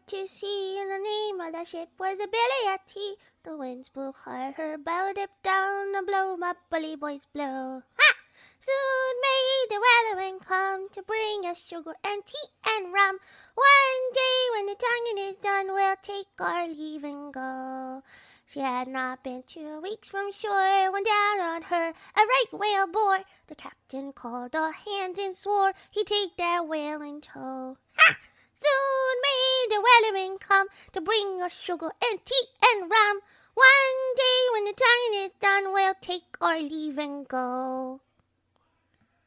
to sea, and the name of the ship was a Billy at Tea. The winds blew hard, her bow dipped down, and blow my bully boys blow. Ha! Soon may the weatherman come to bring us sugar and tea and rum. One day when the tonguing is done, we'll take our leave and go. She had not been 2 weeks from shore when down on her a right whale bore. The captain called all hands and swore he'd take that whale in tow. Ha! Soon may the weatherman come to bring us sugar and tea and rum. One day when the tonguing is done, we'll take our leave and go.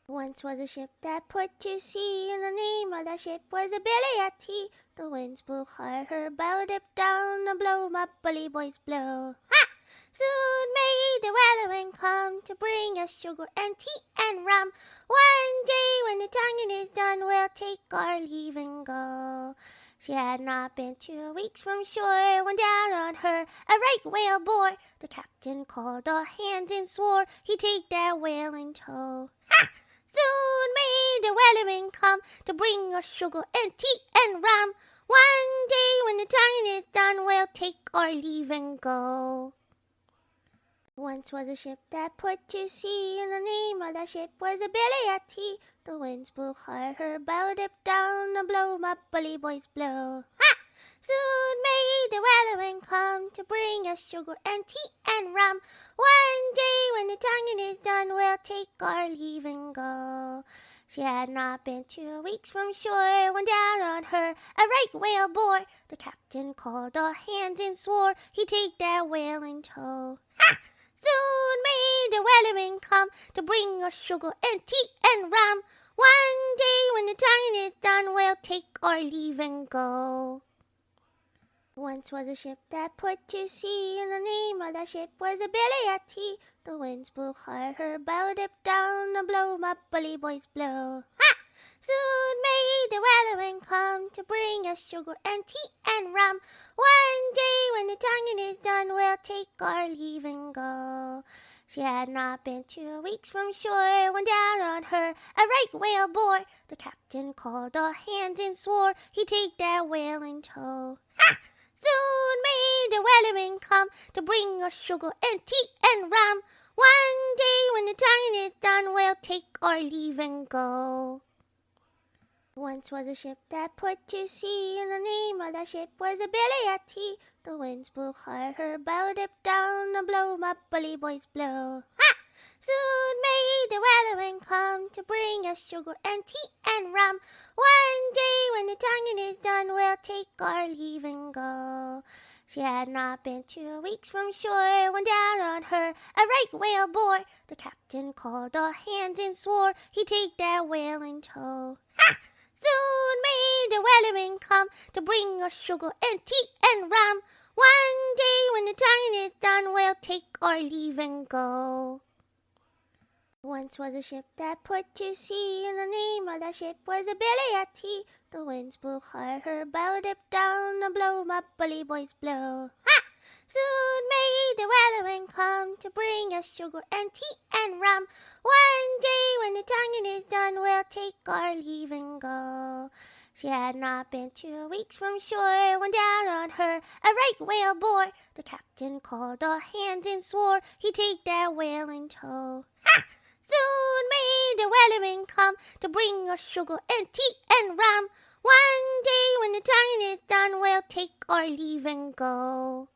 Once was a ship that put to sea, and the name of the ship was a Billy at Tea. The winds blew hard, her bow dipped down, and blow my bully boys blow. Ha! Soon may the weatherman come to bring us sugar and tea and rum. One day when the tonguing is done, we'll take our leave and go. She had not been 2 weeks from shore when down on her a right whale bore. The captain called all hands and swore he'd take that whale in tow. Ha! Soon may the weatherman come to bring us sugar and tea and rum. One day when the tonguing is done, we'll take our leave and go. Once was a ship that put to sea, and the name of the ship was a Billy at Tea. The winds blew hard, her bow dipped down, and blow my bully boys blow. Ha! Soon may the weatherman come to bring us sugar and tea and rum. One day when the tonguing is done, we'll take our leave and go. She had not been 2 weeks from shore when down on her a right whale bore. The captain called all hands and swore he'd take that whale in tow. Ha! Soon may the weatherman come to bring us sugar and tea and rum. One day when the tonguing is done, we'll take our leave and go. Once was a ship that put to sea, and the name of the ship was a Billy at Tea. The winds blew hard, her bow dipped down, and blow my bully boys blow. Ha! Soon may the weatherman come to bring us sugar and tea and rum. One day when the tonguing is done, we'll take our leave and go. She had not been 2 weeks from shore when down on her a right whale bore. The captain called all hands and swore he'd take that whale in tow. Ha! Soon may the weatherman come to bring us sugar and tea and rum. One day when the tonguing is done, we'll take our leave and go. Once was a ship that put to sea, and the name of the ship was a Billy at Tea. The winds blew hard, her bow dipped down, and blow my bully boys blow. Ha! Soon may the weatherman come to bring us sugar and tea and rum. One day when the tonguing is done, we'll take our leave and go. She had not been 2 weeks from shore when down on her a right whale bore. The captain called all hands and swore he'd take that whale in tow. Ha! Soon may the weatherman come to bring us sugar and tea and rum. One day when the tonguing is done, we'll take our leave and go. Once was a ship that put to sea, and the name of the ship was a Billy at Tea. The winds blew hard, her bow dipped down, and blow my bully boys blow. Ha! Soon may the weatherman come to bring us sugar and tea and rum. One day when the tonguing is done, we'll take our leave and go. She had not been 2 weeks from shore when down on her a right whale bore. The captain called all hands and swore he'd take that whale in tow. Ha! Soon may the weatherman come to bring us sugar and tea and rum. One day when the tonguing is done, we'll take our leave and go.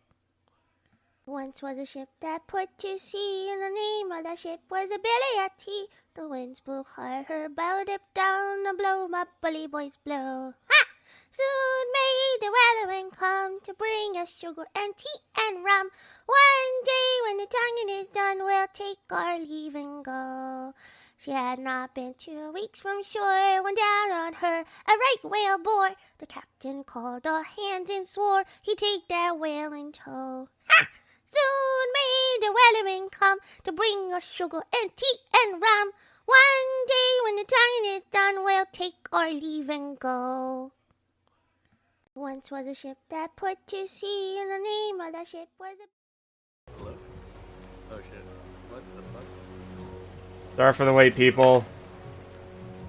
Once was a ship that put to sea, and the name of the ship was a Billy at Tea. The winds blew hard, her bow dipped down, and blow my bully boys blow. Ha! Soon may the weatherman come to bring us sugar and tea and rum. One day when the tonguing is done, we'll take our leave and go. She had not been 2 weeks from shore when down on her a right whale bore. The captain called all hands and swore he'd take that whale in tow. Ha! Soon may the weatherman come to bring us sugar and tea and rum. One day when the tonguing is done, we'll take our leave and go. Once was a ship that put to sea, and the name of the ship was a... Hello? Oh shit. What the fuck? Sorry for the wait, people.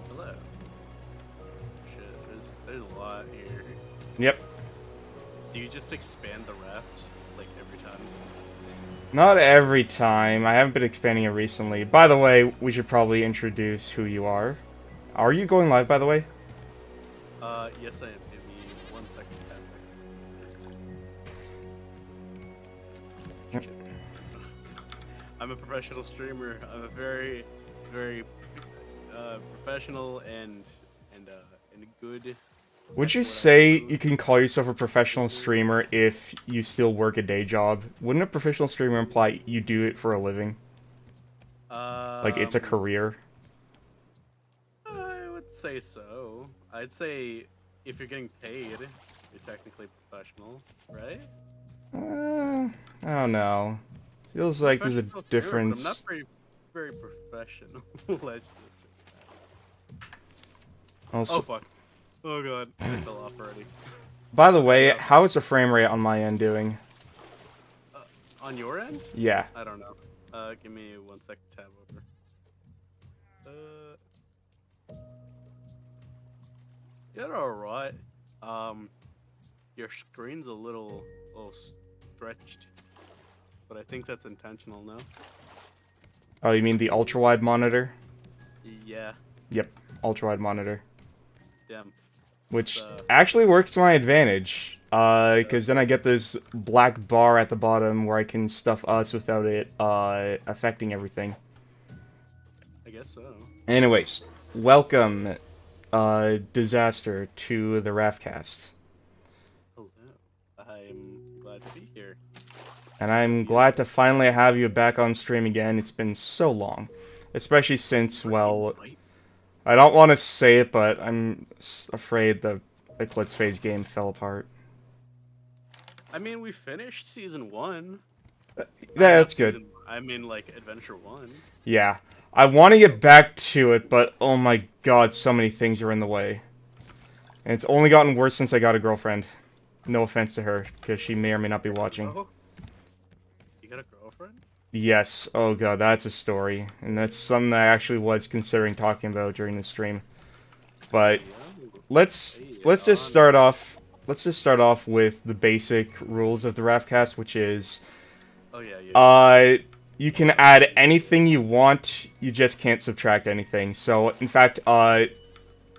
Hello. Shit, there's a lot here. Yep. Do you just expand the raft like every time? Not every time. I haven't been expanding it recently. By the way, we should probably introduce who you are. Are you going live, by the way? Yes I am. Give me 1 second. Shit. I'm a professional streamer. I'm a very, very professional and good. Would you at what I say do. you can call yourself a professional streamer if you still work a day job? Wouldn't a professional streamer imply you do it for a living? Like it's a career? I would say so. I'd say if you're getting paid, you're technically professional, right? I don't know. Feels like there's a Professional streamer, but difference. I'm not very professional. Let's just say that. Also, Oh fuck. Oh god, I fell off already. by the way, yeah. how is the frame rate on my end doing? On your end? Yeah. I don't know. Give me 1 second. Tab over. You're alright. Your screen's a little stretched, but I think that's intentional now. Oh, you mean the ultra-wide monitor? Yeah. Yep, ultra-wide monitor. Damn. Which actually works to my advantage. Because then I get this black bar at the bottom where I can stuff us without it affecting everything. I guess so. Anyways, welcome, Dizaster, to the Raftcast. Hello. I'm glad to be here. And I'm glad to finally have you back on stream again. It's been so long. Especially since, well, I don't want to say it, but I'm afraid the Eclipse Phase game fell apart. I mean, we finished season 1. Yeah, that's good. I mean, like, Adventure 1. Yeah. I want to get back to it, but oh my god, so many things are in the way. And it's only gotten worse since I got a girlfriend. No offense to her, because she may or may not be watching. Oh. You got a girlfriend? Yes. Oh god, that's a story. And that's something I actually was considering talking about during the stream. But let's just start off. Let's just start off with the basic rules of the Raftcast, which is you can add anything you want, you just can't subtract anything. So in fact,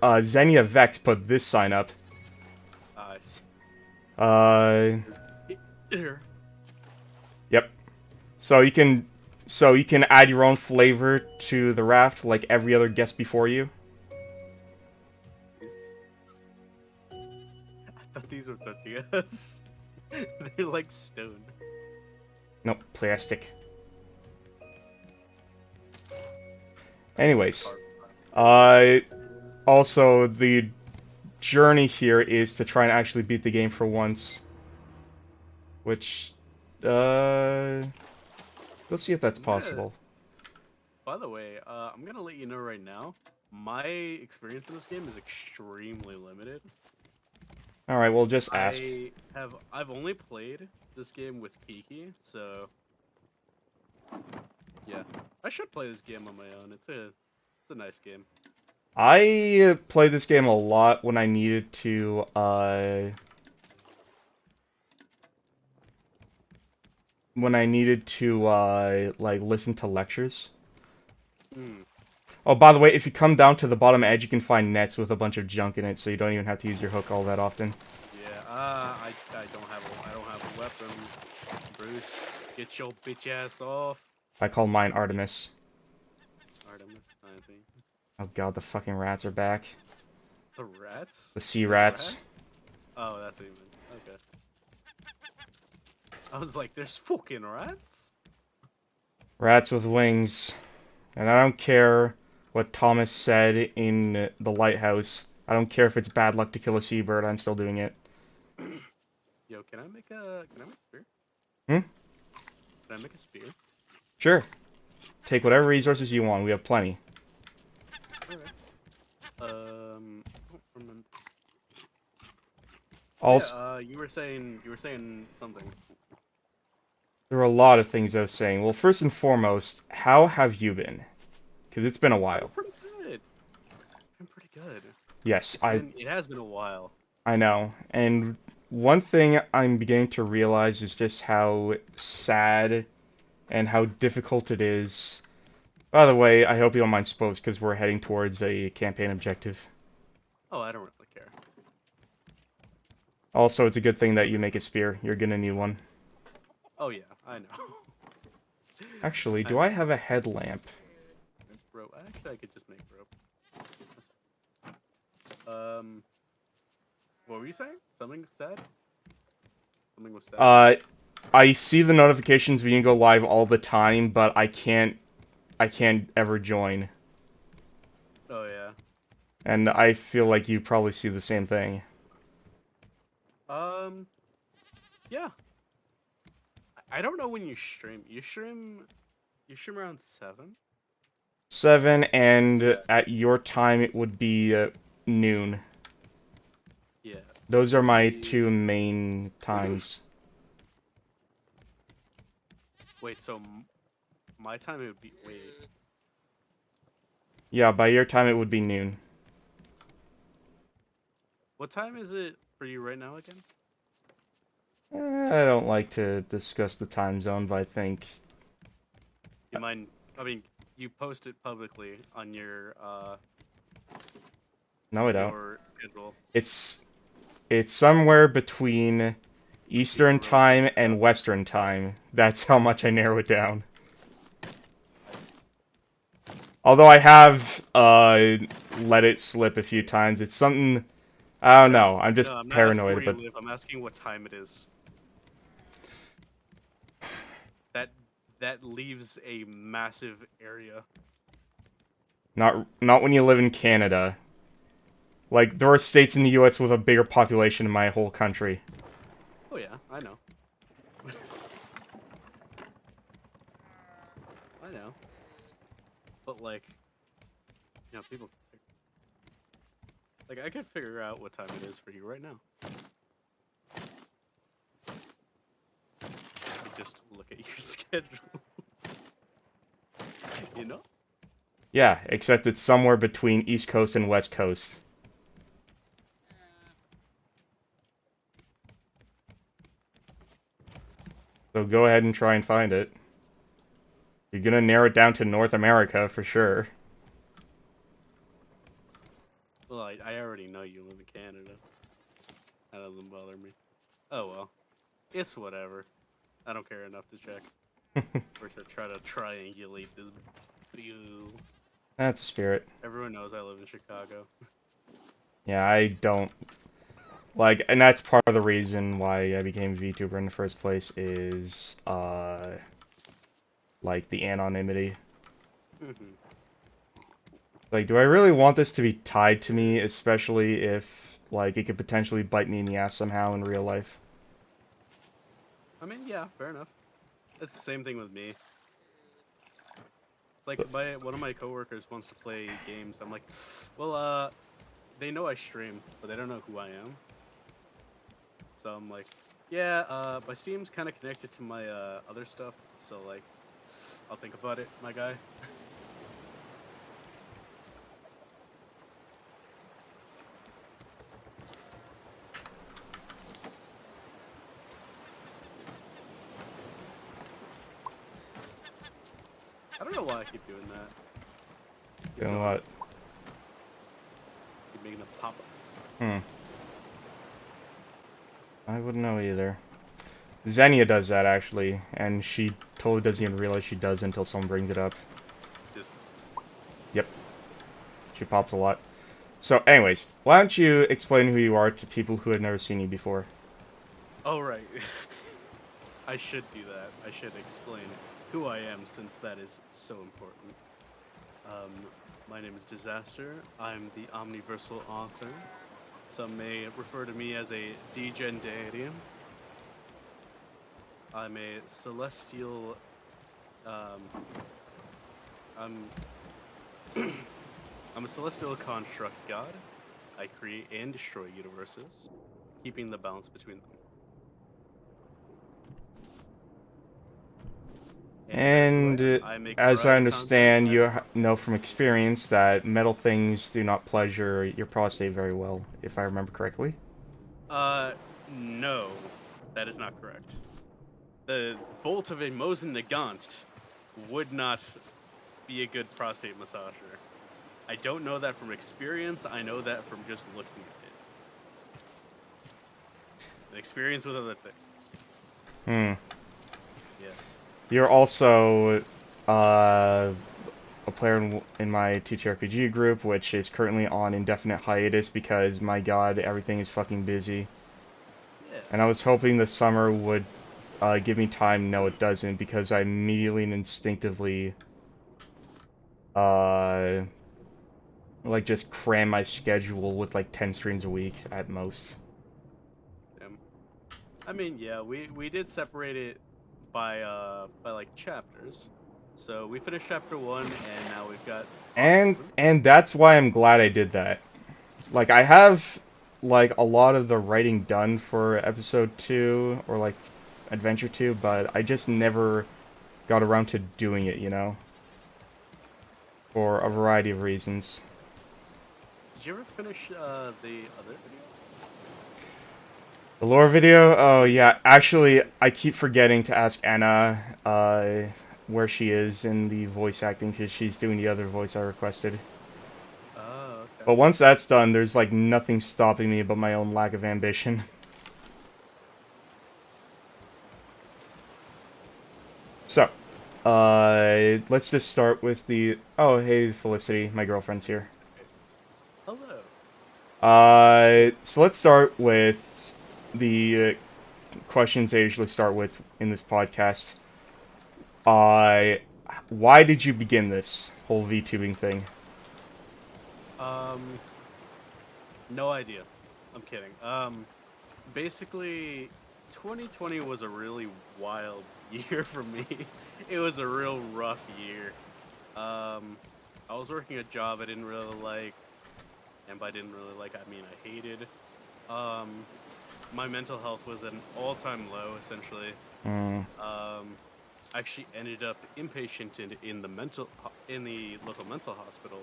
Xenia Vex put this sign up. Nice. Yep. So you can add your own flavor to the raft like every other guest before you. I thought these were tortillas. They're like stone. Nope, plastic. Anyways, also the journey here is to try and actually beat the game for once. Which, let's see if that's possible. By the way, I'm gonna let you know right now, my experience in this game is extremely limited. Alright, well just ask. I've only played this game with Kiki, so yeah. I should play this game on my own. It's a nice game. I played this game a lot when I needed to like listen to lectures. Oh, by the way, if you come down to the bottom edge, you can find nets with a bunch of junk in it, so you don't even have to use your hook all that often. Yeah, I don't have a weapon. Bruce, get your bitch ass off. I call mine Artemis. Artemis, I think. Oh god, the fucking rats are back. The rats? The sea rats. Oh, that's what you meant. Okay. I was like, there's fucking rats? Rats with wings. And I don't care what Thomas said in The Lighthouse. I don't care if it's bad luck to kill a seabird, I'm still doing it. Yo, can I make a spear? Hmm? Can I make a spear? Sure. Take whatever resources you want, we have plenty. Okay. I don't remember. Also, Yeah, you were saying something. there were a lot of things I was saying. Well, first and foremost, how have you been? Because it's been a while. Pretty good. Been pretty good. Yes, It has been a while. I know. And one thing I'm beginning to realize is just how sad and how difficult it is. By the way, I hope you don't mind spoilers because we're heading towards a campaign objective. Oh, I don't really care. Also, it's a good thing that you make a spear. You're gonna need one. Oh yeah, I know. Actually, do I have a headlamp? There's rope. Actually, I could just make rope. What were you saying? Something said? Something was said. I see the notifications when you go live all the time, but I can't ever join. Oh yeah. And I feel like you probably see the same thing. Yeah. I don't know when you stream. You stream around 7? 7, and at your time it would be noon. Yeah. Those are my 2 main times. Wait, so my time it would be Yeah, by your time it would be noon. What time is it for you right now again? I don't like to discuss the time zone, but I think... You mind? I mean, you post it publicly on your No, I don't. your schedule. It's somewhere between Eastern time and Western time. That's how much I narrow it down. Although I have let it slip a few times. It's something... I don't know. I'm just I'm not paranoid. asking where But you live. I'm asking what time it is. That leaves a massive area. not when you live in Canada. Like, there are states in the U.S. with a bigger population than my whole country. Oh yeah, I know. I know. But like, you know, people. Like, I could figure out what time it is for you right now. Just look at your schedule. You know? Yeah, except it's somewhere between East Coast and West Coast. So go ahead and try and find it. You're gonna narrow it down to North America for sure. Well, I already know you live in Canada. That doesn't bother me. Oh well. It's whatever. I don't care enough to check. Or to try to triangulate this view. That's a spirit. Everyone knows I live in Chicago. Yeah, I don't... Like, and that's part of the reason why I became a VTuber in the first place is, like, the anonymity. Like, do I really want this to be tied to me, especially if, like, it could potentially bite me in the ass somehow in real life? I mean, yeah, fair enough. It's the same thing with me. Like, one of my coworkers wants to play games. I'm like, well, they know I stream, but they don't know who I am. So I'm like, yeah, my Steam's kind of connected to my other stuff, so like, I'll think about it, my guy. I don't know why I keep doing that. Doing what? Keep making them pop up. I wouldn't know either. Xenia does that, actually, and she totally doesn't even realize she does until someone brings it up. Just... Yep. She pops a lot. So, anyways, why don't you explain who you are to people who have never seen you before? Oh, right. I should do that. I should explain who I am, since that is so important. My name is Dizaster. I'm the omniversal author. Some may refer to me as a Degen. I'm a celestial... I'm a celestial construct god. I create and destroy universes, keeping the balance between them. And as I understand, you know from experience that metal things do not pleasure your prostate very well, if I remember correctly. No, that is not correct. The bolt of a Mosin Nagant would not be a good prostate massager. I don't know that from experience. I know that from just looking at it. An experience with other things. Yes. You're also a player in my TTRPG group, which is currently on indefinite hiatus because, my god, everything is fucking busy. Yeah. And I was hoping the summer would give me time. No, it doesn't, because I immediately and instinctively like just cram my schedule with like 10 streams a week at most. I mean, yeah, we did separate it by like chapters. So we finished chapter 1 and now we've got and that's why I'm glad I did that. Like, I have like a lot of the writing done for episode 2 or like adventure 2, but I just never got around to doing it, you know? For a variety of reasons. Did you ever finish the other video? The lore video? Oh, yeah. Actually, I keep forgetting to ask Anna where she is in the voice acting, because she's doing the other voice I requested. Oh, okay. But once that's done, there's like nothing stopping me but my own lack of ambition. So, let's just start with the... Oh, hey, Felicity. My girlfriend's here. Hello. So let's start with the questions I usually start with in this podcast. Why did you begin this whole VTubing thing? No idea. I'm kidding. Basically, 2020 was a really wild year for me. It was a real rough year. I was working a job I didn't really like, and by didn't really like, I mean I hated. My mental health was at an all-time low, essentially. I actually ended up inpatient in the local mental hospital.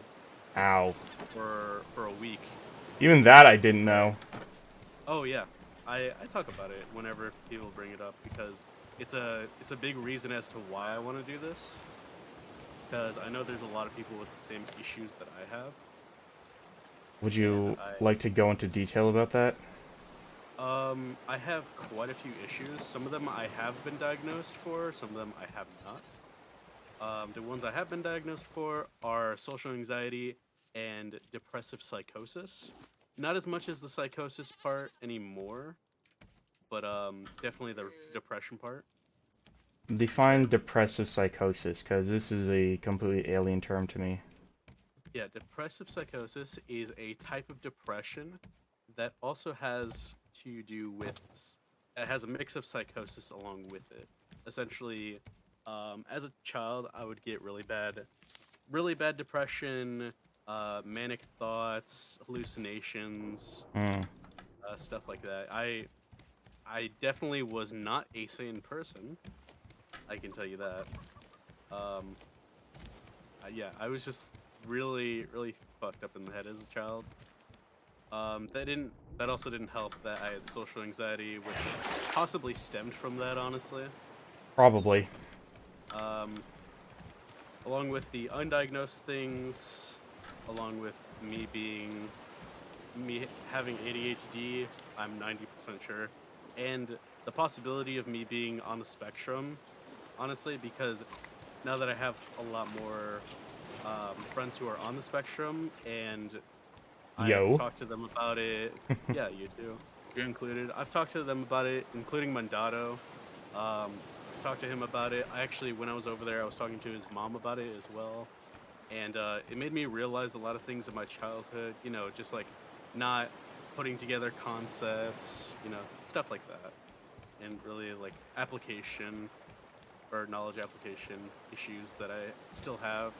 Ow. For a week. Even that I didn't know. Oh yeah, I talk about it whenever people bring it up because it's a big reason as to why I want to do this. Because I know there's a lot of people with the same issues that I have. Would you like to go into detail about that? I have quite a few issues. Some of them I have been diagnosed for, some of them I have not. The ones I have been diagnosed for are social anxiety and depressive psychosis. Not as much as the psychosis part anymore, but definitely the depression part. Define depressive psychosis, because this is a completely alien term to me. Yeah, depressive psychosis is a type of depression that also has to do with... It has a mix of psychosis along with it. Essentially, as a child, I would get really bad depression, manic thoughts, hallucinations, stuff like that. I definitely was not a sane person. I can tell you that. Yeah, I was just really fucked up in the head as a child. That also didn't help that I had social anxiety, which possibly stemmed from that, honestly. Probably. Along with the undiagnosed things, along with me having ADHD, I'm 90% sure, and the possibility of me being on the spectrum, honestly, because now that I have a lot more friends who are on the spectrum, and I've talked to them about it. Yeah, you too. You're included. I've talked to them about it, including Mandato. Talked to him about it. When I was over there, I was talking to his mom about it as well. And it made me realize a lot of things in my childhood, you know, just like not putting together concepts, you know, stuff like that. And really like application or knowledge application issues that I still have.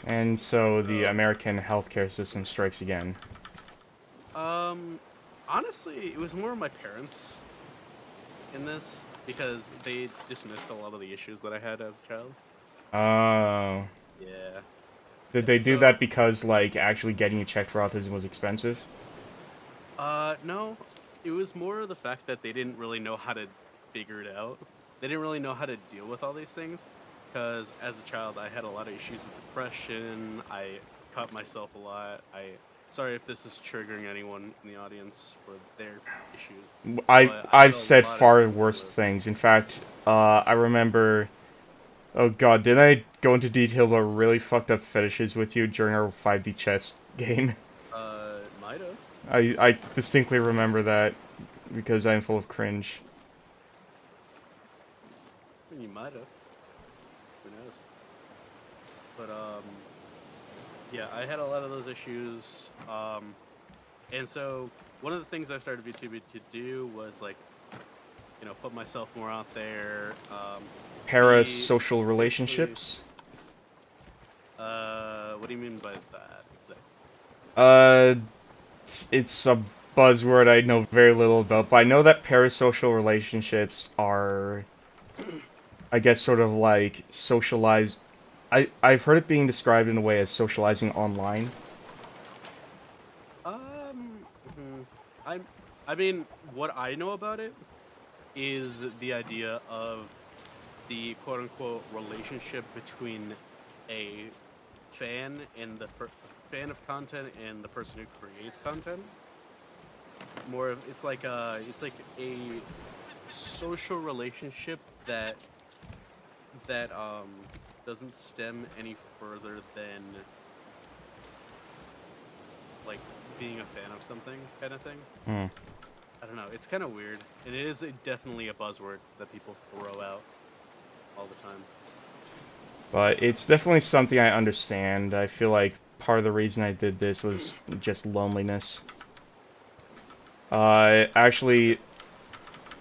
And so the American healthcare system strikes again. Honestly, it was more of my parents in this because they dismissed a lot of the issues that I had as a child. Oh. Yeah. Did they do that because, like, actually getting you checked for autism was expensive? No. It was more the fact that they didn't really know how to figure it out. They didn't really know how to deal with all these things. Because as a child, I had a lot of issues with depression. I cut myself a lot. Sorry if this is triggering anyone in the audience for their issues. But I had I've a said lot of far issues worse with. things. In fact, I remember. Oh god, didn't I go into detail about really fucked up fetishes with you during our 5D chess game? Might have. I distinctly remember that because I'm full of cringe. I mean, you might have. Who knows? But yeah, I had a lot of those issues. And so one of the things I started VTuber to do was like, put myself more out there. Be Parasocial basically. relationships? What do you mean by that exactly? Uh, it's a buzzword I know very little about, but I know that parasocial relationships are, I guess, sort of like socialized. I've heard it being described in a way as socializing online. Mhm. I'm. I mean, what I know about it is the idea of the quote unquote relationship between a fan and fan of content and the person who creates content. More of it's like a social relationship that doesn't stem any further than like being a fan of something kind of thing. Hmm. I don't know. It's kind of weird, and it is definitely a buzzword that people throw out all the time. But it's definitely something I understand. I feel like part of the reason I did this was just loneliness. Actually,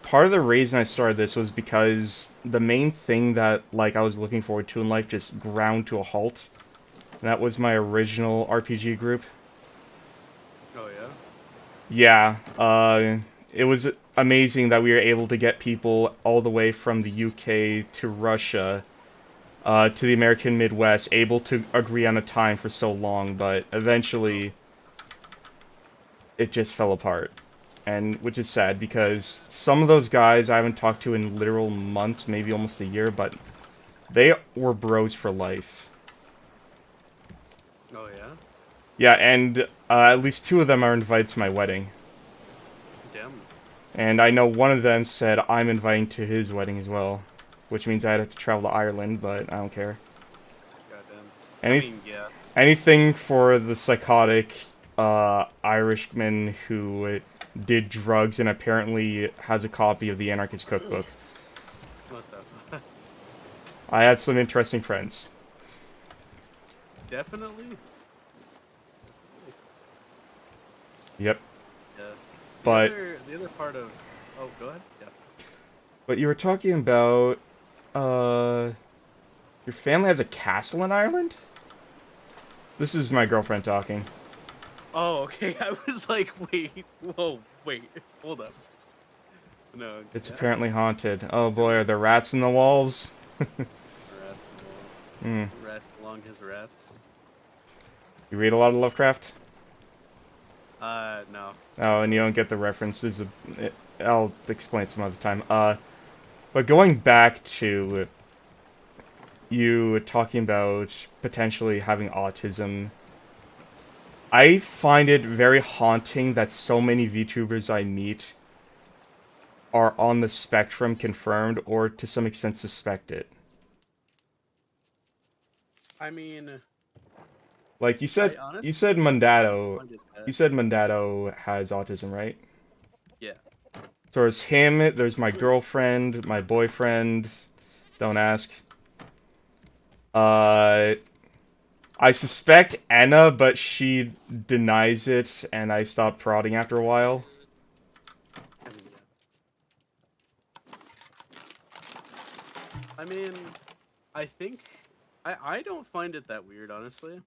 part of the reason I started this was because the main thing that like I was looking forward to in life just ground to a halt. And that was my original RPG group. Oh yeah. Yeah, it was amazing that we were able to get people all the way from the UK to Russia, to the American Midwest, able to agree on a time for so long, but Oh, eventually it just fell apart. And which is sad because some of those guys I haven't talked to in literal months, maybe almost a year, but they were bros for life. oh yeah. Yeah, and at least two of them are invited to my wedding. Damn. And I know one of them said I'm inviting to his wedding as well, which means I'd have to travel to Ireland, but I don't care. Goddamn. I Any mean, yeah. anything for the psychotic Irishman who did drugs and apparently has a copy of the Anarchist Cookbook. What the? Fuck? I have some interesting friends. Definitely. Yep. Yeah. The But other the other part of. Oh, go ahead. Yeah. you were talking about uh your family has a castle in Ireland? This is my girlfriend talking. Oh, okay. I was like, wait, whoa, wait, hold up. No, It's yeah. apparently haunted. Oh boy, Go. are there rats in the walls? Rats in the walls. Hmm. Rats along his rats. You read a lot of Lovecraft? No. Oh, and you don't get the references. I'll explain some other time. But going back to you talking about potentially having autism, I find it very haunting that so many VTubers I meet are on the spectrum confirmed or to some extent suspect it. I mean, Like I you honestly said Mundato, find it you that. said Mundato has autism, right? Yeah. So there's him, there's my girlfriend, my boyfriend, don't ask. Uh, I suspect Anna, but she denies it, and I stopped prodding after a while. I mean, yeah. I mean, I think I don't find it that weird, honestly.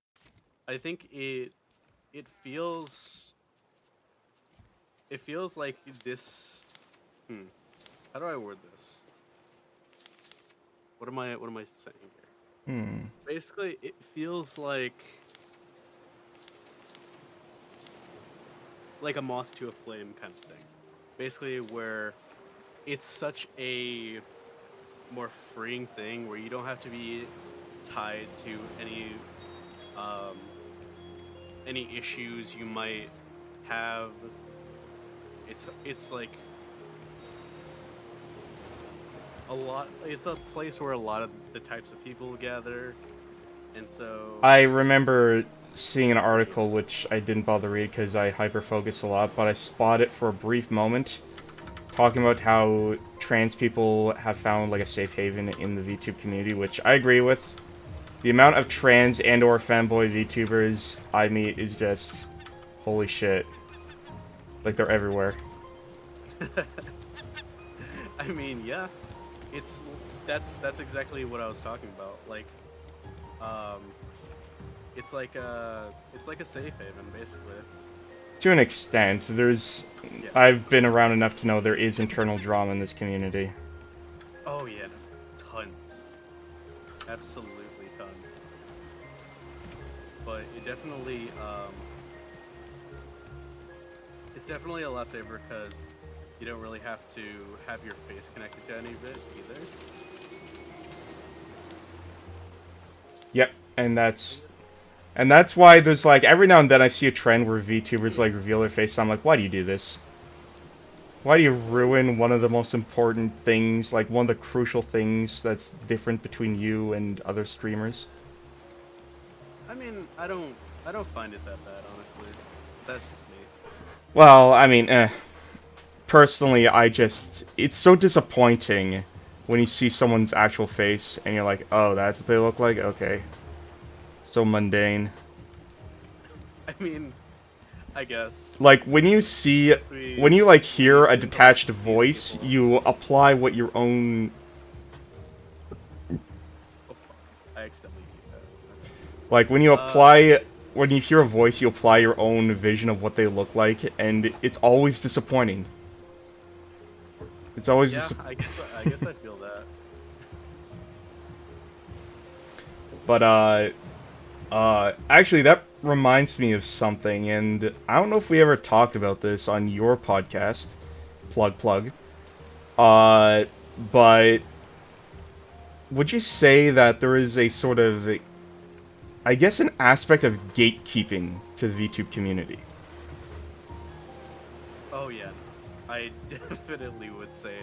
I think it feels like this. Hmm. How do I word this? What am I saying here? Hmm. Basically, it feels like like a moth to a flame kind of thing. Basically, where it's such a more freeing thing where you don't have to be tied to um, any issues you might have. It's like a lot. It's a place where a lot of the types of people gather, and so I remember seeing an article, which I didn't bother to read because I hyper-focus a lot, but I spotted it for a brief moment, talking about how trans people have found like a safe haven in the VTube community, which I agree with. The amount of trans and or fanboy VTubers I meet is just holy shit. Like, they're everywhere. I mean, yeah, that's exactly what I was talking about. Like, it's like a safe haven, basically. To an extent, I've been around enough to know there is internal drama in this community. Oh yeah, tons, absolutely tons. But it's definitely a lot safer because you don't really have to have your face connected to any of it either. Yep, and that's why there's like every now and then I see a trend where VTubers like reveal their face. So I'm like, why do you do this? Why do you ruin one of the most important things, like one of the crucial things that's different between you and other streamers? I mean, I don't find it that bad, honestly. That's just me. Well, I mean, personally, it's so disappointing when you see someone's actual face and you're like, oh, that's what they look like? Okay. So mundane. I mean, I guess. Like, when you like hear a detached voice, you apply what your own... I accidentally did that. Like, when you hear a voice, you apply your own vision of what they look like, and it's always disappointing. It's always I guess I feel that. But, actually, that reminds me of something, and I don't know if we ever talked about this on your podcast. Plug. But would you say that there is a sort of, I guess, an aspect of gatekeeping to the VTube community? Oh yeah, I definitely would say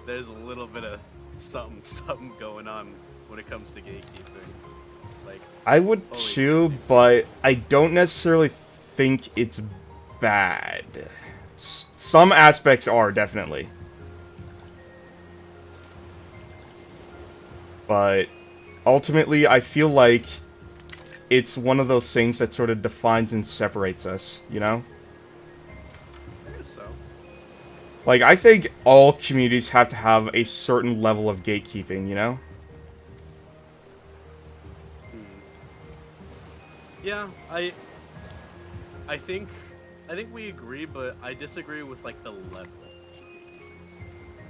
there's a little bit of something going on when it comes to gatekeeping. Like, I would too, but I don't necessarily think it's bad. Some aspects are, definitely. But ultimately, I feel like it's one of those things that sort of defines and separates us, you know? I guess so. Like, I think all communities have to have a certain level of gatekeeping, you know? Yeah, I think we agree, but I disagree with like the level.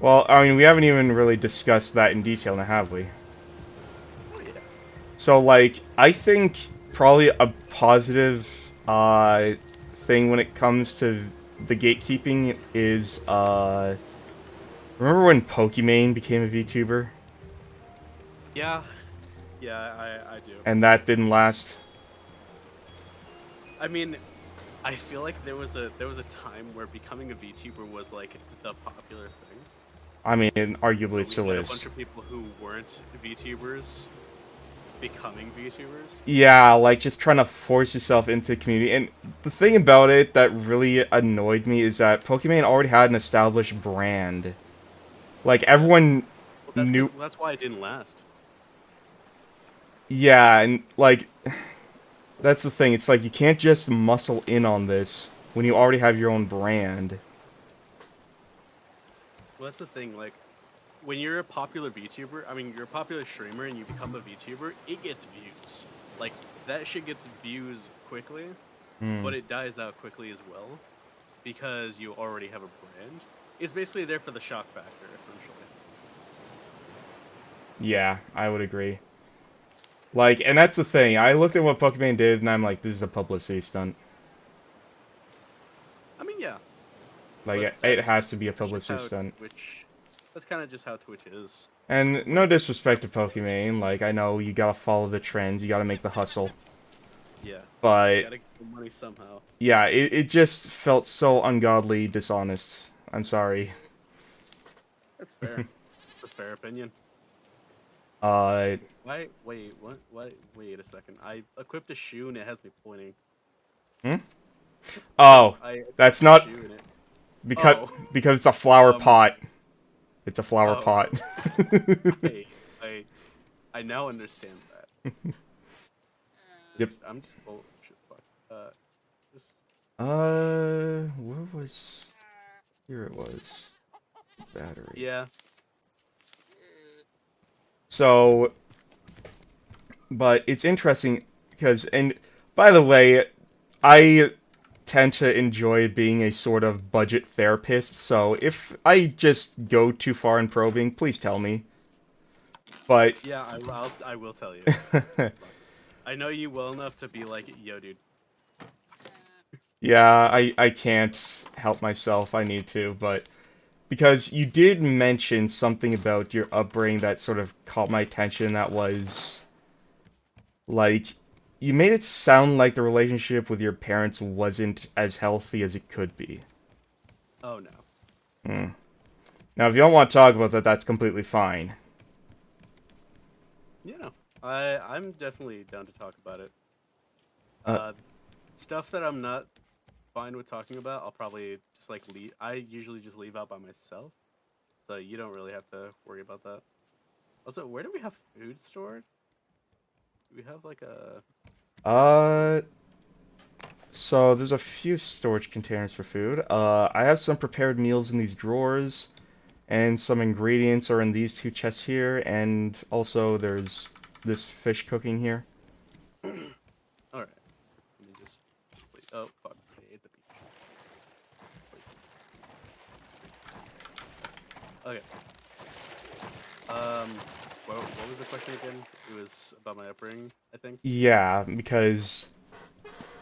Well, I mean, we haven't even really discussed that in detail now, have we? Oh yeah. So, like, I think probably a positive thing when it comes to the gatekeeping is, remember when Pokimane became a VTuber? Yeah, I do. And that didn't last? I mean, I feel like there was a time where becoming a VTuber was like the popular thing. I mean, arguably it still We had is. a bunch of people who weren't VTubers becoming VTubers. Yeah, like, just trying to force yourself into the community. And the thing about it that really annoyed me is that Pokimane already had an established brand. Like, everyone knew... That's why it didn't last. Yeah, and, like... That's the thing, it's like, you can't just muscle in on this when you already have your own brand. Well, that's the thing, like, when you're a popular VTuber, I mean, you're a popular streamer and you become a VTuber, it gets views. Like, that shit gets views quickly, but it dies out quickly as well, because you already have a brand. It's basically there for the shock factor, essentially. Yeah, I would agree. Like, and that's the thing, I looked at what Pokimane did and I'm like, this is a publicity stunt. I mean, yeah, Like, But it has to be a that's just publicity how stunt. Twitch. That's kind of just how Twitch is. And no disrespect to Pokimane, like, I know you gotta follow the trends, you gotta make the hustle. Yeah. But, Gotta get the money somehow. yeah, it just felt so ungodly dishonest. I'm sorry. That's fair. That's a fair opinion. Why? Wait. What? Wait a second. I equipped a shoe and it has me pointing. Oh, I equipped that's a not shoe and it. because Oh. because it's a flower Um, pot. It's a flower Oh. pot. I now understand that. Yep. I'm just. Oh shit. Fuck. This. Where was? Here it was. Battery. Yeah. So, but it's interesting because, and by the way, I tend to enjoy being a sort of budget therapist, so if I just go too far in probing, please tell me. But Yeah. I will tell you. I know you well enough to be like, yo, dude. yeah, I can't help myself. I need to, but because you did mention something about your upbringing that sort of caught my attention, that was like you made it sound like the relationship with your parents wasn't as healthy as it could be. Oh no. Now, if you don't want to talk about that, that's completely fine. Yeah. I'm definitely down to talk about it. Uh, Stuff that I'm not fine with talking about, I'll probably just like leave. I usually just leave out by myself, so you don't really have to worry about that. Also, where do we have food stored? Do we have like a? So there's a few storage containers for food. I have some prepared meals in these drawers, and some ingredients are in these two chests here, and also there's this fish cooking here. All right. Let me just. Wait. Oh fuck! I ate the peach. Wait. Okay. What was the question again? It was about my upbringing, I think. Yeah, because,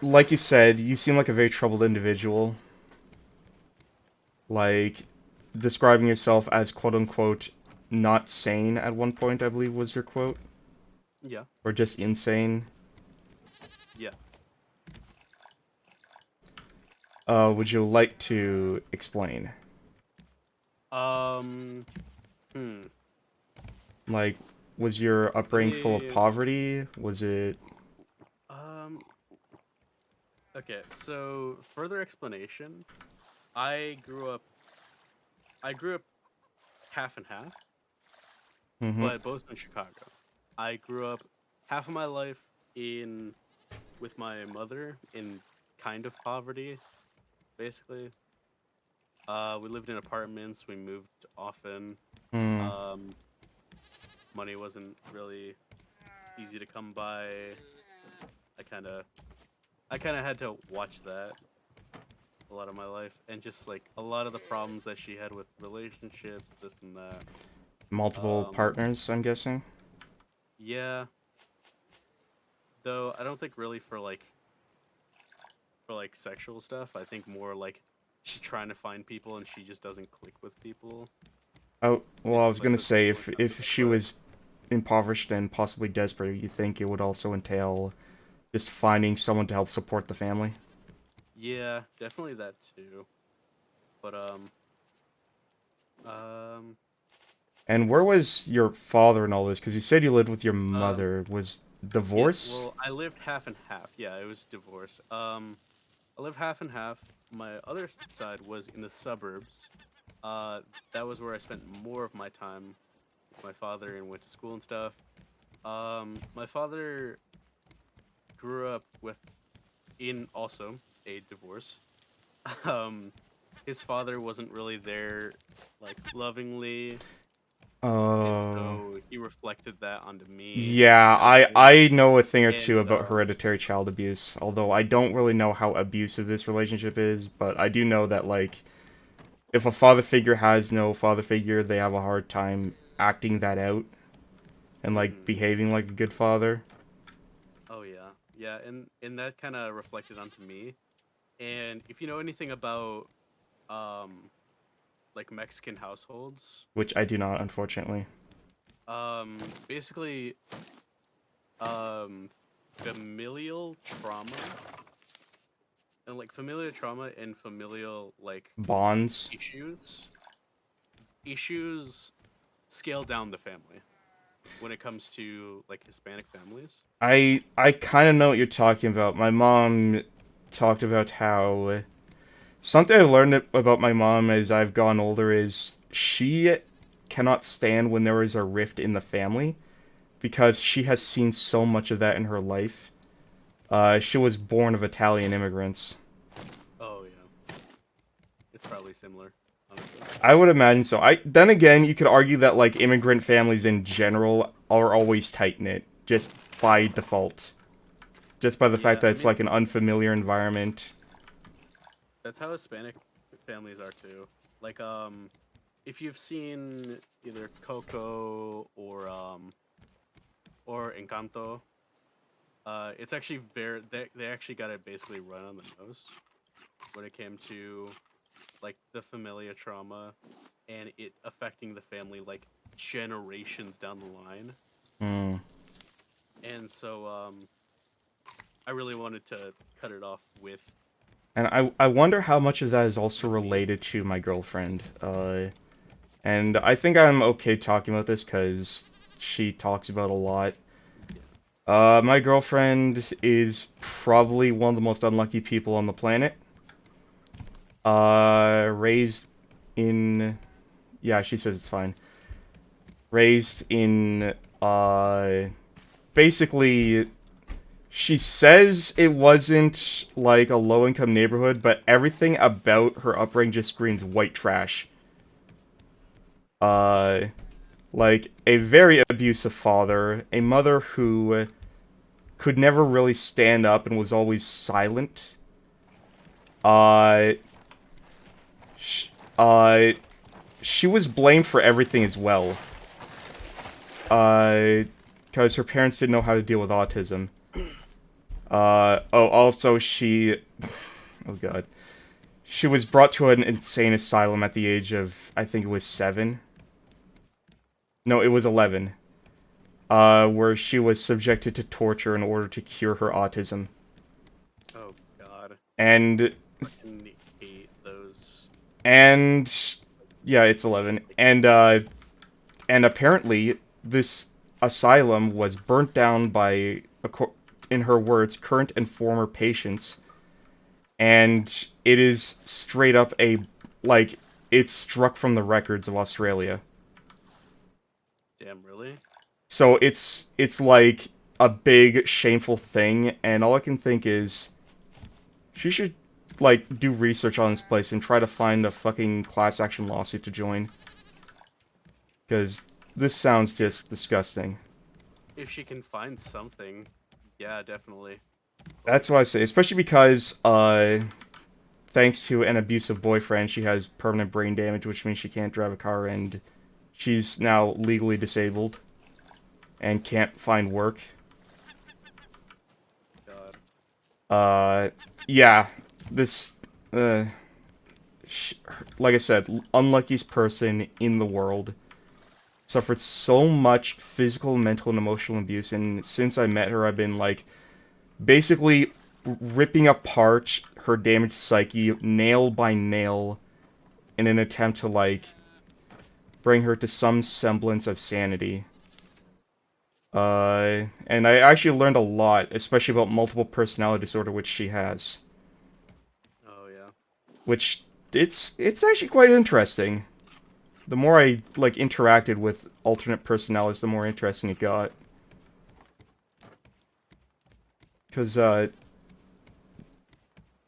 like you said, you seem like a very troubled individual. Like, describing yourself as quote-unquote not sane at one point, I believe was your quote. Yeah. Or just insane. Yeah. Would you like to explain? Hmm. Like, was your upbringing full of Yeah. poverty? Was it... Okay, so further explanation. I grew up half and half, but both in Chicago. I grew up half of my life with my mother in kind of poverty, basically. We lived in apartments, we moved often. Money wasn't really easy to come by. I kind of had to watch that a lot of my life, and just like a lot of the problems that she had with relationships, this and that. Multiple partners, I'm guessing? Yeah. Though I don't think really for sexual stuff. I think more like she's trying to find people and she just doesn't click with people. Oh, well, I was Like gonna the say, sexual if stuff, she but- was impoverished and possibly desperate, you think it would also entail just finding someone to help support the family? Yeah, definitely that too. But And where was your father in all this? Because you said you lived with your mother. Was divorce? Yeah, well, I lived half and half. Yeah, it was divorce. I lived half and half. My other side was in the suburbs. That was where I spent more of my time with my father and went to school and stuff. My father grew up in also a divorce. His father wasn't really there, like, lovingly. And so he reflected that onto me. Yeah, And I know a thing or two and, about hereditary child abuse, although I don't really know how abusive this relationship is, but I do know that, like, if a father figure has no father figure, they have a hard time acting that out and, like, behaving like a good father. Oh, yeah. Yeah, and that kind of reflected onto me. And if you know anything about like Mexican households. Which I do not, unfortunately. Basically, familial trauma and familial like Bonds. issues scale down the family when it comes to like Hispanic families. I kind of know what you're talking about. My mom talked about how something I've learned about my mom as I've gone older is she cannot stand when there is a rift in the family because she has seen so much of that in her life. She was born of Italian immigrants. Oh yeah, it's probably similar, honestly. I would imagine so. Then again, you could argue that like immigrant families in general are always tight-knit, just by default. Just by the fact that it's like an unfamiliar environment. That's how Hispanic families are too. Like if you've seen either Coco or Encanto, it's actually they actually got it basically run on the nose when it came to like the familial trauma and it affecting the family like generations down the line. And so I really wanted to cut it off with. And I wonder how much of that is also related to my girlfriend. And I think I'm okay talking about this because she talks about it a lot. My girlfriend is probably one of the most unlucky people on the planet. Raised in... Yeah, she says it's fine. Raised in, basically... She says it wasn't, like, a low-income neighborhood, but everything about her upbringing just screams white trash. Like, a very abusive father, a mother who could never really stand up and was always silent. She was blamed for everything as well. Because her parents didn't know how to deal with autism. Also she... Oh god. She was brought to an insane asylum at the age of, I think it was 7. No, it was 11. Where she was subjected to torture in order to cure her autism. Oh god. And... I fucking hate those. And... Yeah, it's 11. And apparently, this asylum was burnt down by... in her words, current and former patients, and it is straight up like, it's struck from the records of Australia. Damn, really? So it's like a big, shameful thing, and all I can think is, she should, like, do research on this place and try to find a fucking class action lawsuit to join. Because this sounds just disgusting. If she can find something... Yeah, definitely. That's what I say, especially because, thanks to an abusive boyfriend, she has permanent brain damage, which means she can't drive a car, and she's now legally disabled, and can't find work. God. Yeah, this, like I said, unluckiest person in the world. Suffered so much physical, mental, and emotional abuse, and since I met her, I've been, like, basically ripping apart her damaged psyche, nail by nail, in an attempt to, like, bring her to some semblance of sanity. And I actually learned a lot, especially about multiple personality disorder, which she has. Oh, yeah. Which, it's actually quite interesting. The more I, like, interacted with alternate personalities, the more interesting it got. Because,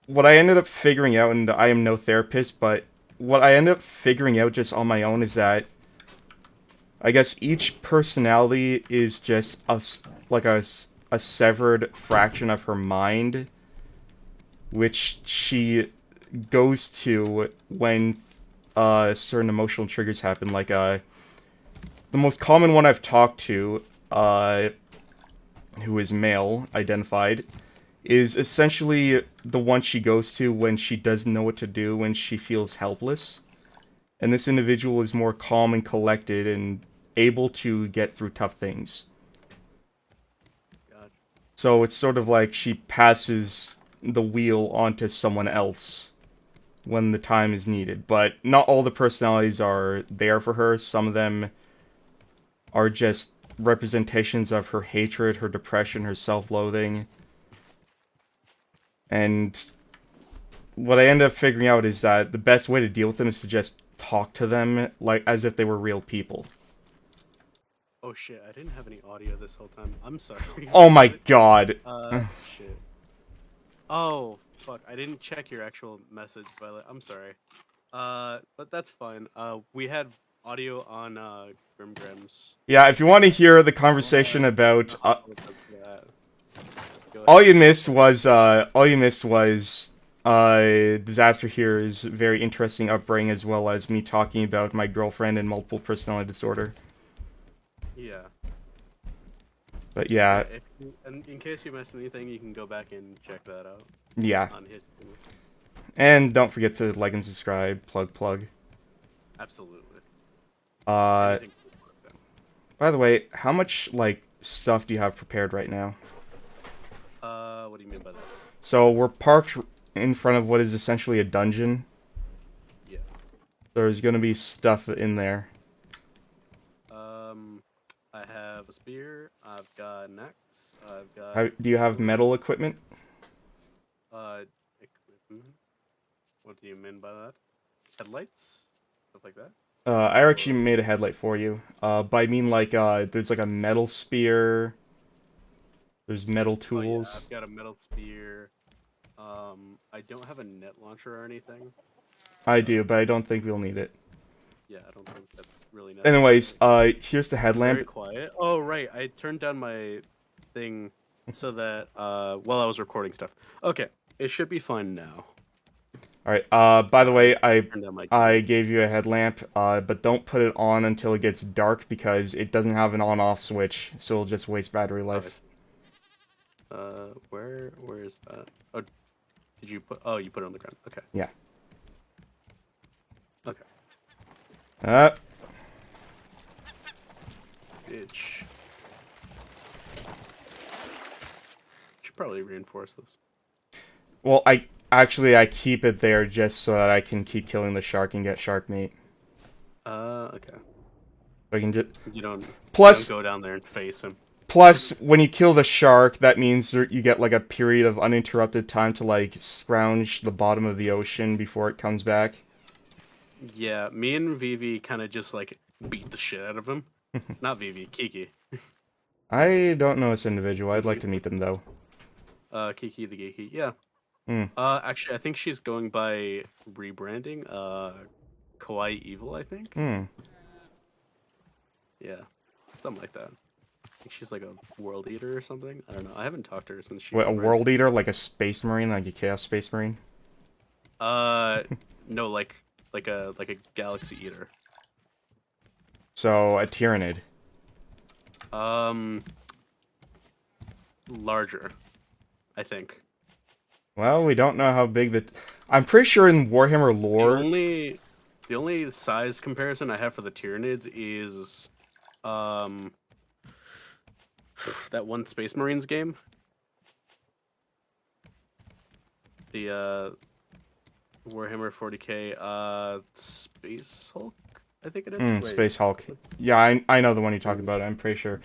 what I ended up figuring out, and I am no therapist, but what I ended up figuring out just on my own is that I guess each personality is just a severed fraction of her mind, which she goes to when certain emotional triggers happen. Like, the most common one I've talked to, who is male identified, is essentially the one she goes to when she doesn't know what to do, when she feels helpless. And this individual is more calm and collected and able to get through tough things. Gotcha. So it's sort of like she passes the wheel onto someone else when the time is needed. But not all the personalities are there for her. Some of them are just representations of her hatred, her depression, her self-loathing. And what I end up figuring out is that the best way to deal with them is to just talk to them like as if they were real people. Oh shit, I didn't have any audio this whole time. I'm sorry. Oh my god. Shit. Oh, fuck. I didn't check your actual message, Violet. I'm sorry. But that's fine. We had audio on, Grimgrim's. Yeah, if you want to hear the conversation about... Go all ahead. you missed was Dizaster here's very interesting upbringing, as well as me talking about my girlfriend and multiple personality disorder. Yeah. But yeah, And in case you missed anything, you can go back and check that out yeah. on his channel. And don't forget to like and subscribe. Plug. Absolutely. By the way, how much, like, stuff do you have prepared right now? What do you mean by that? So, we're parked in front of what is essentially a dungeon. Yeah. There's gonna be stuff in there. I have a spear, I've got an axe, I've got... Do you have metal equipment? Equipment? What do you mean by that? Headlights? Stuff like that? I actually made a headlight for you. But I mean, like, there's like a metal spear. There's metal tools. Oh, yeah, I've got a metal spear. I don't have a net launcher or anything. I do, but I don't think we'll need it. Yeah, I don't think that's really necessary. Anyways, here's the headlamp. Very quiet. Oh, right. I turned down my thing so that, while I was recording stuff. Okay. It should be fine now. Alright, by the way, Turned down my I gave you a headlamp, but don't put it on until it gets dark because it doesn't have an on-off switch, so it'll just waste battery life. Where is that? Oh, did you put... Oh, you put it on the ground. Okay. Yeah. Okay. Bitch. Should probably reinforce this. Well, I keep it there just so that I can keep killing the shark and get shark meat. Okay. I can just... You don't go down there and face him. Plus, when you kill the shark, that means you get, like, a period of uninterrupted time to, like, scrounge the bottom of the ocean before it comes back. Yeah, me and Vivi kind of just, like, beat the shit out of him. Not Vivi, Kiki. I don't know this individual. I'd like to meet them, though. Kiki the Geeky, yeah. Mm. Actually, I think she's going by rebranding, Kawaii Evil, I think? Hmm. Yeah, something like that. I think she's like a world eater or something. I don't know. I haven't talked to her since she... Wait, a world eater? Like a space marine? Like a chaos space marine? No, like a galaxy eater. So, a tyrannid. Larger, I think. Well, we don't know how big the... I'm pretty sure in Warhammer lore... The only size comparison I have for the Tyranids is, that one Space Marines game. The, Warhammer 40k, Space Hulk, I think it is? Wait. Space Hulk. Yeah, I know the one you're talking about, I'm pretty sure.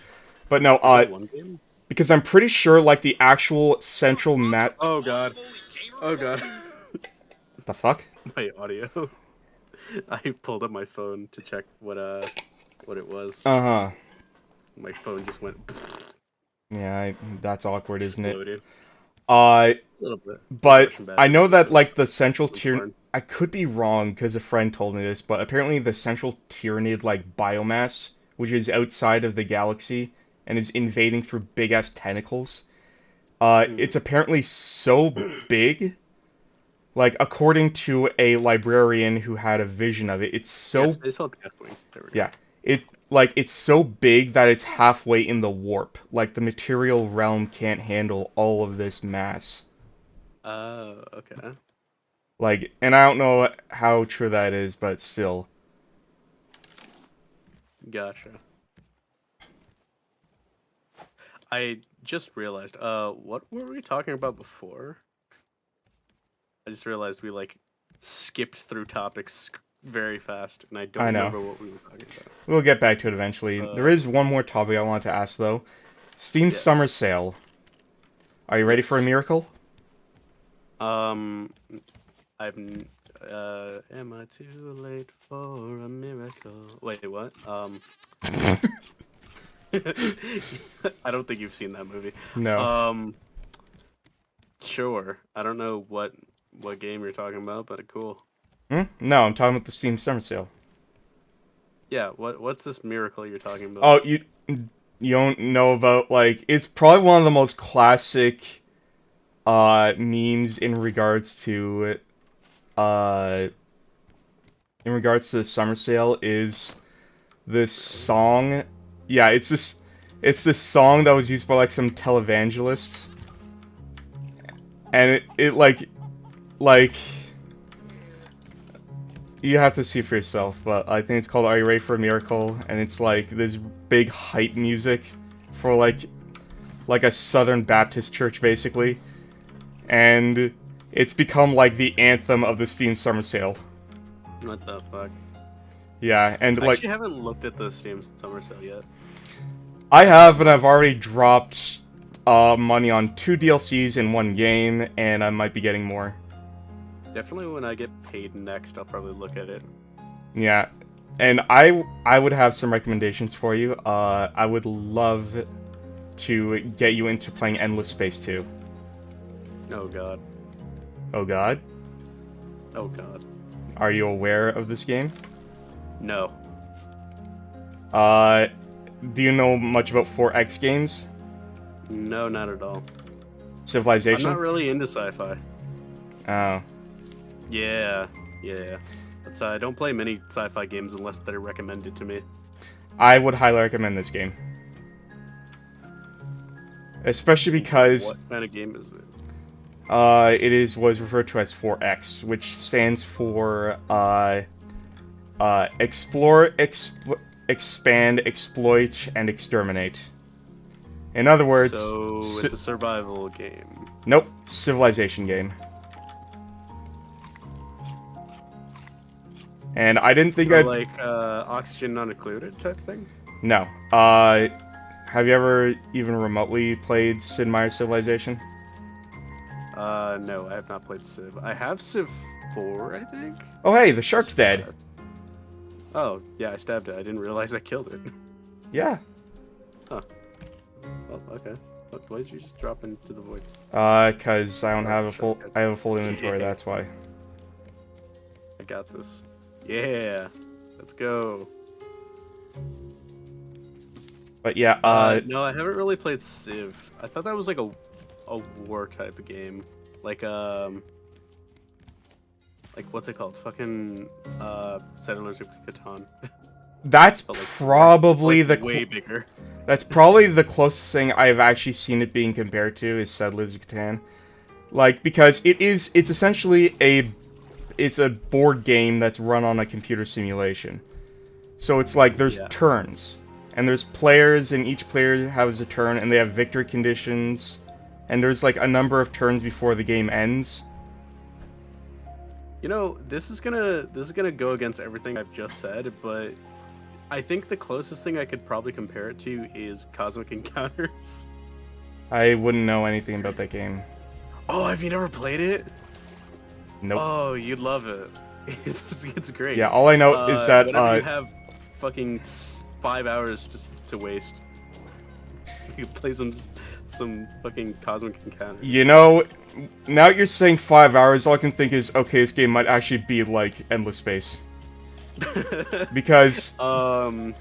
But no, one game? Because I'm pretty sure, like, the actual central map... Oh god. Oh god. The fuck? My audio. I pulled up my phone to check what it was. Uh-huh. My phone just went... Yeah, that's awkward, isn't it? Exploded. A little bit. But I know that, like, the central Tyranid... I could be wrong, because a friend told me this, but apparently the central Tyranid, like, biomass, which is outside of the galaxy, and is invading through big-ass tentacles, it's apparently so big... Like, according to a librarian who had a vision of it, it's so... Yeah, Space Hulk Deathwing. There we go. Yeah. like, it's so big that it's halfway in the warp. Like, the material realm can't handle all of this mass. Oh, okay. Like, and I don't know how true that is, but still. Gotcha. I just realized, what were we talking about before? I just realized we, like, skipped through topics very fast, and I don't remember what we were talking about. We'll get back to it eventually. There is one more topic I want to ask, though. Steam Summer Sale. Are you ready for a miracle? Am I too late for a miracle? Wait, what? I don't think you've seen that movie. No. Sure. I don't know what game you're talking about, but cool. No, I'm talking about the Steam Summer Sale. Yeah, what's this miracle you're talking about? Oh, you don't know about, like, it's probably one of the most classic memes in regards to the Summer Sale is this song. Yeah, it's this song that was used by, like, some televangelist. And it like you have to see for yourself, but I think it's called Are You Ready for a Miracle? And it's like this big hype music for like a Southern Baptist church, basically. And it's become like the anthem of the Steam Summer Sale. What the fuck? Yeah, and I like actually haven't looked at the Steam Summer Sale yet. I have, and I've already dropped money on 2 DLCs in 1 game, and I might be getting more. Definitely when I get paid next, I'll probably look at it. Yeah, and I would have some recommendations for you. I would love to get you into playing Endless Space 2. Oh god. Oh god? Oh god. Are you aware of this game? No. Do you know much about 4X games? No, not at all. Civilization? I'm not really into sci-fi. Oh. Yeah. That's, I don't play many sci-fi games unless they're recommended to me. I would highly recommend this game. Especially because... What kind of game is it? It was referred to as 4X, which stands for, Explore, Expand, Exploit, and Exterminate. In other words... So, it's a survival game. Nope, civilization game. And I didn't think I'd... like, oxygen not included type thing? No. Have you ever even remotely played Sid Meier's Civilization? No, I have not played Civ. I have Civ 4, I think? Oh hey, the shark's dead. Oh, yeah, I stabbed it. I didn't realize I killed it. Yeah. Huh. Well, okay. Why did you just drop into the void? Cause I don't have a full... I have a full inventory, that's why. I got this. Yeah! Let's go. But yeah, no, I haven't really played Civ. I thought that was like a war type of game. Like, what's it called? Fucking, Settlers of Catan. That's but, like, probably like, way bigger. That's probably the closest thing I've actually seen it being compared to is Settlers of Catan. Like, because it's essentially it's a board game that's run on a computer simulation. So it's like there's turns, and there's players, and each player has a turn, and they have victory conditions, and there's like a number of turns before the game ends. You know, this is gonna go against everything I've just said, but I think the closest thing I could probably compare it to is Cosmic Encounters. I wouldn't know anything about that game. Oh, have you never played it? Nope. Oh, you'd love it. It's great. Yeah, all I know is that whenever you have fucking 5 hours just to waste, you play some fucking Cosmic Encounters. You know, now you're saying 5 hours, all I can think is, okay, this game might actually be like Endless Space. Because okay,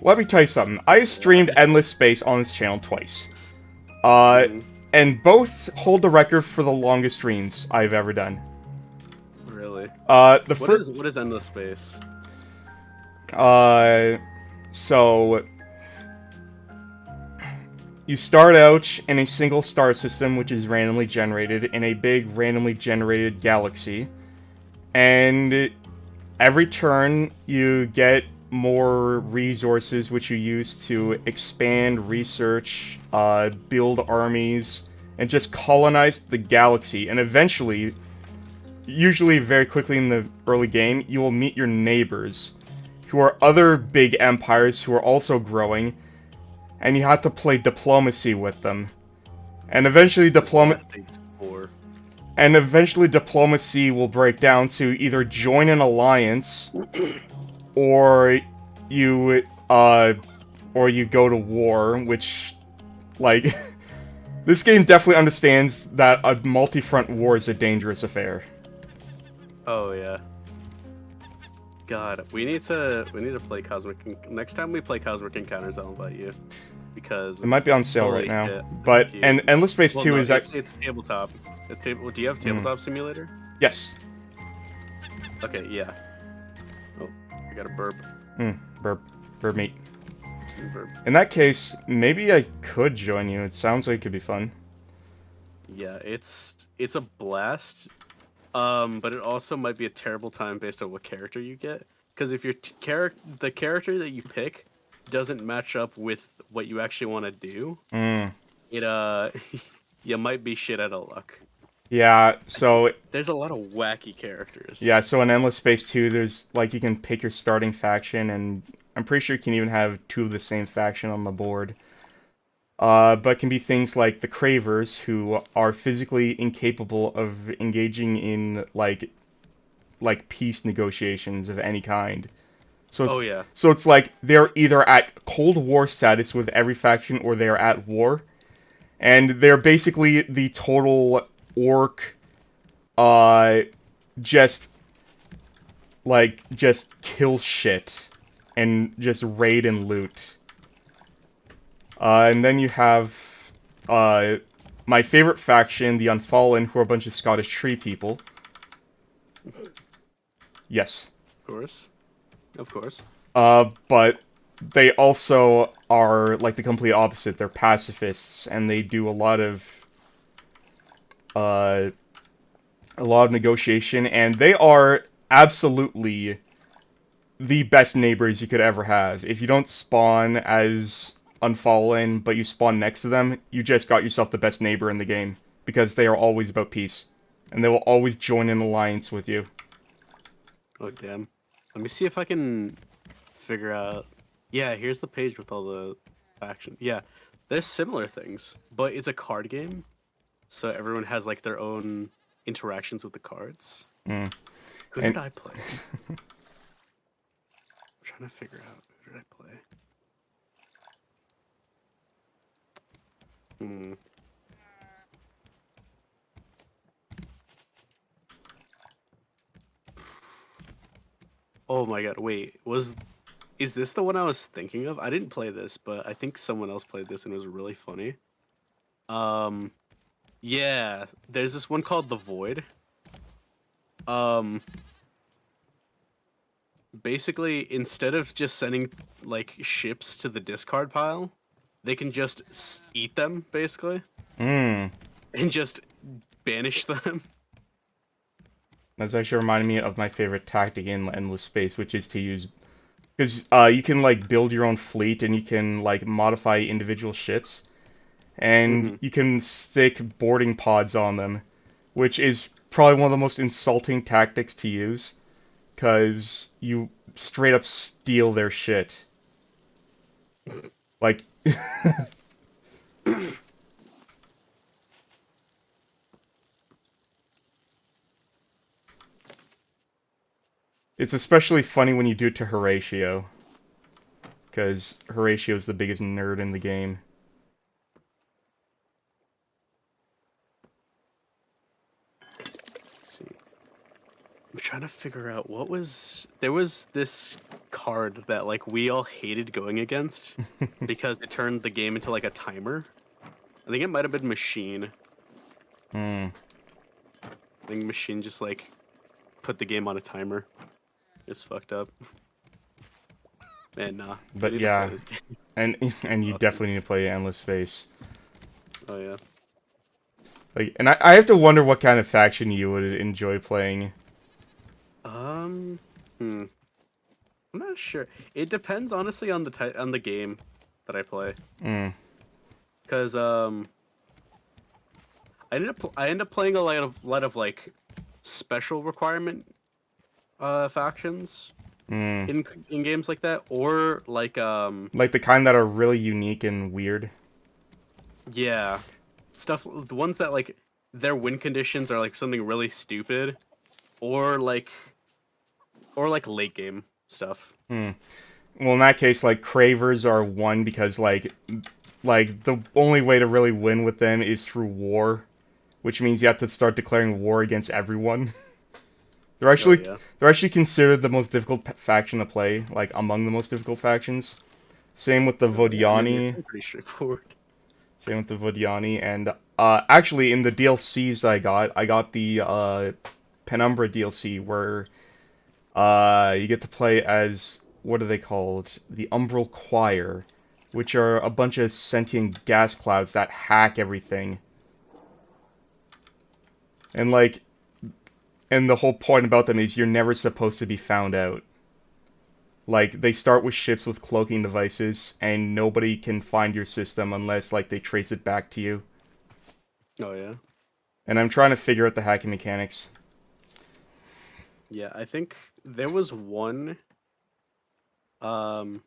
let me tell you something. I streamed Endless Space on this channel twice. And both hold the record for the longest streams I've ever done. Really? What is Endless Space? So you start out in a single star system, which is randomly generated in a big randomly generated galaxy, and every turn you get more resources which you use to expand, research, build armies, and just colonize the galaxy. And eventually, usually very quickly in the early game, you will meet your neighbors, who are other big empires who are also growing, and you have to play diplomacy with them. And eventually diplomacy will break down, so you either join an alliance or you go to war, which, like, this game definitely understands that a multi-front war is a dangerous affair. Oh yeah. God, we need to play next time we play Cosmic Encounters, I'll invite you, because it might be on sale right now. But and Endless Space 2 is it's tabletop. Do you have tabletop simulator? Yes. Okay, yeah. Oh, I got a burp. Burp meat. Burp. In that case, maybe I could join you. It sounds like it could be fun. Yeah, it's a blast. But it also might be a terrible time based on what character you get. Because if the character that you pick doesn't match up with what you actually want to do, you might be shit out of luck. Yeah, so there's a lot of wacky characters. Yeah, so in Endless Space 2, there's, like, you can pick your starting faction, and I'm pretty sure you can even have two of the same faction on the board. But it can be things like the Cravers, who are physically incapable of engaging in, like peace negotiations of any kind. So it's like they're either at Cold War status with every faction, or they're at war. And they're basically the total orc, just kill shit and just raid and loot. And then you have my favorite faction, the Unfallen, who are a bunch of Scottish tree people. Yes. Of course. But they also are, like, the complete opposite. They're pacifists, and they do a lot of negotiation, and they are absolutely the best neighbors you could ever have. If you don't spawn as Unfallen, but you spawn next to them, you just got yourself the best neighbor in the game, because they are always about peace, and they will always join an alliance with you. Oh, damn. Let me see if I can figure out... Yeah, here's the page with all the factions. Yeah, there's similar things, but it's a card game, so everyone has, like, their own interactions with the cards. Who did I play? I'm trying to figure out, who did I play? Oh my god, wait, is this the one I was thinking of? I didn't play this, but I think someone else played this and it was really funny. Yeah, there's this one called The Void. Basically, instead of just sending, like, ships to the discard pile, they can just eat them, basically. And just banish them. That's actually reminding me of my favorite tactic in Endless Space, which is to use... Because you can, like, build your own fleet, and you can, like, modify individual ships. And you can stick boarding pods on them, which is probably one of the most insulting tactics to use, because you straight up steal their shit. Like... It's especially funny when you do it to Horatio, because Horatio's the biggest nerd in the game. Let's see. I'm trying to figure out what was... There was this card that, like, we all hated going against because it turned the game into, like, a timer. I think it might have been Machine. I think Machine just, like, put the game on a timer. It's fucked up. Man, nah. But I need to yeah, play this game. and you definitely need to play Endless Space. Oh yeah. Like, and I have to wonder what kind of faction you would enjoy playing. I'm not sure. It depends honestly on the game that I play. Mm. Cause I end up playing a lot of like special requirement factions Mm. in games like that, or Like the kind that are really unique and weird. yeah, stuff, the ones that like their win conditions are like something really stupid, or like late game stuff. Hmm. Well, in that case, like, Cravers are one because, like, the only way to really win with them is through war, which means you have to start declaring war against everyone. They're Oh actually yeah. they're actually considered the most difficult faction to play, like, among the most difficult factions. Same with the Oh, yeah, I mean, they Vodiani. seem pretty straightforward. Same with the Vodiani, and actually in the DLCs I got the Penumbra DLC where you get to play as, what are they called? The Umbral Choir, which are a bunch of sentient gas clouds that hack everything. And like, and the whole point about them is you're never supposed to be found out. Like, they start with ships with cloaking devices, and nobody can find your system unless, like, they trace it back to you. Oh yeah. And I'm trying to figure out the hacking mechanics. Yeah, I think there was one. Um,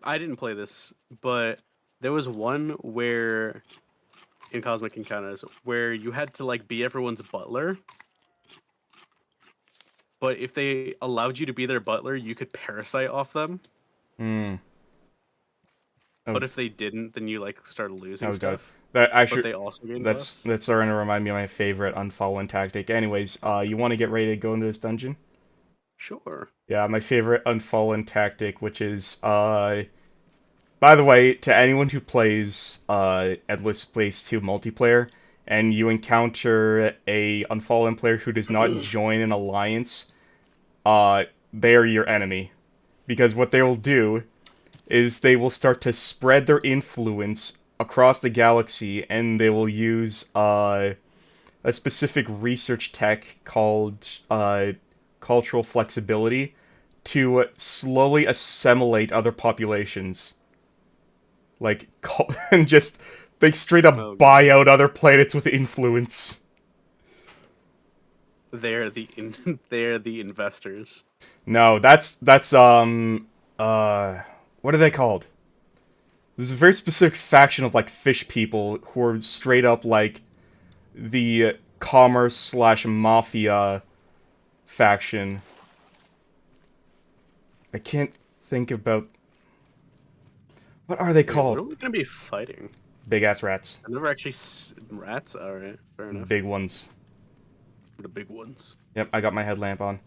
I didn't play this, but there was one where in Cosmic Encounters where you had to like be everyone's butler. But if they allowed you to be their butler, you could parasite off them. Hmm. Oh, But if they didn't, then you like started losing oh god. stuff. That But actually, they also gained that's buffs. that's starting to remind me of my favorite unfollowing tactic. Anyways, you want to get ready to go into this dungeon? Sure. Yeah, my favorite unfallen tactic, which is, by the way, to anyone who plays, Endless Space 2 multiplayer, and you encounter a unfallen player who does not join an alliance, they are your enemy. Because what they will do is they will start to spread their influence across the galaxy, and they will use, a specific research tech called, cultural flexibility to slowly assimilate other populations. Like, and just, they straight up Oh, buy out other planets with influence. they're the they're the investors. No, what are they called? There's a very specific faction of, like, fish people who are straight up, like, the commerce/mafia faction. I can't think about... What are they Wait, what called? are we gonna be fighting? Big-ass rats. I've never actually rats. All right, fair enough. Big ones. The big ones. Yep, I got my headlamp on.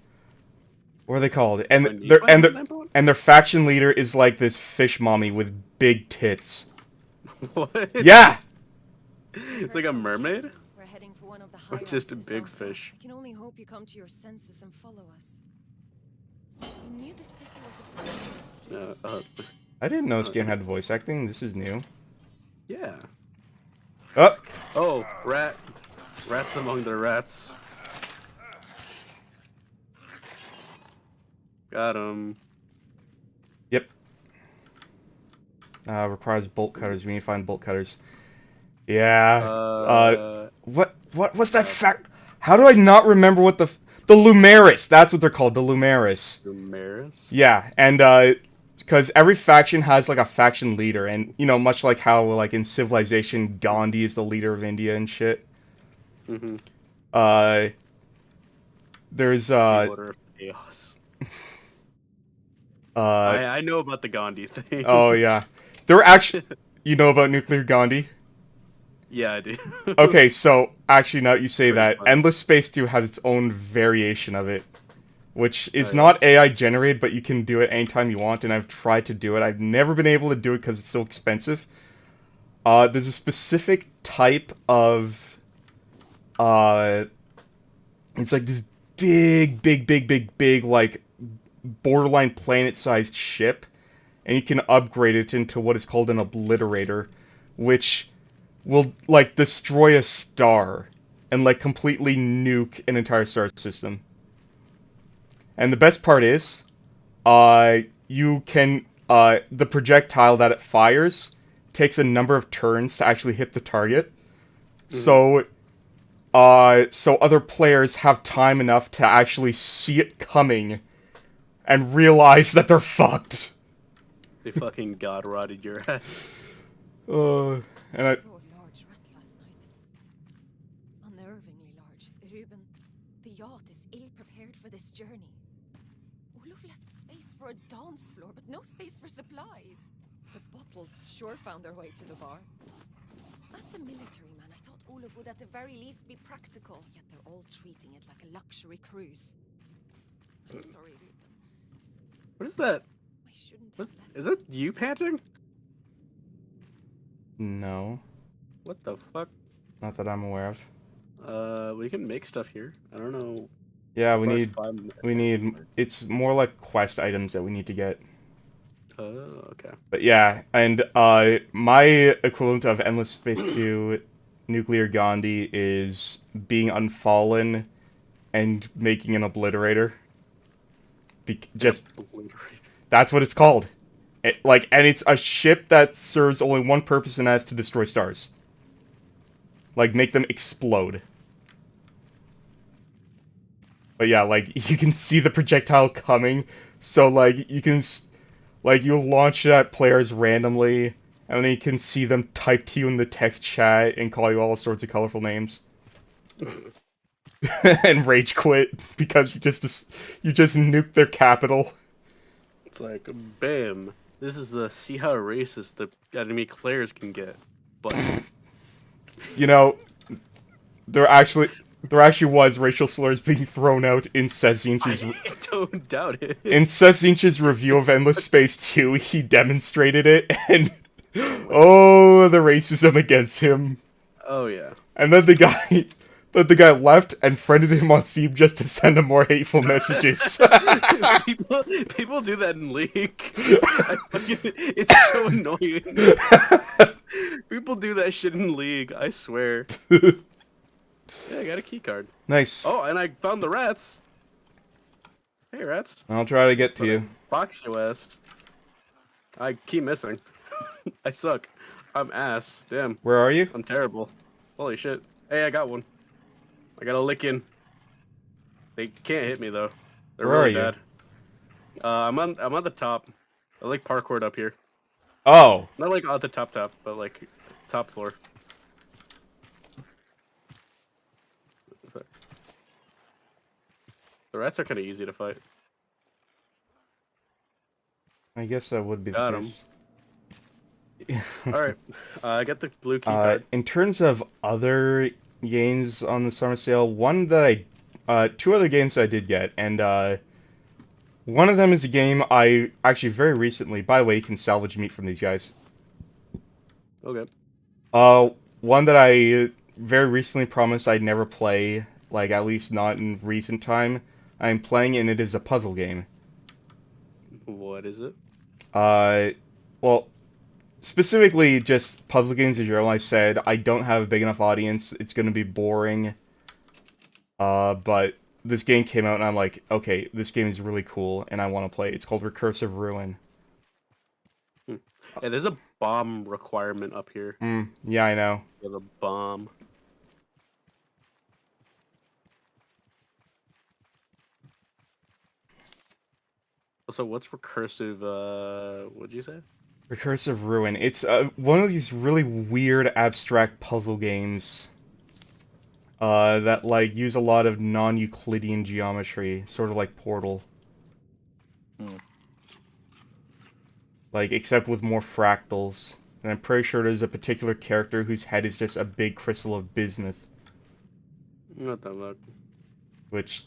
What are they called? Do I And need their my and their headlamp on? and their faction leader is like this fish mommy with big tits. What? Yeah. It's like a mermaid. We're heading for one of the Or just a high-rises big down south. fish. I can only hope you come to your senses and follow us. You knew the city was a I didn't know this game had voice acting. This is new. Yeah. Oh, Oh, rats among the rats. Got him. yep. Requires bolt cutters. We need to find bolt cutters. Yeah. What's that fact? How do I not remember what the Lumeris? That's what they're called. The Lumeris. Lumeris? Yeah, and because every faction has like a faction leader, and you know, much like how like in Civilization, Gandhi is the leader of India and shit. Mm-hmm. There's The Order of Chaos. I know about the Gandhi thing. oh yeah, there actually, you know about nuclear Gandhi? Yeah, I do. Okay, so actually, now that you say Pretty that, funny. Endless Space 2 has its own variation of it, which is Oh, yeah. not AI generated, but you can do it anytime you want, and I've tried to do it. I've never been able to do it because it's so expensive. There's a specific type of, it's like this big, like, borderline planet-sized ship, and you can upgrade it into what is called an obliterator, which will, like, destroy a star and, like, completely nuke an entire star system. And the best part is, you can, the projectile that it fires takes a number of turns to actually hit the target. So other players have time enough to actually see it coming and realize that they're fucked. They fucking god rotted your ass. And I saw a large rat last night. Unnervingly large. Ruben, the yacht is ill-prepared for this journey. Olof left space for a dance floor, but no space for supplies. The bottles sure found their way to the bar. As a military man, I thought Olof would at the very least be practical, yet they're all treating it like a luxury cruise. I'm sorry, Ruben. What is that? I shouldn't have left. Is that you panting? no, What the fuck? not that I'm aware of. We can make stuff here. I don't know. Yeah, Plus we need. It's more like quest items that we need to get. Oh, okay. But yeah, and my equivalent of Endless Space 2 Nuclear Gandhi is being unfallen and making an obliterator. That's what it's called. And it's a ship that serves only one purpose, and that's to destroy stars. Like, make them explode. But yeah, like, you can see the projectile coming, so, like, you can, like, you'll launch it at players randomly, and then you can see them type to you in the text chat and call you all sorts of colorful names. And rage quit, because you just nuked their capital. It's like, bam. This is the see how racist the enemy players can get. But You know, there actually was racial slurs being thrown out in Sezinch's... I don't doubt it. In Sezinch's review of Endless Space 2, he demonstrated it, and... oh, the racism against him. Oh, yeah. And then the guy left and friended him on Steam just to send him more hateful messages. people do that in League. It's so annoying. People do that shit in League, I swear. Yeah, I got a key card. Nice. Oh, and I found the rats. Hey, rats. I'll try to get to you. Box your ass. I keep missing. I suck. I'm ass. Damn. Where are you? I'm terrible. Holy shit. Hey, I got one. I got a lick in. They can't hit me though. They're Where really are you? bad. I'm on the top. I like parkoured up here. Oh. Not like at the top, but like top floor. The rats are kind of easy to fight. I guess that would be Got the 'em. case. Alright, I got the blue key card. In terms of other games on the summer sale, one that two other games I did get, and one of them is a game I actually very recently, by the way, you can salvage meat from these guys. Okay. One that I very recently promised I'd never play, like at least not in recent time. I'm playing, and it is a puzzle game. What is it? Well, specifically just puzzle games in general. I said I don't have a big enough audience. It's going to be boring. But this game came out, and I'm like, okay, this game is really cool, and I want to play it. It's called Recursive Ruin. Yeah, there's a bomb requirement up here. Yeah, I know. You have a bomb. So what's recursive, what'd you say? Recursive Ruin. It's one of these really weird abstract puzzle games that like use a lot of non-Euclidean geometry, sort of like Portal. Like, except with more fractals. And I'm pretty sure there's a particular character whose head is just a big crystal of bismuth. Not that much. Which,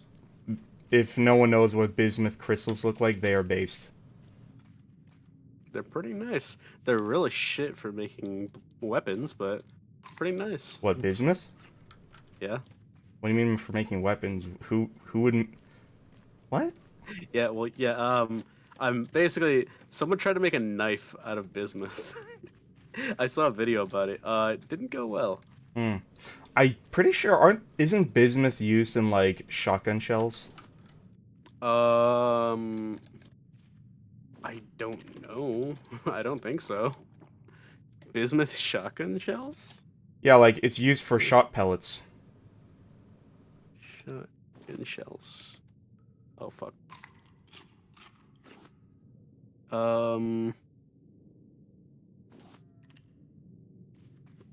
if no one knows what bismuth crystals look like, they are based. They're pretty nice. They're really shit for making weapons, but pretty nice. What, bismuth? Yeah. What do you mean for making weapons? Who wouldn't... What? Yeah, well, yeah. I'm basically someone tried to make a knife out of bismuth. I saw a video about it. It didn't go well. Hmm. I'm pretty sure isn't bismuth used in like shotgun shells? I don't know. I don't think so. Bismuth shotgun shells? Yeah, like it's used for shot pellets. Shotgun shells. Oh fuck.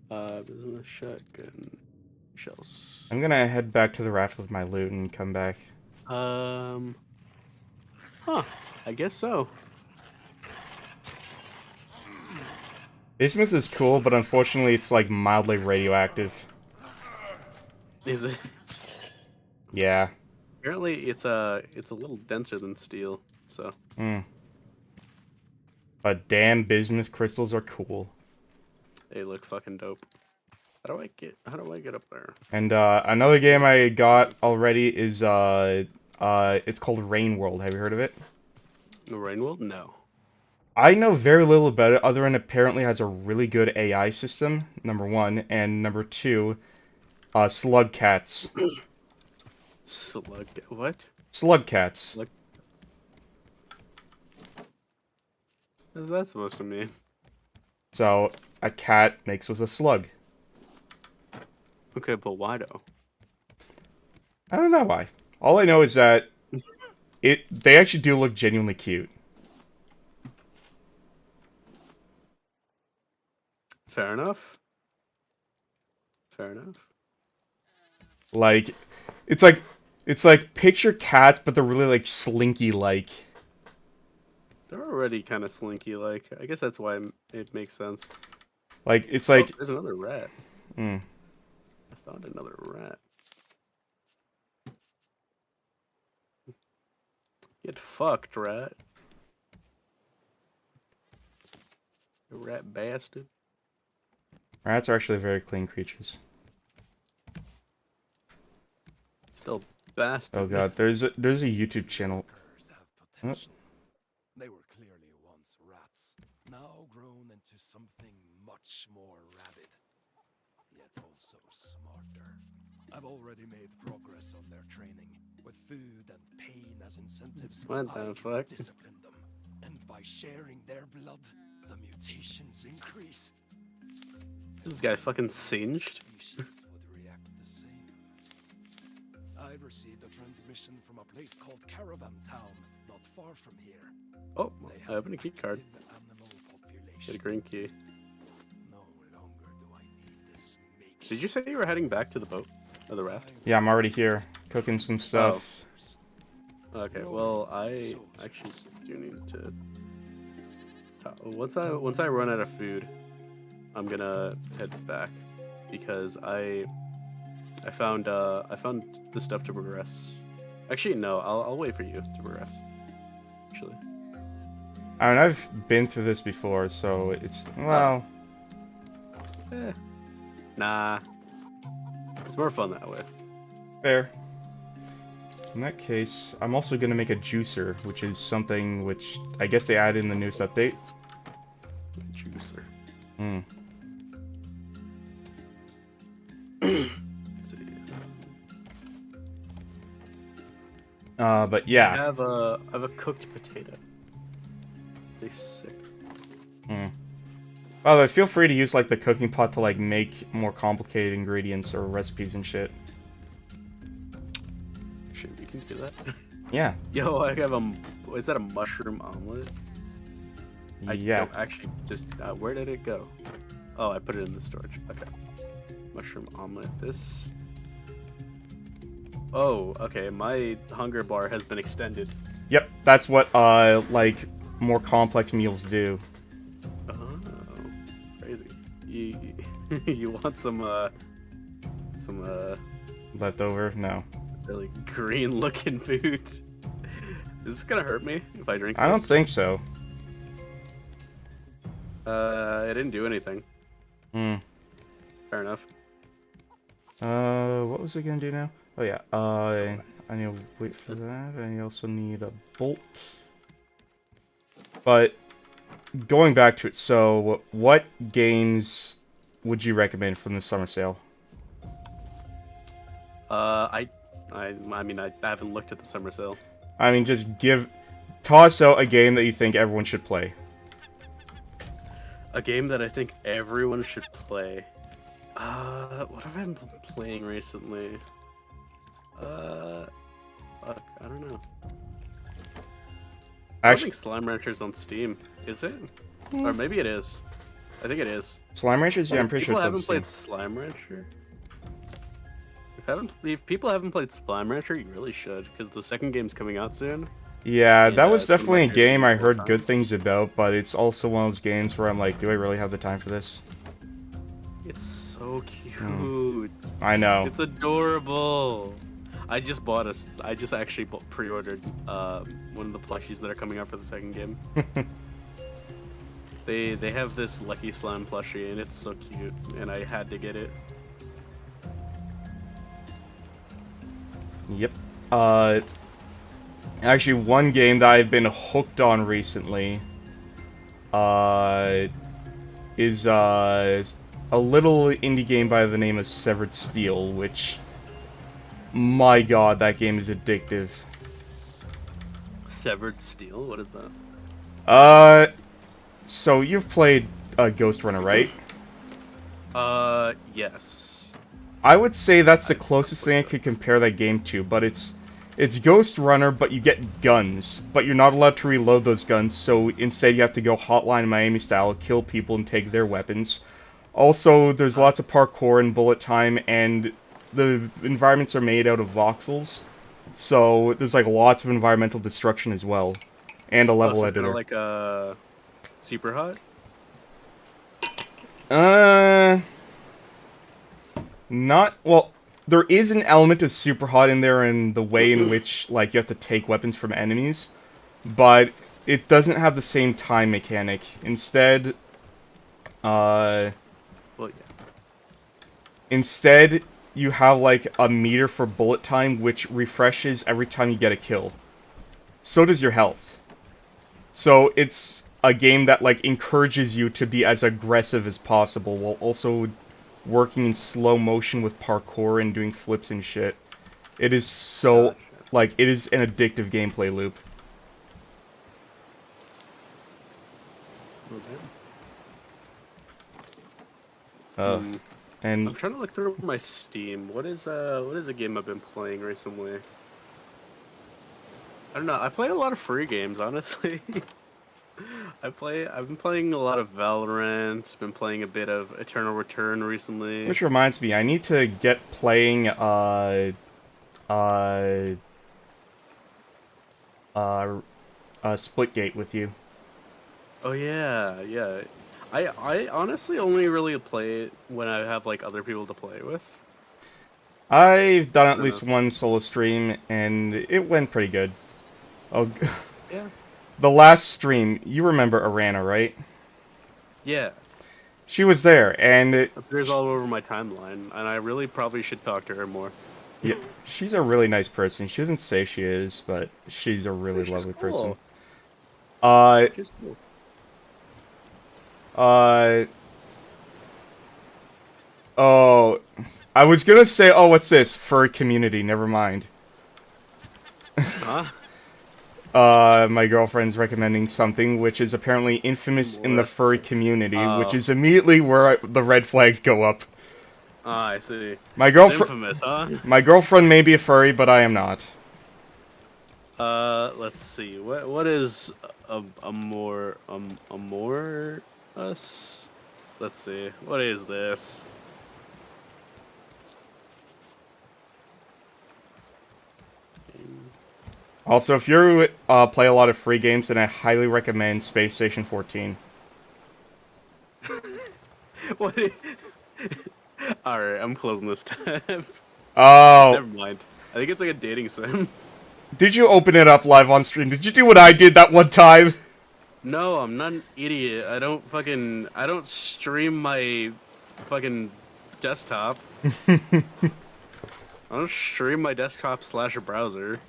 Bismuth shotgun shells. I'm gonna head back to the raft with my loot and come back. Huh. I guess so. Bismuth is cool, but unfortunately it's like mildly radioactive. Is it? Yeah. Apparently, it's a little denser than steel. So. Hmm. But damn, bismuth crystals are cool. They look fucking dope. How do I get up there? And another game I got already is it's called Rain World. Have you heard of it? The Rain World? No. I know very little about it, other than apparently it has a really good AI system, number one, and number two, slug cats. What? Slug cats. What is that supposed to mean? So, a cat mixed with a slug. Okay, but why though? I don't know why. All I know is that they actually do look genuinely cute. Fair enough. Fair enough. Like, it's like picture cats, but they're really like slinky like. They're already kind of slinky, like. I guess that's why it makes sense. Like, it's like. Oh, there's another rat. Hmm. I found another rat. Get fucked, rat. You rat bastard. Rats are actually very clean creatures. Still bastard. Oh god, there's a YouTube channel. Have potential. They were clearly once rats, now grown into something much more rabid, yet also smarter. I've already made progress on their training. With food and pain as incentives, What the I can fuck? discipline them. And by sharing their blood, the mutations increase. This guy fucking singed. Species would react the same. I've received a transmission from a place called Caravan Town, not far from here. Oh, They I have opened a key card. active animal population. Get a green key. No longer do I need this makeshift. Did you say you were heading back to the boat? Or the raft? Yeah, I'm already here, cooking some stuff. Okay, well, I actually do need to... Once I run out of food, I'm gonna head back. Because I found the stuff to progress. Actually, no, I'll wait for you to progress. Actually. I mean, I've been through this before, so it's, well... Nah. It's more fun that way. Fair. In that case, I'm also going to make a juicer, which is something which I guess they added in the newest update. Juicer. Hmm. Let's see. But I yeah. have a cooked potato. They sick. Hmm. By the way, feel free to use like the cooking pot to like make more complicated ingredients or recipes and shit. Shit, you can do that. Yeah. Yo, I have is that a mushroom omelet? I Yeah. don't actually just, where did it go? Oh, I put it in the storage. Okay. Mushroom omelet. This. Oh, okay. My hunger bar has been extended. Yep, that's what like more complex meals do. Oh, crazy. You want some Leftover? No. really green looking food? Is this gonna hurt me if I drink this? I don't think so. It didn't do anything. Hmm. Fair enough. What was it gonna do now? Oh yeah. I need to wait for that. I also need a bolt. But going back to it, so what games would you recommend from the summer sale? I mean, I haven't looked at the summer sale. I mean, just toss out a game that you think everyone should play. A game that I think everyone should play. What have I been playing recently? Fuck, I don't know. I don't think Slime Rancher's on Steam, is it? Or maybe it is. I think it is. Slime Ranchers? Yeah, I'm pretty sure it's on People Steam. haven't played Slime Rancher? If people haven't played Slime Rancher, you really should, because the second game's coming out soon. Yeah, that was it's one of definitely my a game I favorite games of all heard time. good things about, but it's also one of those games where I'm like, do I really have the time for this? It's so cute. I know. It's adorable. I just actually pre-ordered one of the plushies that are coming out for the second game. They have this Lucky Slime plushie, and it's so cute, and I had to get it. Yep. Actually, one game that I've been hooked on recently, is, a little indie game by the name of Severed Steel, which, my god, that game is addictive. Severed Steel? What is that? So you've played, Ghost Runner, right? Yes. I would say that's the closest thing I could compare that game to, but it's Ghost Runner, but you get guns, but you're not allowed to reload those guns, so instead you have to go Hotline Miami style, kill people and take their weapons. Also, there's lots of parkour and bullet time, and the environments are made out of voxels, so there's like lots of environmental destruction as well, and a level editor. Like Super Hot? Not, well, there is an element of Super Hot in there in the way in which, like, you have to take weapons from enemies, but it doesn't have the same time mechanic. Instead, Well, yeah. Instead, you have, like, a meter for bullet time, which refreshes every time you get a kill. So does your health. So it's a game that, like, encourages you to be as aggressive as possible, while also working in slow motion with parkour and doing flips and shit. It is so, like, it is an addictive gameplay loop. I'm And trying to look through my Steam. What is a game I've been playing recently? I don't know. I play a lot of free games, honestly. I've been playing a lot of Valorant, been playing a bit of Eternal Return recently. which reminds me, I need to get playing, Splitgate with you. Oh yeah, yeah. I honestly only really play it when I have like other people to play with. I've done at least one solo stream, and it went pretty good. Oh, Yeah. the last stream, you remember Arana, right? Yeah. She was there, and Appears all over my timeline, and I really probably should talk to her more. yeah, she's a really nice person. She doesn't say she is, but she's a really She's lovely cool. person. She's cool. Oh, I was gonna say, oh, what's this? Furry community, never mind. Huh? My girlfriend's recommending something which is apparently infamous in the What? furry community, which Oh. is immediately where the red flags go up. Ah, I see. My It's girlfriend, infamous, huh? my girlfriend may be a furry, but I am not. Let's see. What is a more us? Let's see. What is this? Also, if you play a lot of free games, then I highly recommend Space Station 14. What? All right, I'm closing this tab. Oh, Never mind. I think it's like a dating sim. did you open it up live on stream? Did you do what I did that one time? No, I'm not an idiot. I don't stream my fucking desktop. I'll stream my desktop / browser.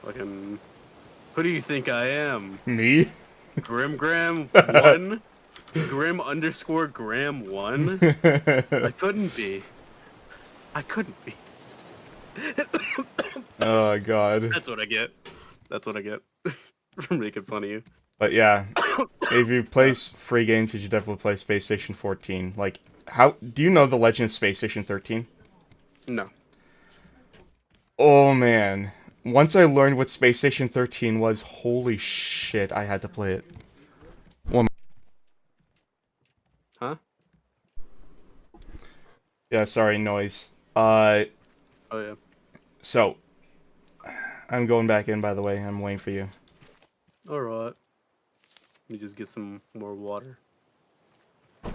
Fucking, who do you think I am? Me? Grim1? Grim_Gram1? I couldn't be. Oh god. That's what I get. For making fun of you. But yeah, if you play free games, you should definitely play Space Station 14. Like, how do you know the Legend of Space Station 13? No. Oh man. Once I learned what Space Station 13 was, holy shit, I had to play it. Huh? Yeah, sorry, noise. Oh yeah. So, I'm going back in, by the way. I'm waiting for you. Alright. Let me just get some more water.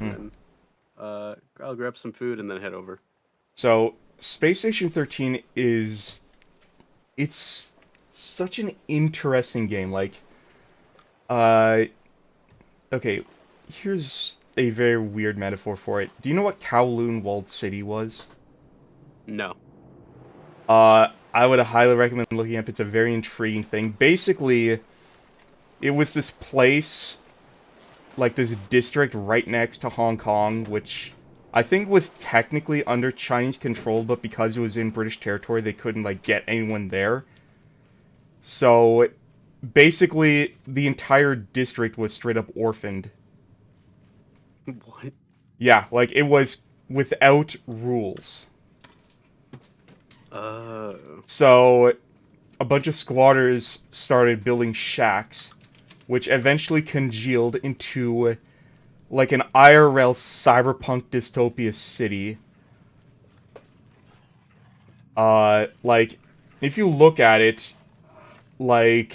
And I'll grab some food and then head over. So, Space Station 13 is... It's such an interesting game. Like, okay, here's a very weird metaphor for it. Do you know what Kowloon Walled City was? No. I would highly recommend looking up. It's a very intriguing thing. Basically, it was this place, like this district right next to Hong Kong, which I think was technically under Chinese control, but because it was in British territory, they couldn't, like, get anyone there. So, basically, the entire district was straight up orphaned. What? Yeah, like, it was without rules. So, a bunch of squatters started building shacks, which eventually congealed into, like, an IRL cyberpunk dystopia city. Like, if you look at it, like,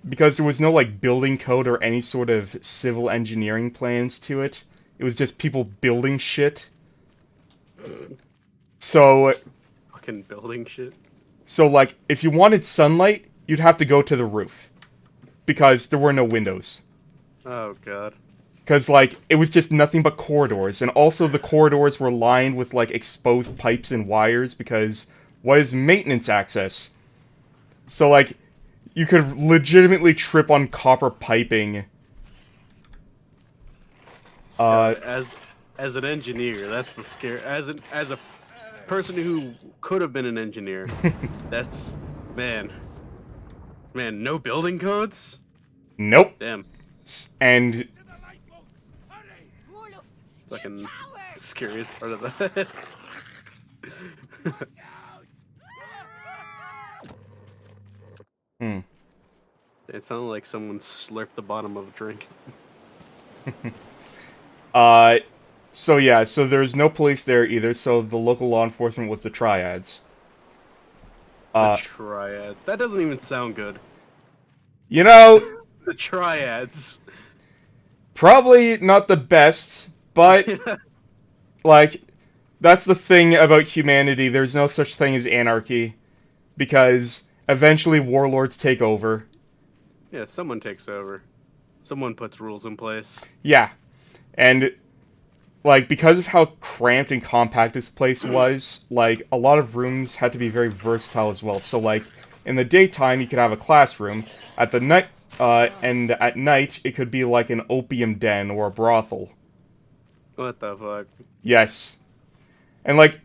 because there was no, like, building code or any sort of civil engineering plans to it, it was just people building shit. So... Fucking building shit? So, like, if you wanted sunlight, you'd have to go to the roof. Because there were no windows. Oh, God. Because, like, it was just nothing but corridors. And also the corridors were lined with, like, exposed pipes and wires. Because what is maintenance access? So, like, you could legitimately trip on copper piping. As an engineer, that's the scare. As a person who could have been an engineer, that's man, no building codes. Nope. Damn. And Fucking scariest part of that. It sounded like someone slurped the bottom of a drink. So yeah, so there's no police there either, so the local law enforcement was the Triads. The Triad. That doesn't even sound good. You know... The Triads. Probably not the best, but... like, that's the thing about humanity, there's no such thing as anarchy. Because eventually warlords take over. Yeah, someone takes over. Someone puts rules in place. Yeah. And... like, because of how cramped and compact this place was, like, a lot of rooms had to be very versatile as well. So, like, in the daytime, you could have a classroom. At the night, and at night, it could be like an opium den or a brothel. What the fuck? Yes. And, like,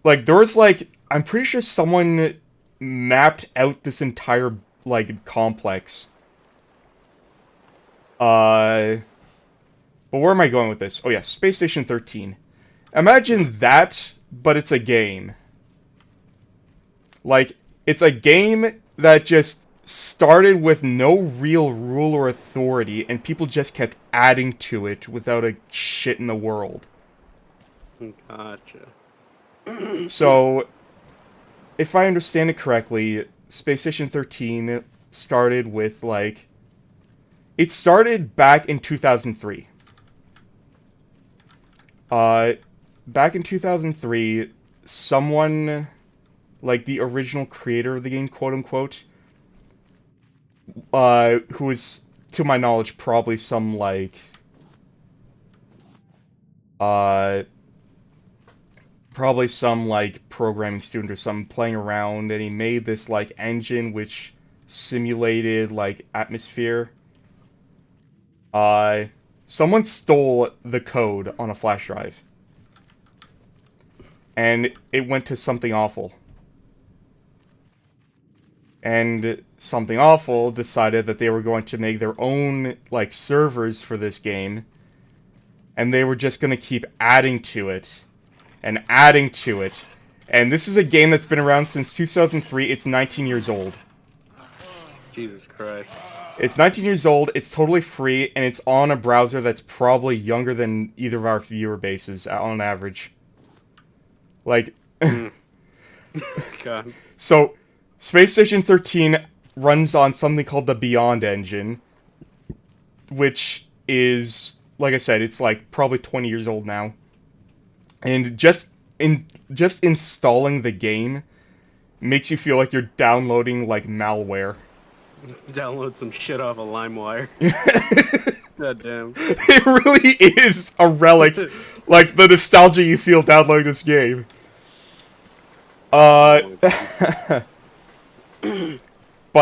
there was, like, I'm pretty sure someone mapped out this entire, like, complex. But where am I going with this? Oh yeah, Space Station 13. Imagine that, but it's a game. Like, it's a game that just started with no real rule or authority, and people just kept adding to it without a shit in the world. Gotcha. So, if I understand it correctly, Space Station 13 started with, like... it started back in 2003. Back in 2003, someone, like the original creator of the game, quote-unquote, who is, to my knowledge, probably some, like, Probably some like programming student or something playing around, and he made this like engine which simulated like atmosphere. Someone stole the code on a flash drive, and it went to Something Awful. And Something Awful decided that they were going to make their own like servers for this game, and they were just going to keep adding to it and adding to it. And this is a game that's been around since 2003. It's 19 years old. Jesus Christ. It's 19 years old, it's totally free, and it's on a browser that's probably younger than either of our viewer bases on average. Like... God. So, Space Station 13 runs on something called the Beyond engine, which is, like I said, it's like probably 20 years old now. And just installing the game makes you feel like you're downloading like malware. Download some shit off of LimeWire. God damn. It really is a relic, like the nostalgia you feel downloading this game. But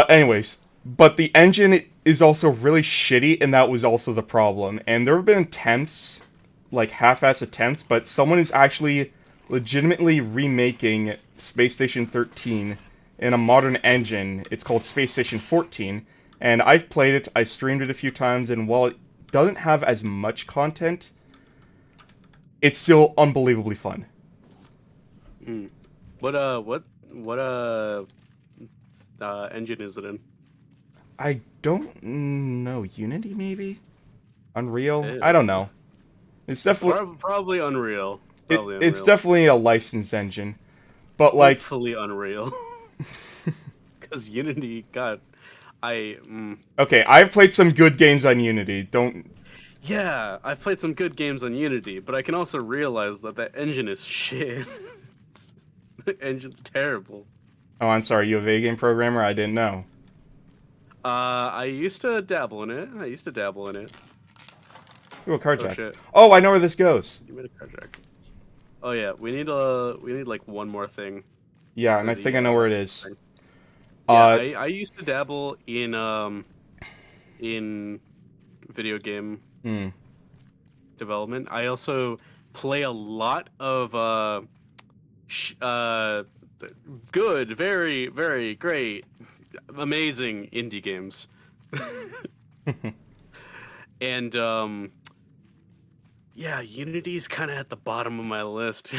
anyways, the engine is also really shitty, and that was also the problem. And there have been attempts, like half-ass attempts, but someone is actually legitimately remaking Space Station 13 in a modern engine. It's called Space Station 14, and I've played it, I've streamed it a few times, and while it doesn't have as much content, it's still unbelievably fun. What engine is it in? I don't know. Unity, maybe? Unreal? I don't know. It's definitely... Probably Unreal. It's definitely a licensed engine. But, like... Hopefully Unreal. Because Unity, God, Okay, I've played some good games on Unity. Don't... Yeah, I've played some good games on Unity, but I can also realize that that engine is shit. The engine's terrible. Oh, I'm sorry, you a video game programmer? I didn't know. I used to dabble in it. Ooh, a card jack. Shit. Oh, I know where this goes. You made a card jack. Oh yeah, we need like one more thing. Yeah, and I think I know where it is. Yeah, I used to dabble in video game development. I also play a lot of good, very, very great, amazing indie games. And yeah, Unity's kind of at the bottom of my list.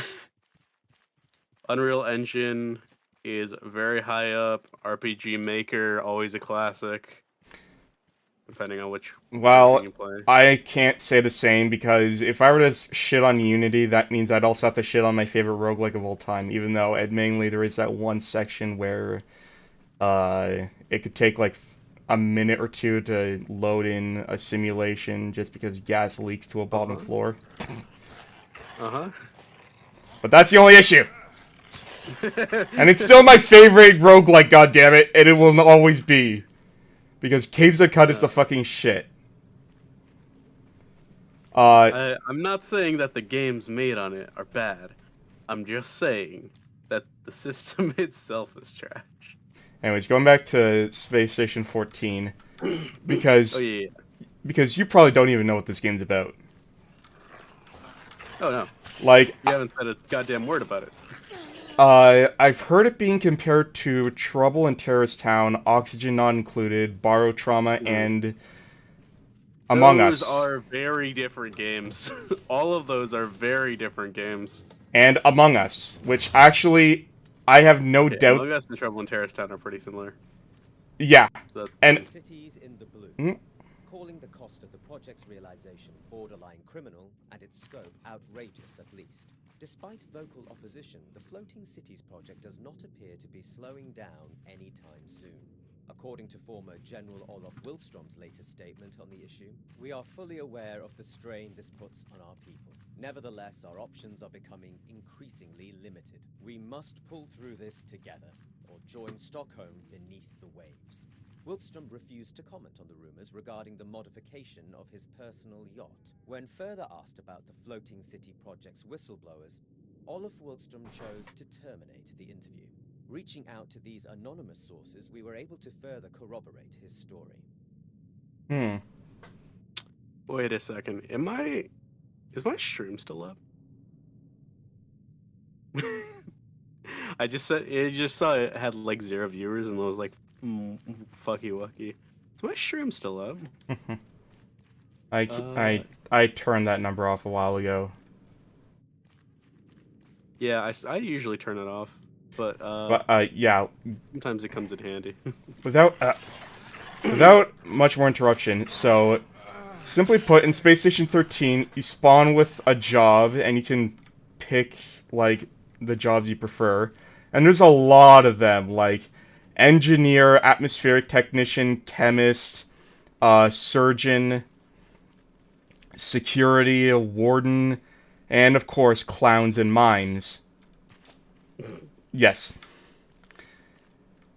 Unreal Engine is very high up. RPG Maker, always a classic. Depending on which well, you play. I can't say the same, because if I were to shit on Unity, that means I'd also have to shit on my favorite roguelike of all time, even though, admittingly, there is that one section where it could take, like, a minute or two to load in a simulation just because gas leaks to a bottom floor. But that's the only issue! And it's still my favorite roguelike, goddammit, and it will always be. Because Caves Uncut is the fucking shit. I'm not saying that the games made on it are bad. I'm just saying that the system itself is trash. Anyways, going back to Space Station 14, because... Oh, yeah. Because you probably don't even know what this game's about. Oh, no. Like... You haven't said a goddamn word about it. I've heard it being compared to Trouble in Terrorist Town, Oxygen Not Included, Borrow Trauma, and Among Us. Those are very different games. All of those are very different games. And Among Us, which actually, I have no doubt... Among Us and Trouble in Terrorist Town are pretty similar. Yeah. So and... Cities in the blue, calling the cost of the project's realization borderline criminal and its scope outrageous at least. Despite vocal opposition, the Floating Cities project does not appear to be slowing down anytime soon. According to former General Olof Wilstrom's latest statement on the issue, we are fully aware of the strain this puts on our people. Nevertheless, our options are becoming increasingly limited. We must pull through this together, or join Stockholm beneath the waves. Wiltstrom refused to comment on the rumors regarding the modification of his personal yacht. When further asked about the Floating City Project's whistleblowers, Olaf Wiltstrom chose to terminate the interview. Reaching out to these anonymous sources, we were able to further corroborate his story. Wait a second. Is my stream still up? I just saw it had like 0 viewers and I was like, fucky wucky. Is my stream still up? I turned that number off a while ago. Yeah, I usually turn it off, but yeah. Sometimes it comes in handy. Without much more interruption, so simply put, in Space Station 13, you spawn with a job, and you can pick, like, the jobs you prefer. And there's a lot of them, like engineer, atmospheric technician, chemist, surgeon, security, warden, and, of course, clowns and mimes. Yes.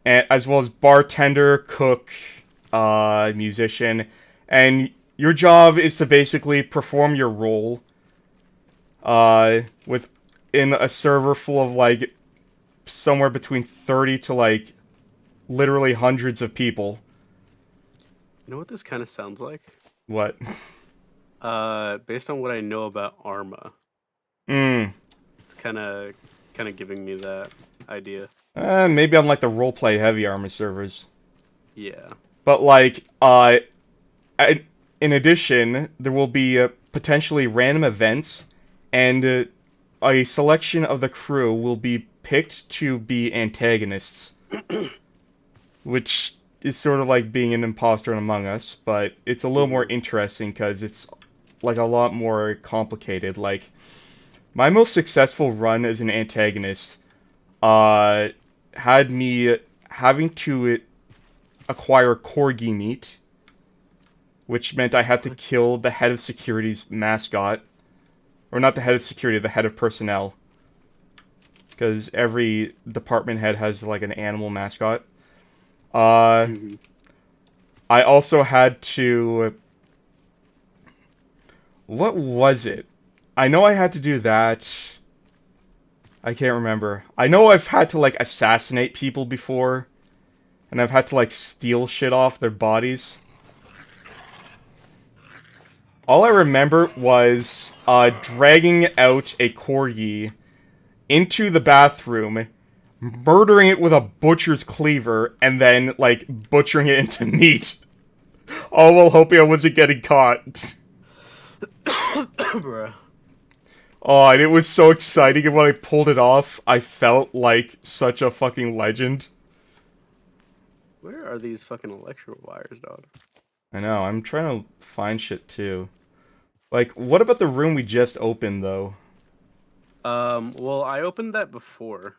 And, as well as bartender, cook, musician, and your job is to basically perform your role in a server full of, like, somewhere between 30 to, like, literally hundreds of people. You know what this kind of sounds like? What? Based on what I know about Arma. It's kind of giving me that idea. Maybe on, like, the roleplay heavy Arma servers. Yeah. But, like, in addition, there will be potentially random events, and a selection of the crew will be picked to be antagonists. Which is sort of like being an imposter in Among Us, but it's a little more interesting because it's, like, a lot more complicated. Like, my most successful run as an antagonist had me having to acquire corgi meat, which meant I had to kill the head of security's mascot. Or not the head of security, the head of personnel. Because every department head has, like, an animal mascot. I also had to... What was it? I know I had to do that. I can't remember. I know I've had to, like, assassinate people before. And I've had to, like, steal shit off their bodies. All I remember was dragging out a corgi into the bathroom, murdering it with a butcher's cleaver, and then, like, butchering it into meat. All while hoping I wasn't getting caught. Bruh. Oh, and it was so exciting, and when I pulled it off, I felt like such a fucking legend. Where are these fucking electrical wires, dog? I know, I'm trying to find shit too. Like, what about the room we just opened, though? Well, I opened that before.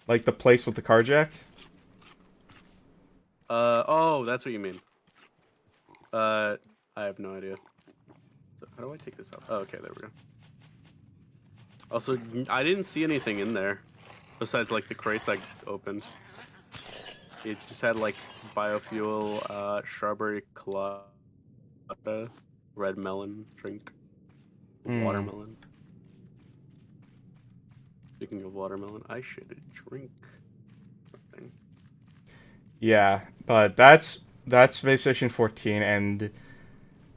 Like the place with the carjack? Oh, that's what you mean. I have no idea. So, how do I take this out? Oh, okay, there we go. Also, I didn't see anything in there. Besides, like, the crates I opened. It just had, like, biofuel, strawberry colada, red melon drink, watermelon. Speaking of watermelon, I should drink something. Yeah, but that's Space Station 14, and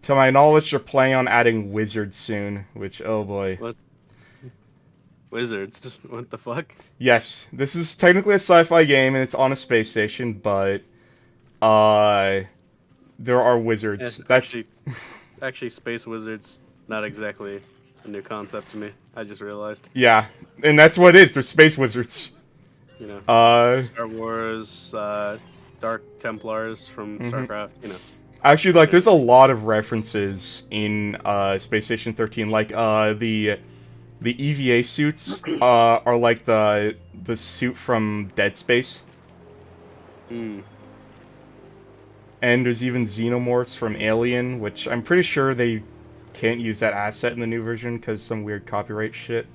to my knowledge, they're planning on adding wizards soon, which, oh boy. What? Wizards? What the fuck? Yes, this is technically a sci-fi game, and it's on a space station, but, there are wizards. Yeah, actually, space wizards, not exactly a new concept to me. I just realized. Yeah, and that's what it is. They're space wizards. You know, Star Wars, Dark Templars from StarCraft, you know. Actually, like, there's a lot of references in Space Station 13. Like, the EVA suits are like the suit from Dead Space. And there's even xenomorphs from Alien, which I'm pretty sure they can't use that asset in the new version because some weird copyright shit.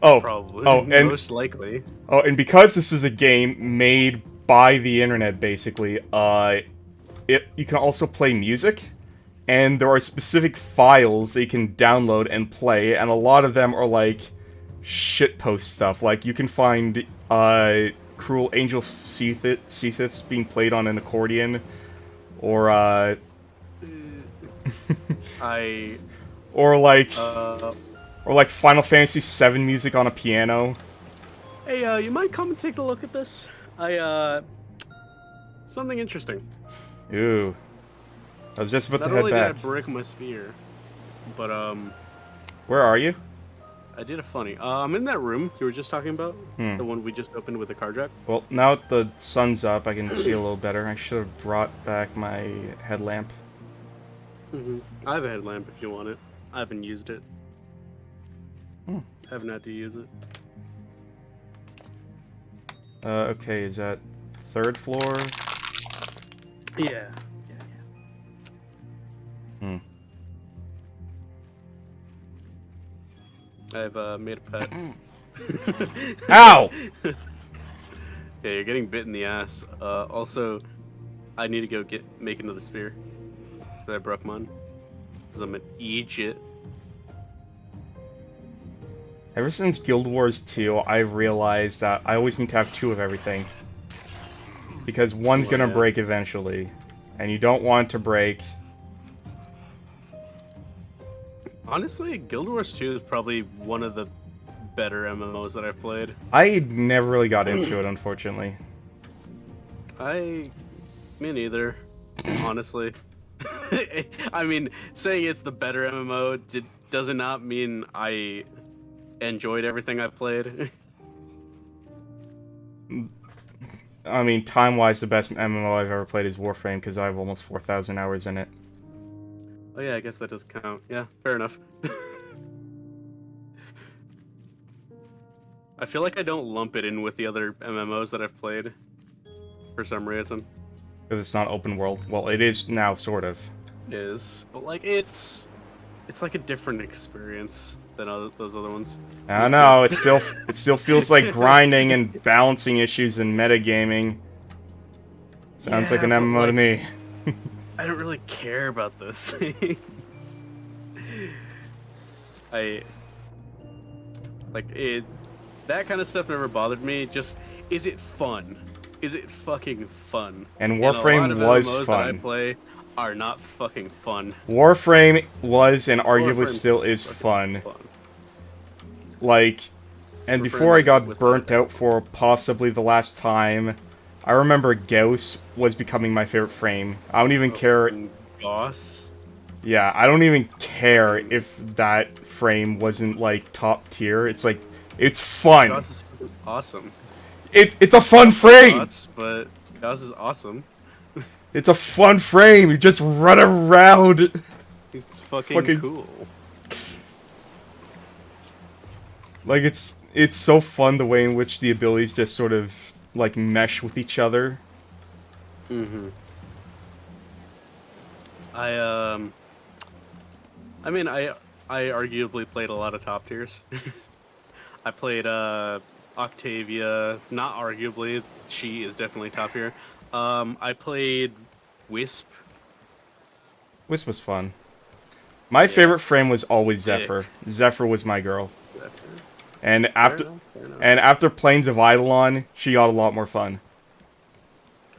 Oh, Probably. Oh, and most likely. Oh, and because this is a game made by the internet, basically. You can also play music, and there are specific files that you can download and play, and a lot of them are like shitpost stuff. Like you can find Cruel Angel Cephas being played on an accordion, or or like Final Fantasy VII music on a piano. Hey, you might come and take a look at this? Something interesting. Ooh. I was just about to Not head only did I back. break my spear, but Where are you? I did a funny. I'm in that room you were just talking about, the one we just opened with the car jack. Well, now that the sun's up, I can see a little better. I should have brought back my headlamp. I have a headlamp if you want it. I haven't used it. Haven't had to use it. Okay, is that third floor? Yeah. I've made a pet. Ow! Yeah, you're getting bit in the ass. Also, I need to go make another spear. That I broke mine. Because I'm an idiot. Ever since Guild Wars 2, I've realized that I always need to have 2 of everything. Because one's gonna break eventually. And you don't want it to break. Honestly, Guild Wars 2 is probably one of the better MMOs that I've played. I never really got into it, unfortunately. Me neither, honestly. I mean, saying it's the better MMO does not mean I enjoyed everything I played. I mean, time-wise, the best MMO I've ever played is Warframe, because I have almost 4,000 hours in it. Oh yeah, I guess that does count. Yeah, fair enough. I feel like I don't lump it in with the other MMOs that I've played, for some reason. Because it's not open world. Well, it is now, sort of. It is, but like it's like a different experience than those other ones. I don't know, it still feels like grinding and balancing issues and metagaming. Sounds like an but, MMO to me. I don't really care about those things. That kind of stuff never bothered me. Just, is it fun? Is it fucking fun? And Warframe was MMOs fun. that I play are not fucking fun. Warframe was and arguably Warframe still is fucking fun. Like, and Warframe before I got with burnt that. out for possibly the last time, I remember Gauss was becoming my favorite frame. I don't even care. Boss. Yeah, I don't even care if that frame wasn't like top tier. It's like, it's fun. Boss is fucking awesome. It's a fun frame. Nuts, but Boss is awesome. It's a fun frame. You just run around. He's fucking cool. Like it's so fun the way in which the abilities just sort of like mesh with each other. I mean, I arguably played a lot of top tiers. I played Octavia, not arguably, she is definitely top tier. I played Wisp. Wisp was fun. My favorite frame was always Zephyr. Zephyr was my girl. And after Plains of Eidolon, she got a lot more fun.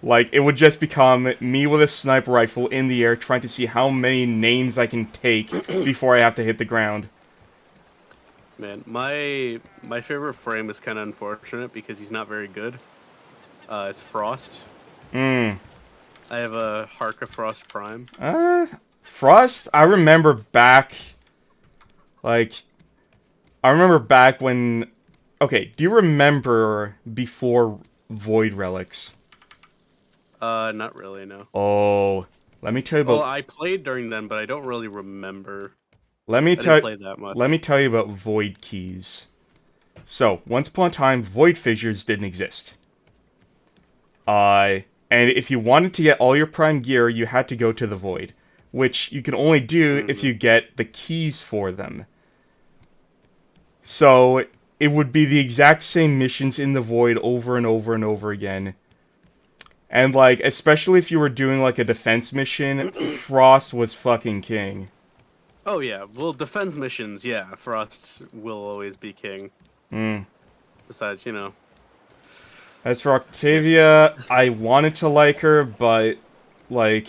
Like, it would just become me with a sniper rifle in the air trying to see how many names I can take before I have to hit the ground. Man, my favorite frame is kind of unfortunate because he's not very good. It's Frost. I have a Harka Frost Prime. Frost, I remember back when... Okay, do you remember before Void Relics? Not really, no. Oh, let me tell you about... Well, I played during them, but I don't really remember. Let me didn't play that much. Let me tell you about Void Keys. So, once upon a time, Void Fissures didn't exist. And if you wanted to get all your Prime gear, you had to go to the Void, which you can only do if you get the keys for them. So, it would be the exact same missions in the Void over and over and over again. And, like, especially if you were doing, like, a defense mission, Frost was fucking king. Oh yeah, well, defense missions, yeah, Frost will always be king. Mm. Besides, you know. As for Octavia, I wanted to like her, but, like,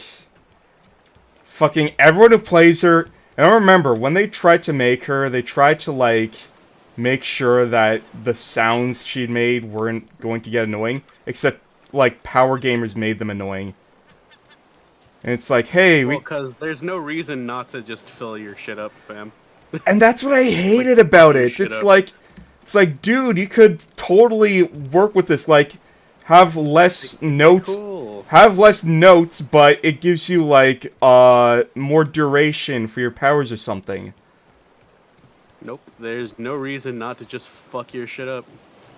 fucking everyone who plays her... And I remember, when they tried to make her, they tried to, like, make sure that the sounds she'd made weren't going to get annoying, except, like, power gamers made them annoying. And it's like, hey, Well, because there's no reason not to just fill your shit up, fam. And that's what I hated Like, about your it. shit It's up. like, dude, you could totally work with this. Like, have less notes. Cool. Have less notes, but it gives you, like, more duration for your powers or something. Nope, there's no reason not to just fuck your shit up.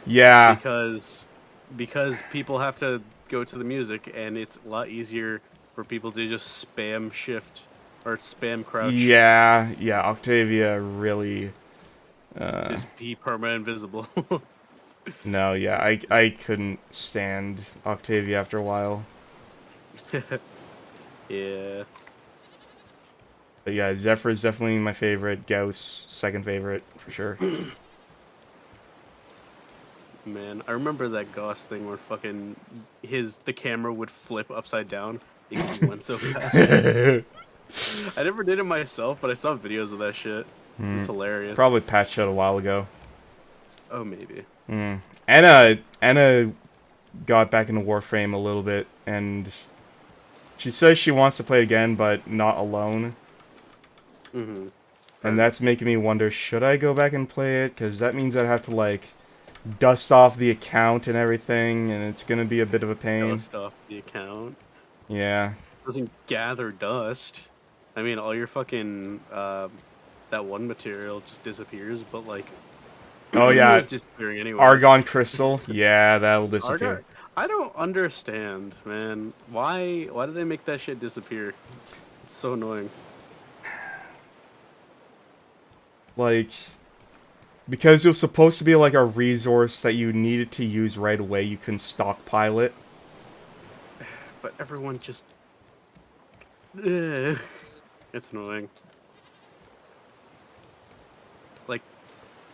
Yeah. Because people have to go to the music, and it's a lot easier for people to just spam shift or spam crouch. Yeah, Octavia really... Just be permanent invisible. No, yeah, I couldn't stand Octavia after a while. Yeah. But yeah, Zephyr is definitely my favorite. Gauss, second favorite, for sure. Man, I remember that Gauss thing where fucking the camera would flip upside down because he went so fast. I never did it myself, but I saw videos of that shit. It was hilarious. Probably patched out a while ago. Oh, maybe. Anna got back into Warframe a little bit, and she says she wants to play again, but not alone. Mm-hmm. And that's making me wonder, should I go back and play it? Because that means I'd have to, like, dust off the account and everything, and it's going to be a bit of a pain. Dust off the account. Yeah. Doesn't gather dust. I mean, all your fucking that one material just disappears, but like, Oh yeah, it's disappearing anyways. Argon Crystal. Yeah, that'll disappear. Argon. I don't understand, man. Why do they make that shit disappear? It's so annoying. Like, because it was supposed to be like a resource that you needed to use right away, you can stockpile it. But everyone just... Ugh. It's annoying. Like,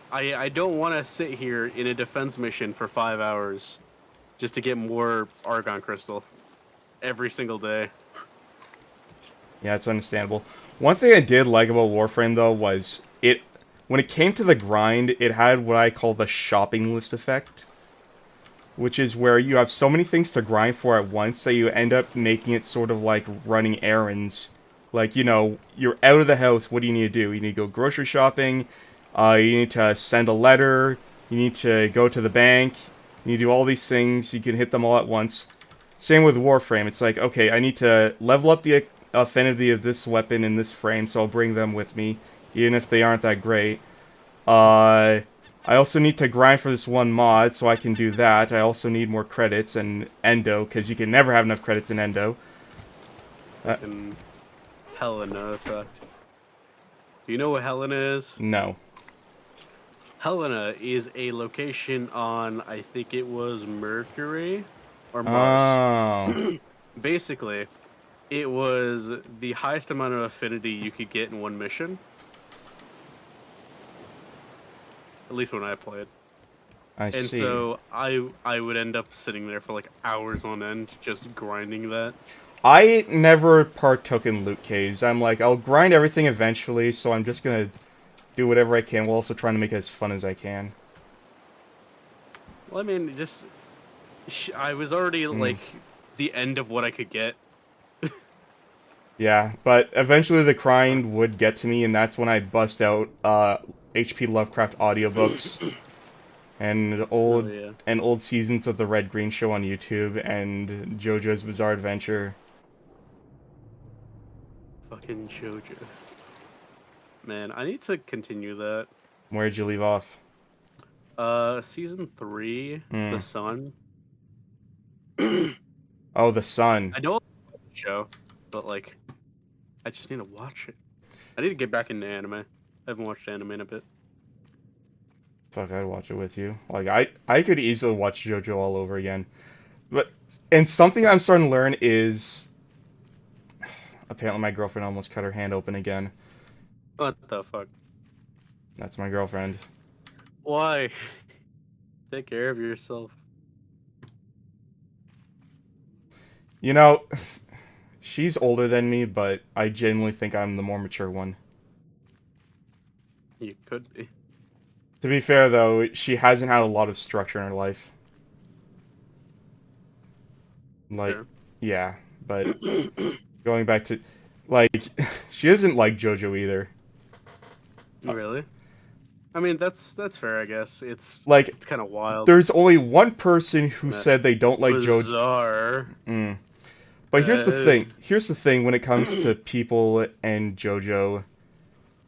I don't want to sit here in a defense mission for 5 hours just to get more Argon Crystal every single day. Yeah, it's understandable. One thing I did like about Warframe, though, was when it came to the grind, it had what I call the shopping list effect. Which is where you have so many things to grind for at once that you end up making it sort of like running errands. Like, you know, you're out of the house, what do you need to do? You need to go grocery shopping, you need to send a letter, you need to go to the bank, you need to do all these things, you can hit them all at once. Same with Warframe, it's like, okay, I need to level up the affinity of this weapon in this frame, so I'll bring them with me, even if they aren't that great. I also need to grind for this one mod, so I can do that. I also need more credits and Endo, because you can never have enough credits in Endo. And Helena effect. Do you know what Helena is? No. Helena is a location on, I think it was Mercury or Mars. Oh. Basically, it was the highest amount of affinity you could get in one mission. At least when I played. I see. And so I would end up sitting there for like hours on end just grinding that. I never partook in loot caves. I'm like, I'll grind everything eventually, so I'm just gonna do whatever I can while also trying to make it as fun as I can. Well, I mean, just... I was already, like, the end of what I could get. Yeah, but eventually the grind would get to me, and that's when I bust out H.P. Lovecraft audiobooks and old seasons of the Red Green Show on YouTube and JoJo's Bizarre Adventure. Fucking JoJo's. Man, I need to continue that. Where'd you leave off? Season 3, The Sun. Oh, The Sun. I know the show, but, like, I just need to watch it. I need to get back into anime. I haven't watched anime in a bit. Fuck, I'd watch it with you. Like, I could easily watch JoJo all over again. And something I'm starting to learn is... Apparently my girlfriend almost cut her hand open again. What the fuck? That's my girlfriend. Why? Take care of yourself. You know, she's older than me, but I genuinely think I'm the more mature one. You could be. To be fair, though, she hasn't had a lot of structure in her life. Like, Fair. yeah, but going back to, like, she isn't like JoJo either. Really? I mean, that's fair, I guess. It's Like, kind of wild. there's only one person who said they don't like JoJo. Bizarre. But here's the thing. Here's the thing when it comes to people and JoJo.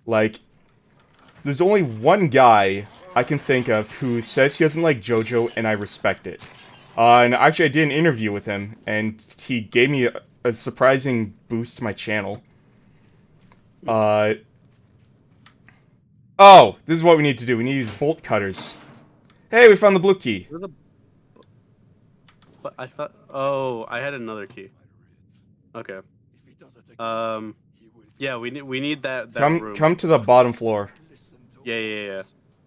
Like, there's only one guy I can think of who says he doesn't like JoJo, and I respect it. And actually, I did an interview with him, and he gave me a surprising boost to my channel. Oh, this is what we need to do. We need to use bolt cutters. Hey, we found the blue key. But I thought... Oh, I had another key. Okay. Yeah, we need that room. Come to the bottom floor. Yeah.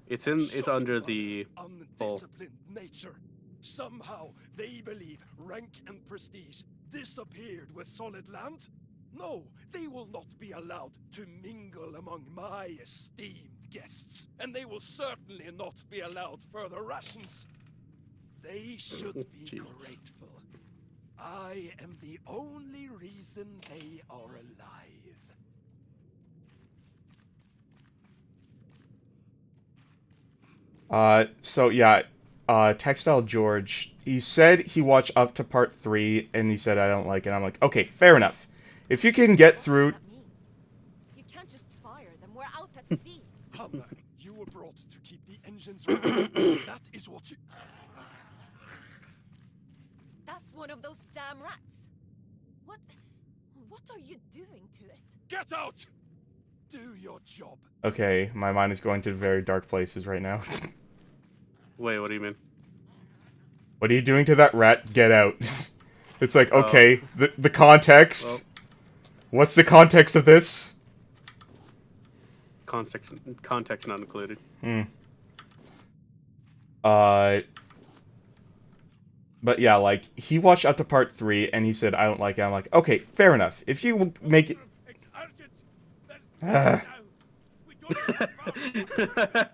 It's under the hole. Undisciplined nature. Somehow they believe rank and prestige disappeared with solid land. No, they will not be allowed to mingle among my esteemed guests, and they will certainly not be allowed further rations. They should be Jesus. grateful. I am the only reason they are alive. So yeah, Textile George, he said he watched up to part 3, and he said I don't like it. I'm like, okay, fair enough. If you can get through... What does that mean? You can't just fire them. We're out at sea. Hannah, you were brought to keep the engines running. That is what you... That's one of those damn rats. What are you doing to it? Get out! Do your job. Okay, my mind is going to very dark places right now. Wait, what do you mean? What are you doing to that rat? Get out. It's like, okay, the context. Well. What's the context of this? Context not included. But yeah, like, he watched up to part 3, and he said, I don't like it. I'm like, okay, fair enough. If you make it... It's urgent. There's we don't the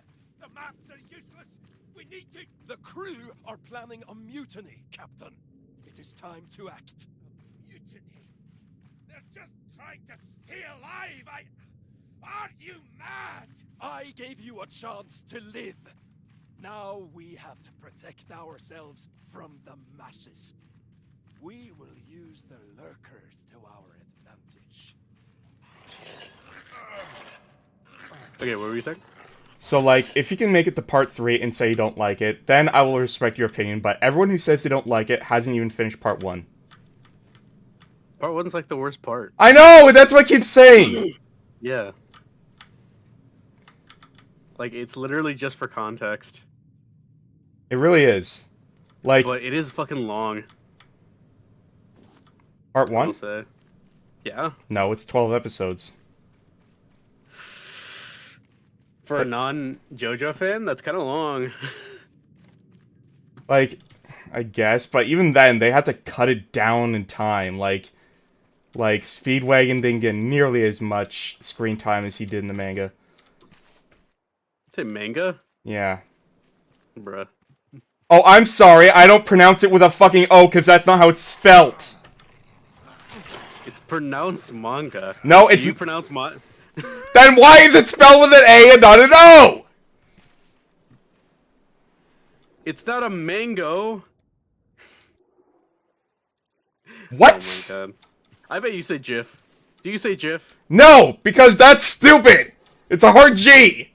maps are useless. We need to... The crew are planning a mutiny, Captain. It is time to act. A mutiny? They're just trying to stay alive. Are you mad? I gave you a chance to live. Now we have to protect ourselves from the masses. We will use the lurkers to our advantage. Okay, what were you saying? So, like, if you can make it to part 3 and say you don't like it, then I will respect your opinion, but everyone who says they don't like it hasn't even finished part 1. Part 1's like the worst part. I know! That's what I keep saying! Yeah. Like, it's literally just for context. It really is. Like, But it is fucking long. part I'll 1? say. Yeah. No, it's 12 episodes. For a non-JoJo fan, that's kind of long. Like, I guess, but even then, they had to cut it down in time. Like Speedwagon didn't get nearly as much screen time as he did in the manga. Say manga? Yeah. Bruh. Oh, I'm sorry, I don't pronounce it with a fucking O, because that's not how it's spelt. It's pronounced manga. No, it's... You pronounce Then why is it spelled with an A and not an O? It's not a mango. What? Oh my god. I bet you say GIF. Do you say GIF? No, because that's stupid. It's a hard G.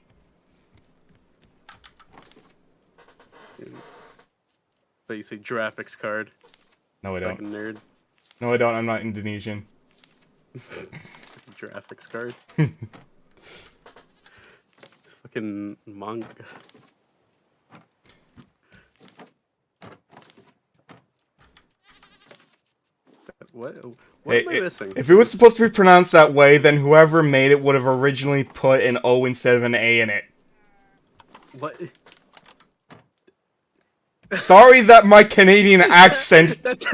Bet you say graphics card. No, I don't. Fucking nerd. No, I don't. I'm not Indonesian. Graphics card. Fucking manga. What Hey, am I missing? if it was supposed to be pronounced that way, then whoever made it would have originally put an O instead of an A in it. What? Sorry that my Canadian accent... That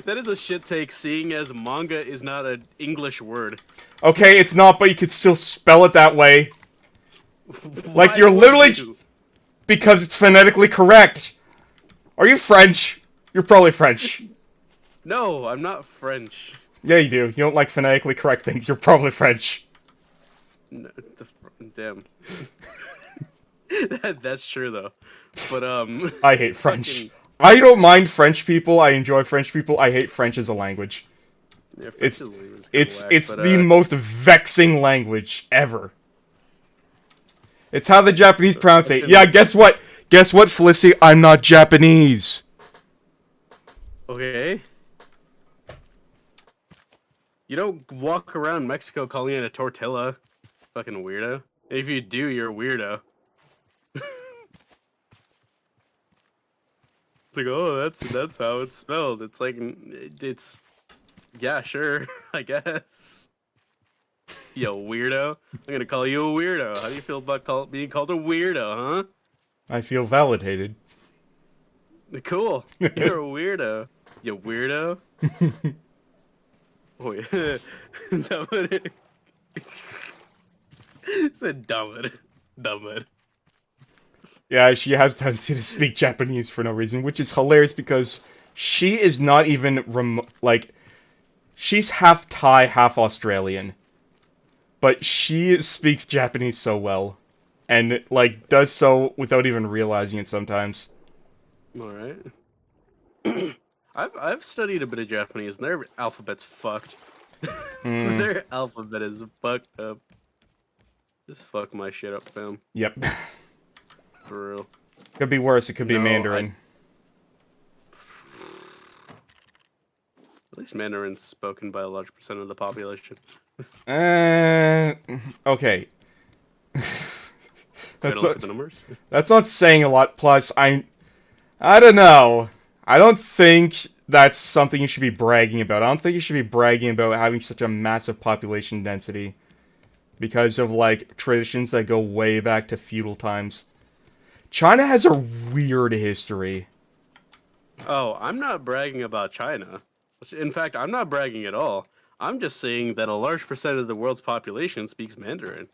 is a shit take, seeing as manga is not an English word. Okay, it's not, but you could still spell it that way. Like, Why you're would literally... you? Because it's phonetically correct. Are you French? You're probably French. No, I'm not French. Yeah, you do. You don't like phonetically correct things. You're probably French. No, damn. That's true though. But I hate French. fucking- I don't mind French people. I enjoy French people. I hate French as a language. yeah, French It's is kinda it's whack, it's but, the most vexing language ever. It's how the Japanese pronounce it. Yeah, guess what? Guess what, Felicity? I'm not Japanese. Okay. You don't walk around Mexico calling it a tortilla. Fucking weirdo. If you do, you're a weirdo. It's like, oh, that's how it's spelled. It's like, it's, yeah, sure, I guess. Yo, weirdo. I'm gonna call you a weirdo. How do you feel about being called a weirdo, I feel validated. huh? Cool. You're a weirdo. You weirdo. Oh yeah. Said dumb it. Dumb it. Yeah, she has tendency to speak Japanese for no reason, which is hilarious because she is not even she's half Thai, half Australian. But she speaks Japanese so well. And, like, does so without even realizing it sometimes. Alright. I've studied a bit of Japanese, and their alphabet's fucked. Their alphabet is fucked up. Just fuck my shit up, fam. Yep. For real. Could be worse, it could be No, Mandarin. At least Mandarin's spoken by a large percent of the population. Okay. Gotta look at the numbers. That's not saying a lot, plus, I don't know. I don't think that's something you should be bragging about. I don't think you should be bragging about having such a massive population density. Because of, like, traditions that go way back to feudal times. China has a weird history. Oh, I'm not bragging about China. In fact, I'm not bragging at all. I'm just saying that a large percent of the world's population speaks Mandarin.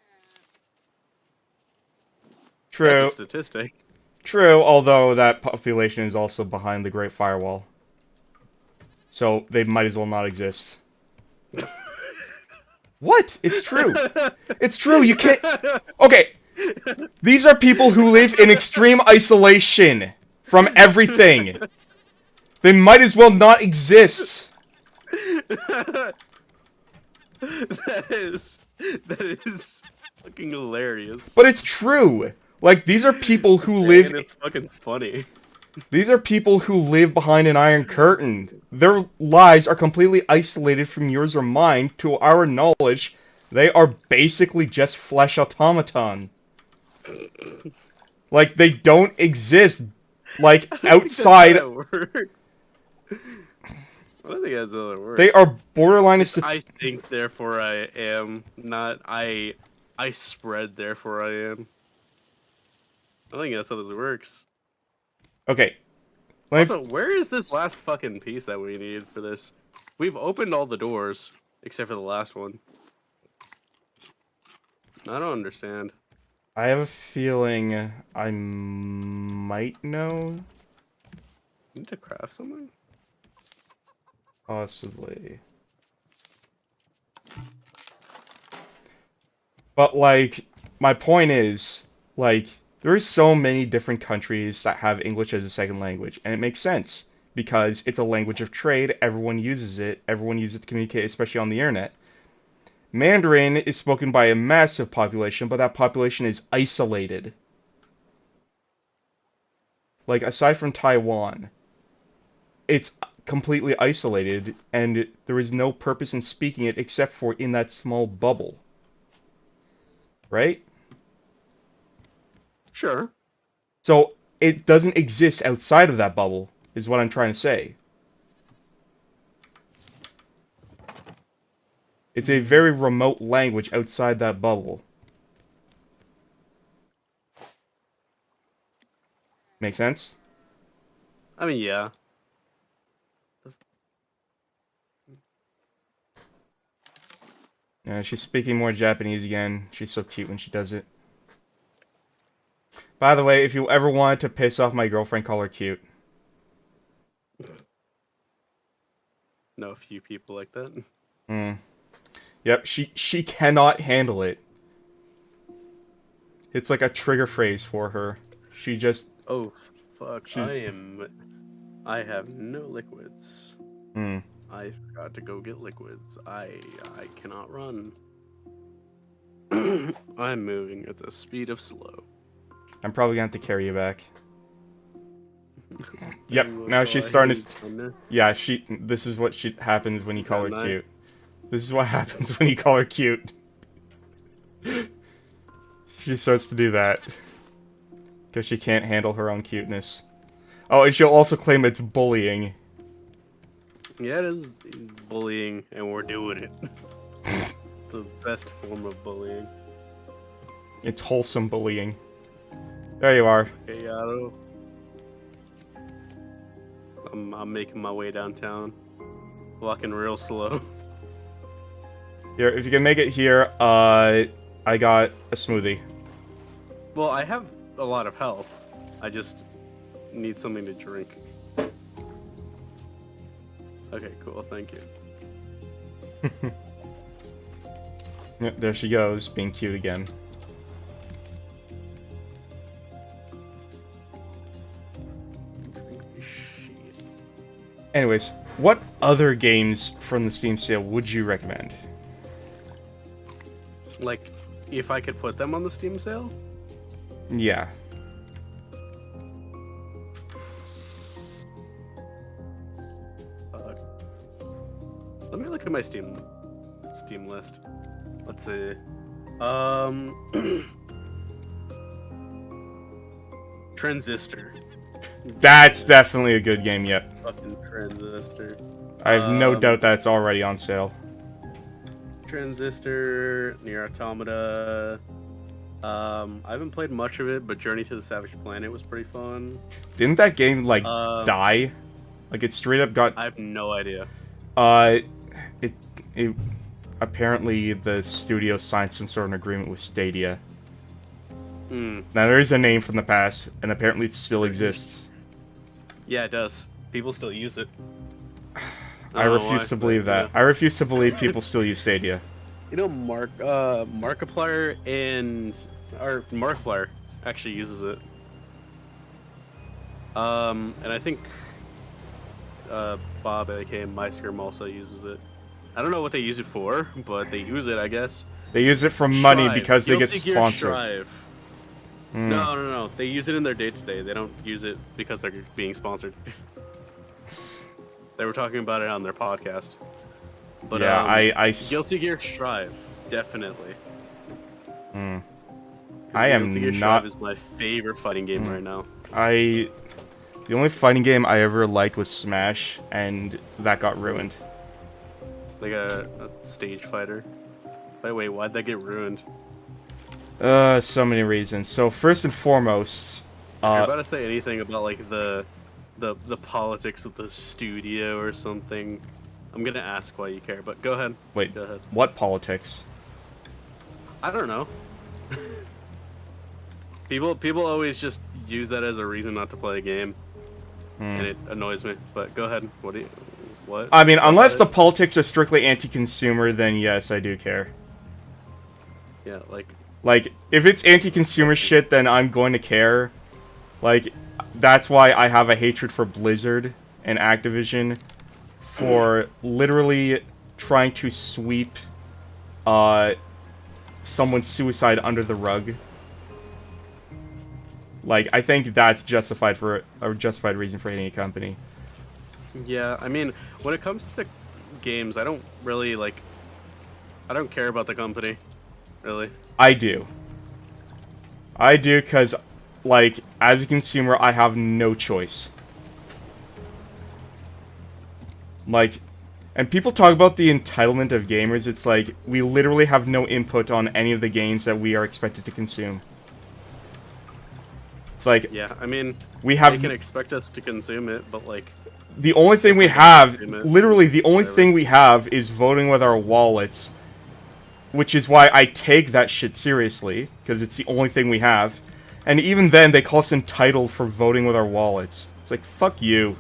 True. That's a statistic. True, although that population is also behind the Great Firewall. So they might as well not exist. What? It's true. It's true, you can't... Okay. These are people who live in extreme isolation from everything. They might as well not exist. That is fucking hilarious. But it's true. Like, these are people who live... And it's fucking funny. These are people who live behind an iron curtain. Their lives are completely isolated from yours or mine. To our knowledge, they are basically just flesh automaton. Like, they don't exist, like, outside... I don't think that's how it works. They are borderline... I think, therefore I am. Not I spread, therefore I am. I think that's how this works. Okay. Also, where is this last fucking piece that we need for this? We've opened all the doors, except for the last one. I don't understand. I have a feeling I might know. Need to craft something? Possibly. But, like, my point is, like, there are so many different countries that have English as a second language, and it makes sense, because it's a language of trade, everyone uses it to communicate, especially on the internet. Mandarin is spoken by a massive population, but that population is isolated. Like, aside from Taiwan, it's completely isolated, and there is no purpose in speaking it except for in that small bubble. Right? Sure. So, it doesn't exist outside of that bubble, is what I'm trying to say. It's a very remote language outside that bubble. Make sense? I mean, yeah. Yeah, she's speaking more Japanese again. She's so cute when she does it. By the way, if you ever wanted to piss off my girlfriend, call her cute. Know a few people like that. Yep, she cannot handle it. It's like a trigger phrase for her. She just... Oh, fuck. I have no liquids. I forgot to go get liquids. I cannot run. I'm moving at the speed of slow. I'm probably gonna have to carry you back. Yep, now she's starting to... Yeah, this is what happens when you call her cute. This is what happens when you call her cute. She starts to do that. Because she can't handle her own cuteness. Oh, and she'll also claim it's bullying. Yeah, it is bullying, and we're doing it. The best form of bullying. It's wholesome bullying. There you are. Okay, Yato. I'm making my way downtown. Walking real slow. Here, if you can make it here, I got a smoothie. Well, I have a lot of health. I just need something to drink. Okay, cool. Thank you. Yep, there she goes, being cute again. Anyways, what other games from the Steam sale would you recommend? Like, if I could put them on the Steam sale? Yeah. Let me look at my Steam list. Let's see. Transistor. That's definitely a good game, yep. Fucking Transistor. I have no doubt that it's already on sale. Transistor, Nier Automata. I haven't played much of it, but Journey to the Savage Planet was pretty fun. Didn't that game, like, die? Like, it straight up got... I have no idea. It apparently the studio signed some sort of agreement with Stadia. Now, there is a name from the past, and apparently it still exists. Yeah, it does. People still use it. I refuse to believe that. Yeah. I refuse to believe people still use Stadia. You know, Markiplier Markiplier actually uses it. And I think Bob, aka MyScrim, also uses it. I don't know what they use it for, but they use it, I guess. They use it for money because they get sponsored. No. They use it in their day-to-day. They don't use it because they're being sponsored. They were talking about it on their podcast. But yeah, Guilty Gear Strive, definitely. Guilty Gear Strive is my favorite fighting game right now. The only fighting game I ever liked was Smash, and that got ruined. Like a stage fighter. Wait, why'd that get ruined? So many reasons. So first and foremost, If you're about to say anything about like the politics of the studio or something, I'm gonna ask why you care. But go ahead. Wait, go ahead. What politics? I don't know. People always just use that as a reason not to play a game, and it annoys me. But go ahead. What? I mean, unless the politics are strictly anti-consumer, then yes, I do care. Yeah, like if it's anti-consumer shit, then I'm going to care. Like, that's why I have a hatred for Blizzard and Activision for literally trying to sweep someone's suicide under the rug. Like, I think that's a justified reason for hating a company. Yeah, I mean, when it comes to games, I don't really I don't care about the company, really. I do, because, like, as a consumer, I have no choice. Like, And people talk about the entitlement of gamers. It's like, we literally have no input on any of the games that we are expected to consume. It's like... Yeah, I mean, we have... they can expect us to consume it, but, like... The only thing we have... Literally, the only thing we have is voting with our wallets. Which is why I take that shit seriously. Because it's the only thing we have. And even then, they call us entitled for voting with our wallets. It's like, fuck you.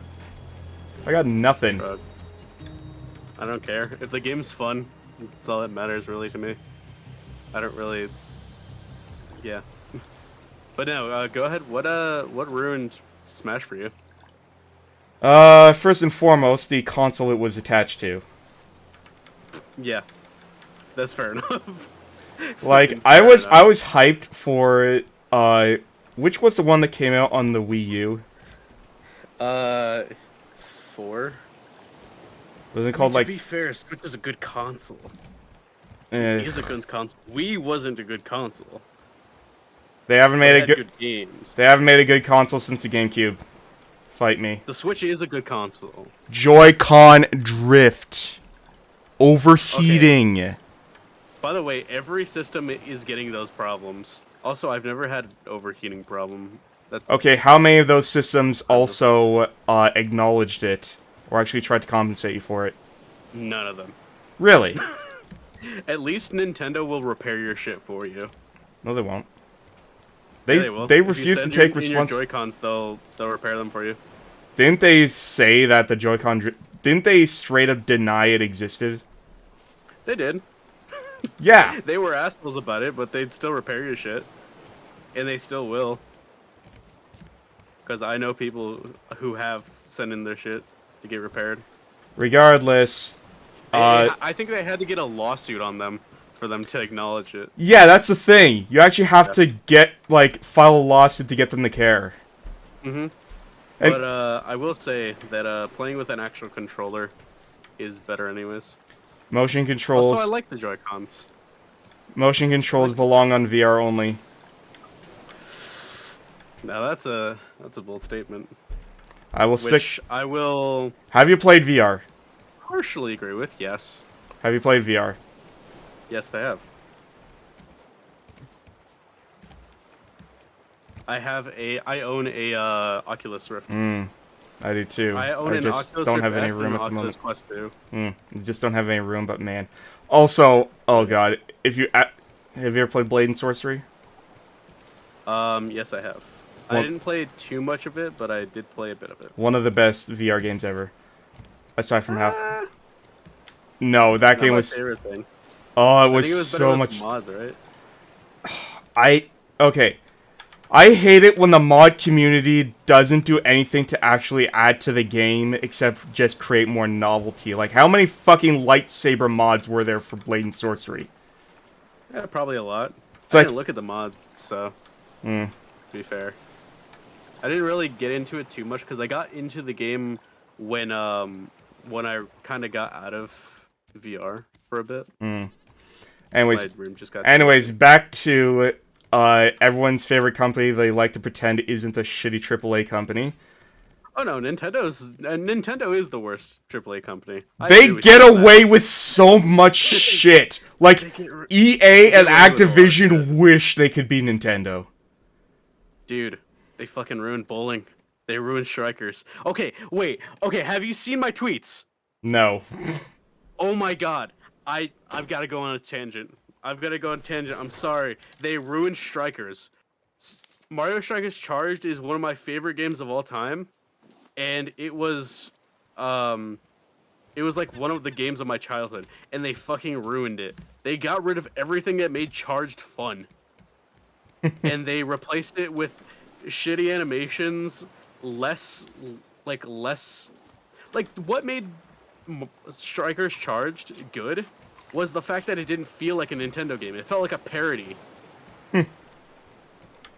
I got nothing. Shrug. I don't care. If the game's fun, that's all that matters really to me. I don't really... Yeah. But no, go ahead. What ruined Smash for you? First and foremost, the console it was attached to. Yeah. That's fair enough. Like, I was hyped for, which was the one that came out on the Wii U? 4? Was it called, to like... be fair, Switch is a good console. Eh. It is a good console. Wii wasn't a good console. They haven't made They a had good games. They haven't made a good console since the GameCube. Fight me. The Switch is a good console. Joy-Con drift. Overheating. Okay. By the way, every system is getting those problems. Also, I've never had an overheating problem. That's Okay, how many of those systems also acknowledged it? Or actually tried to compensate you for it? none of them. Really? At least Nintendo will repair your shit for you. No, they won't. Yeah, they will. They If you refuse to send take in your responsibility. Joy-Cons, they'll repair them for you. Didn't they say that the Joy-Con... Didn't they straight up deny it existed? They did. Yeah. They were assholes about it, but they'd still repair your shit. And they still will. Because I know people who have sent in their shit to get repaired. Regardless... I think they had to get a lawsuit on them for them to acknowledge it. Yeah, that's the thing. You actually have to get, like, file a lawsuit to get them to care. Mm-hmm. And- But I will say that playing with an actual controller is better anyways. Motion controls... Also, I like the Joy-Cons. Motion controls belong on VR only. Now that's a bold statement. I will stick... Which I will Have you played VR? partially agree with, yes. Have you played VR? Yes, I have. I own a Oculus Rift. I do too. I own an just Oculus don't Rift have any S and room an at the Oculus moment. Quest 2. You just don't have any room, but man. Also, oh god, if you... have you ever played Blade and Sorcery? Yes, I have. I Well- didn't play too much of it, but I did play a bit of it. One of the best VR games ever. Aside from how... No, that Not game my was... favorite thing. Oh, it I was, think it was better so with much... mods, right? Okay. I hate it when the mod community doesn't do anything to actually add to the game except just create more novelty. Like, how many fucking lightsaber mods were there for Blade and Sorcery? Yeah, probably a lot. It's I like- didn't look at the mods, so to be fair, I didn't really get into it too much because I got into the game when I kind of got out of VR for a bit. Anyways, My room just got back to everyone's favorite company they like to pretend isn't a shitty AAA company. Oh no, Nintendo is the worst AAA company. I They agree with get you on that. away with so much shit. Like, get r- EA and away with a lot of Activision wish they could be Nintendo. Dude, they fucking ruined bowling. They ruined strikers. Okay, wait. Okay, have you seen my tweets? No. Oh my god. I've got to go on a tangent. I'm sorry. They ruined strikers. Mario Strikers Charged is one of my favorite games of all time, and it was like one of the games of my childhood, and they fucking ruined it. They got rid of everything that made Charged fun. And they replaced it with shitty animations, like what made Strikers Charged good was the fact that it didn't feel like a Nintendo game. It felt like a parody. And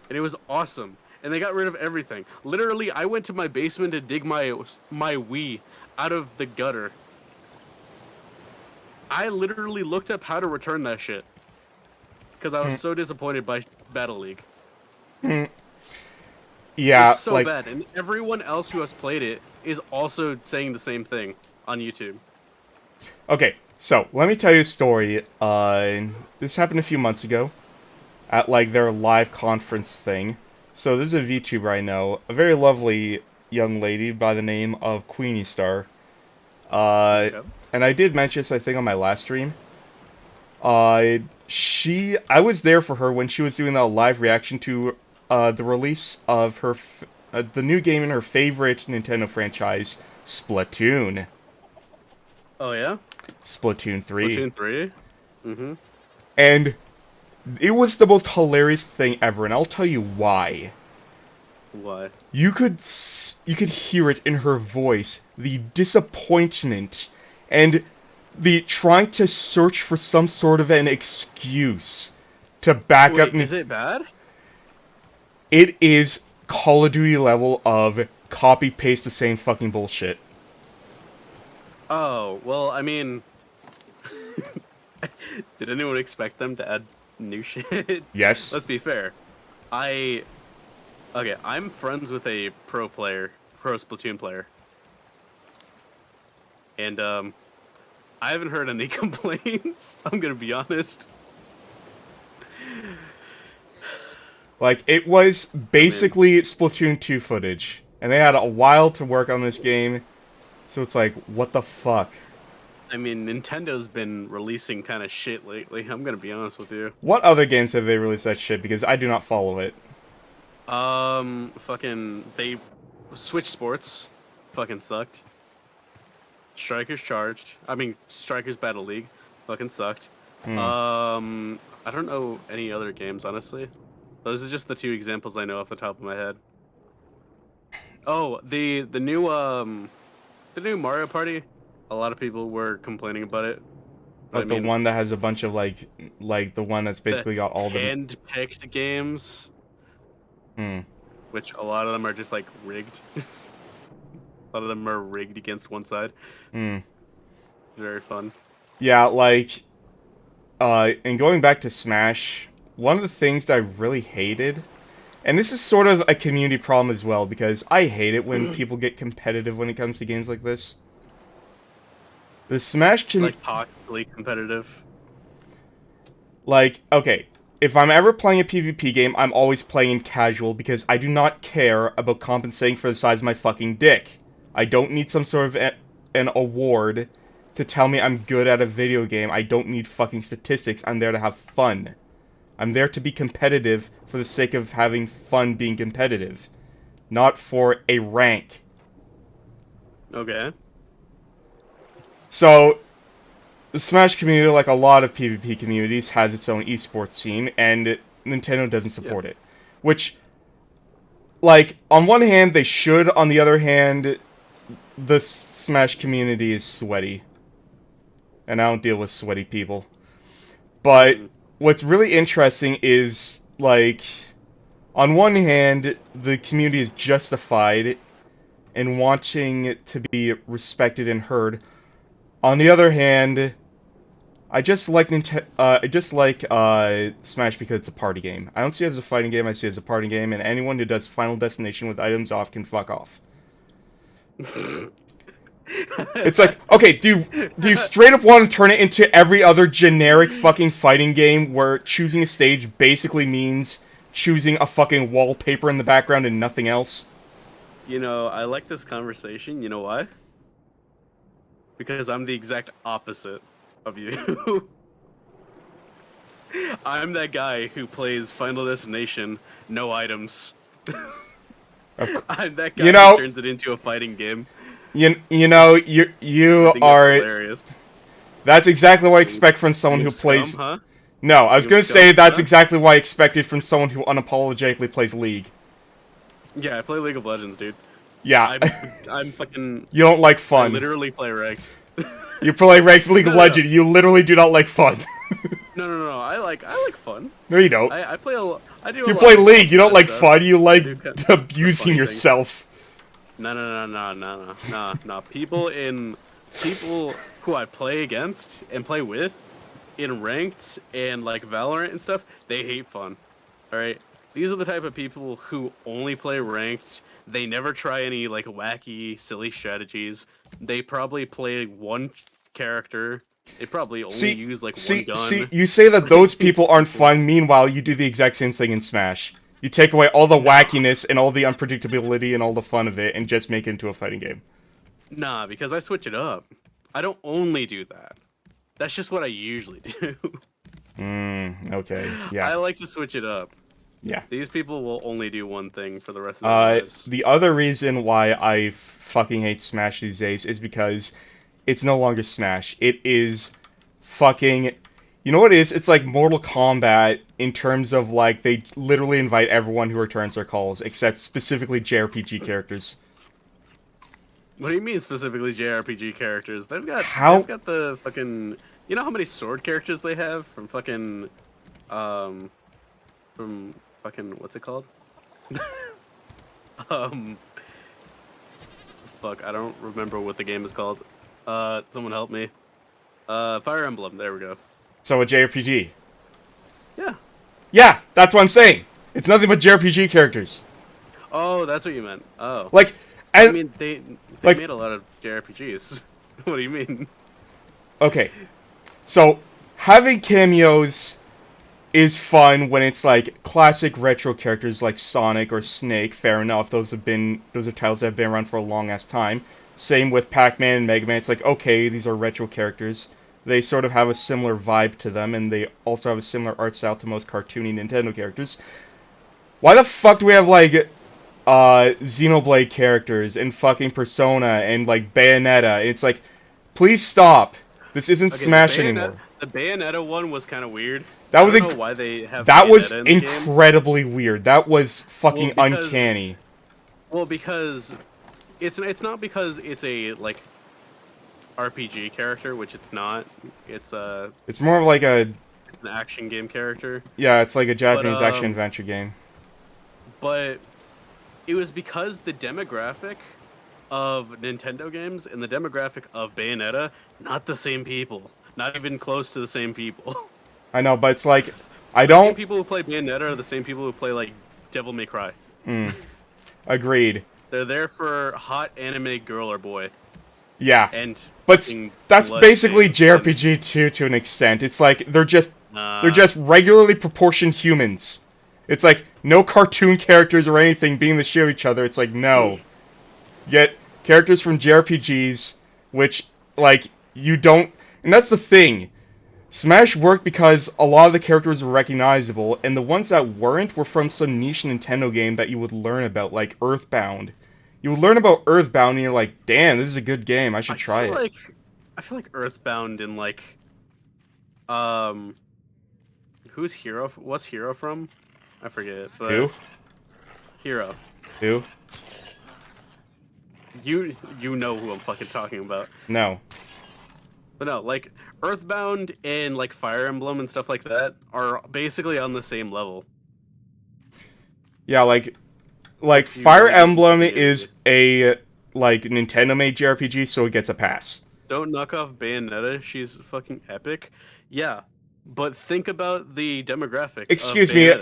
it was awesome. And they got rid of everything. Literally, I went to my basement to dig my Wii out of the gutter. I literally looked up how to return that shit. Because I was so disappointed by Battle League. Yeah, It's so like, bad. And everyone else who has played it is also saying the same thing on YouTube. Okay, so let me tell you a story. This happened a few months ago at like their live conference thing. So there's a VTuber I know, a very lovely young lady by the name of Queenie Star. Okay. And I did mention this, I think, on my last stream. I was there for her when she was doing a live reaction to the release of her the new game in her favorite Nintendo franchise, Splatoon. Oh yeah. Splatoon 3. Splatoon 3. Mm-hmm. And it was the most hilarious thing ever, and I'll tell you why. Why? You could hear it in her voice, the disappointment and the trying to search for some sort of an excuse to back up. Is it bad? It is Call of Duty level of copy paste the same fucking bullshit. Oh, well, I mean, did anyone expect them to add new shit? Yes. Let's be fair. I'm friends with a pro Splatoon player. And, I haven't heard any complaints, I'm gonna be honest. Like, it was basically Splatoon 2 footage. And they had a while to work on this game. So it's like, what the fuck? I mean, Nintendo's been releasing kind of shit lately, I'm gonna be honest with you. What other games have they released that shit? Because I do not follow it. They Switch Sports fucking sucked. Strikers Battle League fucking sucked. I don't know any other games, honestly. Those are just the two examples I know off the top of my head. Oh, the new Mario Party. A lot of people were complaining about it. Like the one that has a bunch of like the one that's basically got all the hand-picked games. Which a lot of them are just like rigged. A lot of them are rigged against one side. Very fun. Yeah, like and going back to Smash, one of the things that I really hated, and this is sort of a community problem as well, because I hate it when people get competitive when it comes to games like this. The Smash like toxically competitive. Like, okay, if I'm ever playing a PvP game, I'm always playing in casual because I do not care about compensating for the size of my fucking dick. I don't need some sort of an award to tell me I'm good at a video game. I don't need fucking statistics. I'm there to have fun. I'm there to be competitive for the sake of having fun being competitive. Not for a rank. Okay. So, the Smash community, like a lot of PvP communities, has its own esports scene, and Nintendo doesn't support it. Which, like, on one hand, they should. On the other hand, the Smash community is sweaty. And I don't deal with sweaty people. But what's really interesting is, like, on one hand, the community is justified in wanting to be respected and heard. On the other hand, I just like Smash because it's a party game. I don't see it as a fighting game, I see it as a party game, and anyone who does Final Destination with items off can fuck off. It's like, okay, do you straight up want to turn it into every other generic fucking fighting game where choosing a stage basically means choosing a fucking wallpaper in the background and nothing else? You know, I like this conversation. You know why? Because I'm the exact opposite of you. I'm that guy who plays Final Destination, no items. I'm that guy who turns it into a fighting game. You know, you are... That's hilarious. That's exactly what I expect from someone who plays... Huh? No, I was going to say that's exactly what I expected from someone who unapologetically plays League. Yeah, I play League of Legends, dude. Yeah. I'm fucking... You don't like fun. I literally play ranked. You play ranked League of Legends. You literally do not like fun. No. I like fun. No, you don't. I play a lot. You play League. You don't like fun. You like abusing yourself. No. People who I play against and play with in ranked and like Valorant and stuff, they hate fun. All right. These are the type of people who only play ranked. They never try any like wacky, silly strategies. They probably play one character. It probably only used like one gun. See, you say that those people aren't fun, meanwhile you do the exact same thing in Smash. You take away all the wackiness and all the unpredictability and all the fun of it and just make it into a fighting game. Nah, because I switch it up. I don't only do that. That's just what I usually do. Okay, yeah. I like to switch it up. Yeah. These people will only do one thing for the rest of their lives. The other reason why I fucking hate Smash these days is because it's no longer Smash. It is fucking... You know what it is? It's like Mortal Kombat in terms of, like, they literally invite everyone who returns their calls, except specifically JRPG characters. What do you mean specifically JRPG characters? They've got the fucking... You know how many sword characters they have from fucking... From fucking... What's it called? Fuck, I don't remember what the game is called. Someone help me. Fire Emblem, there we go. So a JRPG. Yeah. Yeah, that's what I'm saying. It's nothing but JRPG characters. Oh, that's what you meant. Oh. Like, I mean, they like, made a lot of JRPGs. What do you mean? Okay. So, having cameos is fun when it's like classic retro characters like Sonic or Snake. Fair enough. Those are titles that have been around for a long ass time. Same with Pac-Man and Mega Man. It's like, okay, these are retro characters. They sort of have a similar vibe to them, and they also have a similar art style to most cartoony Nintendo characters. Why the fuck do we have, like, Xenoblade characters, and fucking Persona, and, like, Bayonetta? It's like, please stop. This isn't Smash anymore. The Bayonetta one was kind of weird. That was I don't know why they have that Bayonetta was in the incredibly weird. That was fucking uncanny. Well, because... It's not because it's a, like... RPG character, which it's not. It's more of like an action game character. Yeah, it's like a Japanese action adventure game. But it was because the demographic of Nintendo games and the demographic of Bayonetta, not the same people. Not even close to the same people. I know, but it's like The same people who play Bayonetta are the same people who play like Devil May Cry. Agreed. They're there for hot anime girl or boy. Yeah, but that's basically JRPG 2 to an extent. It's like they're just regularly proportioned humans. It's like no cartoon characters or anything being the shit of each other. It's like no. Yet characters from JRPGs, which like you don't, and that's the thing. Smash worked because a lot of the characters were recognizable, and the ones that weren't were from some niche Nintendo game that you would learn about, like Earthbound. You would learn about Earthbound, and you're like, damn, this is a good game. I should try it. I feel like Earthbound and, like... Who's Hero? What's Hero from? I forget. But Who? Hero. Who? You know who I'm fucking talking about. No. But no, like, Earthbound and, like, Fire Emblem and stuff like that are basically on the same level. Yeah, like Fire Emblem is a like Nintendo-made JRPG, so it gets a pass. Don't knock off Bayonetta. She's fucking epic. Yeah, but think about the demographic. Excuse me.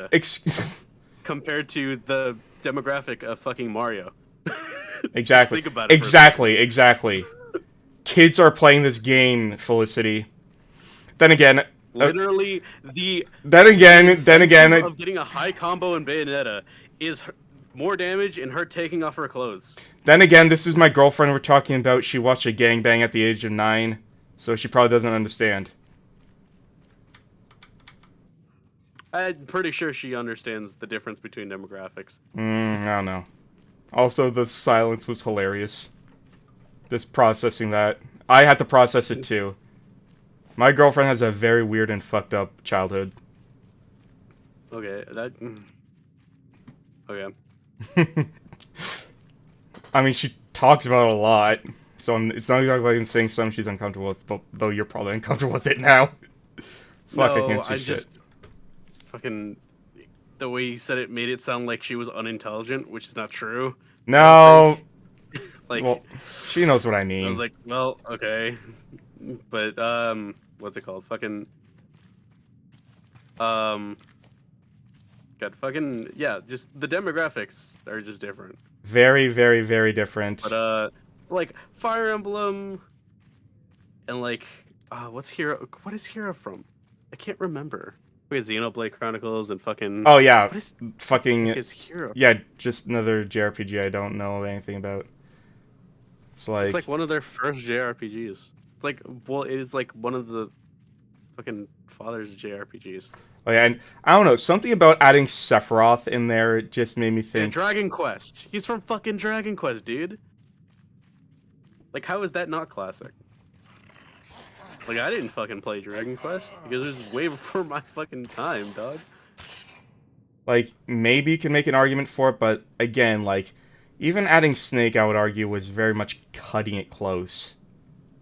Compared to the demographic of fucking Mario. Exactly. Just think about it. Exactly. Kids are playing this game, Felicity. Then again. Literally, Then again. of getting a high combo in Bayonetta is more damage in her taking off her clothes. Then again, this is my girlfriend we're talking about. She watched a gangbang at the age of 9, so she probably doesn't understand. I'm pretty sure she understands the difference between demographics. I don't know. Also, the silence was hilarious. Just processing that. I had to process it too. My girlfriend has a very weird and fucked up childhood. Okay, Okay. I mean, she talks about it a lot, so it's not exactly like saying something she's uncomfortable with, but, though you're probably uncomfortable with it now. Fuck, I can't see shit. Fucking... The way you said it made it sound like she was unintelligent, which is not true. No! Like, well, she knows what I mean. I was like, well, okay. But, what's it called? Fucking... God, fucking... Yeah, just the demographics are just different. Very, very, very different. But, like, Fire Emblem... And like, what is Hero from? I can't remember. Okay, Xenoblade Chronicles and fucking. Oh yeah, what is fucking. is Hero? Yeah, just another JRPG I don't know anything about. It's like one of their first JRPGs. It's like, well, it's like one of the fucking fathers of JRPGs. Oh yeah, and I don't know, something about adding Sephiroth in there just made me Yeah, think. Dragon Quest. He's from fucking Dragon Quest, dude. Like, how is that not classic? Like, I didn't fucking play Dragon Quest because it was way before my fucking time, dog. Like, maybe you can make an argument for it, but again, like, even adding Snake, I would argue, was very much cutting it close.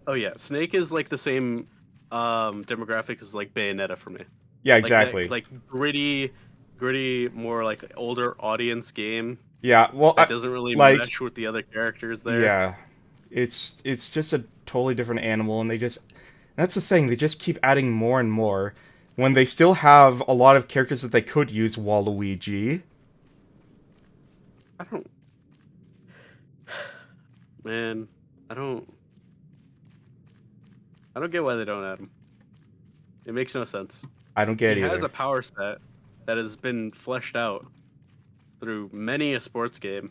Oh yeah, Snake is like the same demographic as like Bayonetta for me. Yeah, exactly. Like gritty, more like older audience game. Yeah, well, that doesn't really like, mesh with the other characters there. Yeah, it's just a totally different animal, and that's the thing, they just keep adding more and more, when they still have a lot of characters that they could use, Waluigi. Man, I don't get why they don't add him. It makes no sense. I don't get it either. He has a power set that has been fleshed out through many a sports game.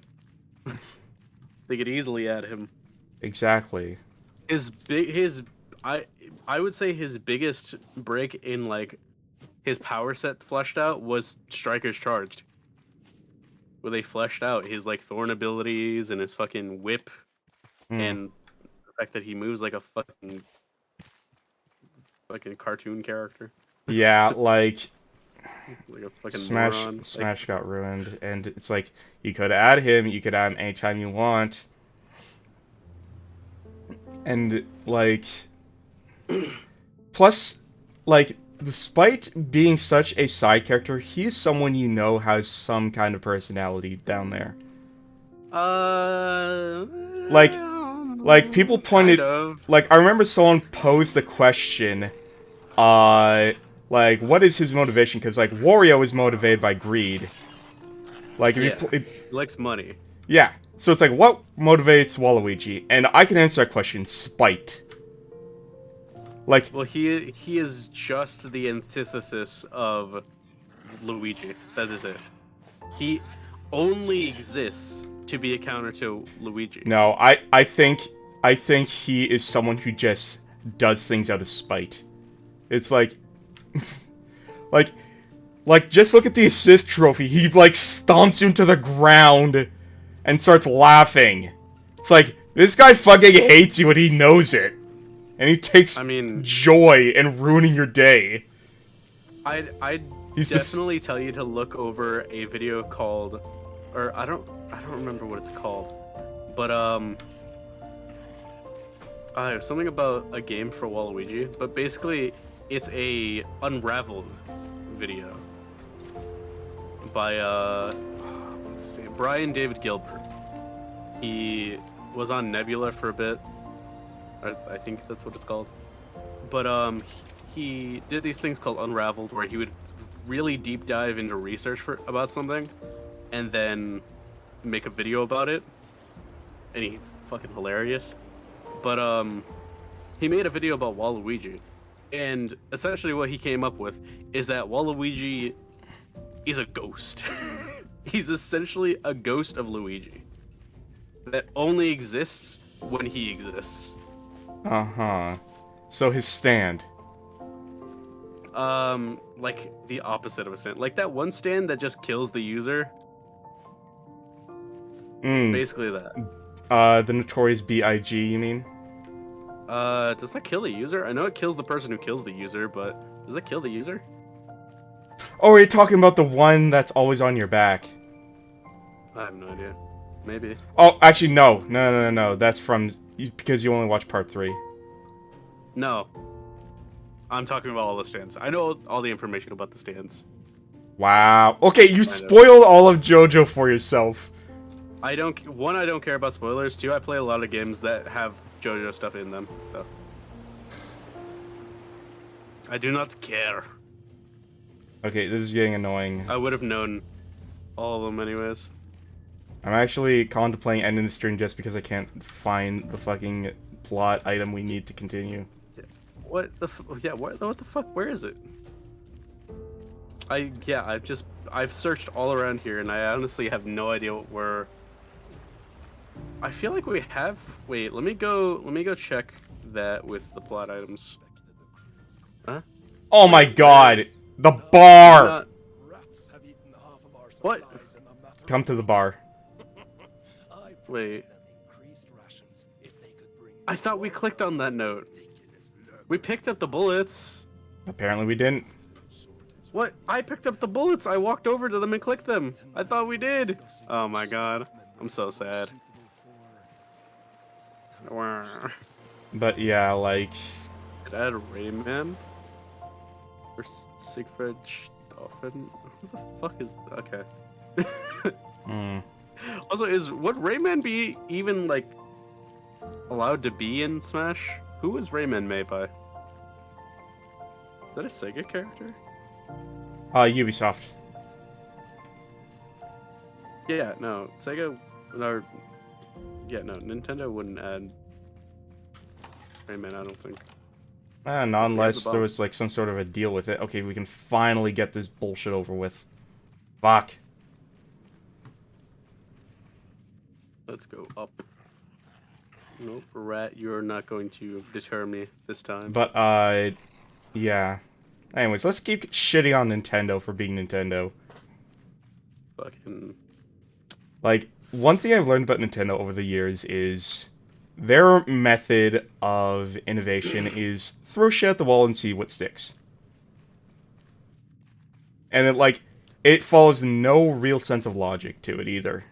They could easily add him. Exactly. I would say his biggest break in like his power set fleshed out was Striker's Charged, where they fleshed out his like thorn abilities and his fucking whip, and the fact that he moves like a fucking cartoon character. Yeah, like a fucking Smash moron. Got ruined, and it's like you could add him anytime you want, and like plus, like, despite being such a side character, he is someone you know has some kind of personality down there. Like people pointed, like I remember someone posed the question, like, what is his motivation? Because like Wario is motivated by greed. Like, he likes money. Yeah, so it's like, what motivates Waluigi? And I can answer that question: spite. Like, well, he is just the antithesis of Luigi. That is it. He only exists to be a counter to Luigi. No, I think he is someone who just does things out of spite. It's like, like just look at the assist trophy. He like stomps you into the ground and starts laughing. It's like, this guy fucking hates you and he knows it. And he takes joy in ruining your day. I'd definitely tell you to look over a video called, or I don't remember what it's called, but something about a game for Waluigi. But basically, it's a Unraveled video by what's his name? Brian David Gilbert. He was on Nebula for a bit. I think that's what it's called. But he did these things called Unraveled, where he would really deep dive into research about something, and then make a video about it. And he's fucking hilarious. But he made a video about Waluigi, and essentially what he came up with is that Waluigi is a ghost. He's essentially a ghost of Luigi that only exists when he exists. Uh-huh. So his stand. Like the opposite of a stand. Like that one stand that just kills the user. Basically that. The notorious B.I.G., you mean? Does that kill the user? I know it kills the person who kills the user, but does that kill the user? Oh, are you talking about the one that's always on your back? I have no idea. Maybe. Oh, actually, no. That's from... because you only watch part 3. No. I'm talking about all the stands. I know all the information about the stands. Wow. Okay, you spoiled all of JoJo for yourself. I don't care about spoilers. 2, I play a lot of games that have JoJo stuff in them, so I do not care. Okay, this is getting annoying. I would have known all of them anyways. I'm actually contemplating ending the stream just because I can't find the fucking plot item we need to continue. What the yeah, what the fuck? Where is it? I've searched all around here and I honestly have no idea where. I feel like we have. Wait, let me go check that with the plot items. Huh? Oh my god! The bar! Rats have eaten half of our What? supplies in a matter of Come to the weeks. bar. I promised Wait. them increased rations if they could bring I thought we more clicked on that note. ridiculous We lurkers. picked up the bullets. Apparently we didn't. What? I picked up the bullets. I walked over to them and clicked them. I thought we did. Oh my god. I'm so sad. Did But yeah, like... I add a Rayman? Or Siegfried Stoffen? Who the fuck is... Okay. Hmm. Also, would Rayman be even, like, allowed to be in Smash? Who was Rayman made by? Is that a Sega character? Ubisoft. Yeah, no. Sega... Or, yeah, no. Nintendo wouldn't add Rayman, I don't think. Not unless the there bomb. was, like, some sort of a deal with it. Okay, we can finally get this bullshit over with. Fuck. Let's go up. Nope, rat, you're not going to deter me this time. But, yeah. Anyways, let's keep shitting on Nintendo for being Nintendo. Fucking... Like, one thing I've learned about Nintendo over the years is their method of innovation is throw shit at the wall and see what sticks. And then, like, it follows no real sense of logic to it either.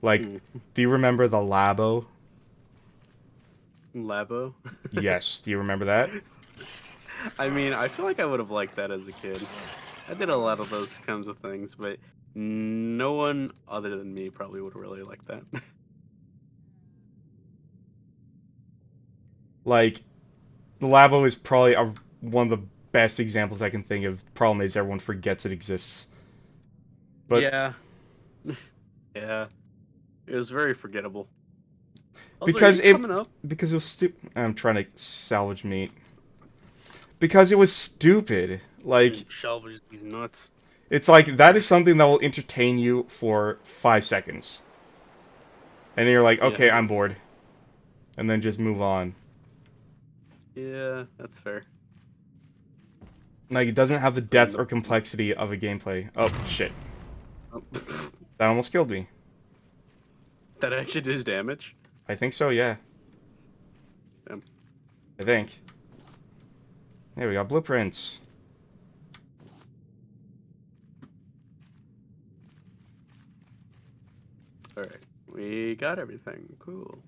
Like, do you remember the Labo? Labo? Yes, do you remember that? I mean, I feel like I would have liked that as a kid. I did a lot of those kinds of things, but no one other than me probably would really like that. Like, the Labo is probably one of the best examples I can think of. Problem is, everyone forgets it exists. But yeah. Yeah. It was very forgettable. Also, because are you coming up? because it was stupid. I'm trying to salvage meat. Because it was stupid. Like, Salvage these nuts. it's like, that is something that will entertain you for 5 seconds. And then you're like, okay, Yeah. I'm bored. And then just move on. Yeah, that's fair. Like, it doesn't have the depth or complexity of a gameplay. Oh, shit. Oh, That almost killed me. that actually does damage? I think so, yeah. Damn. I think. There we go, blueprints. Alright, we got everything. Cool.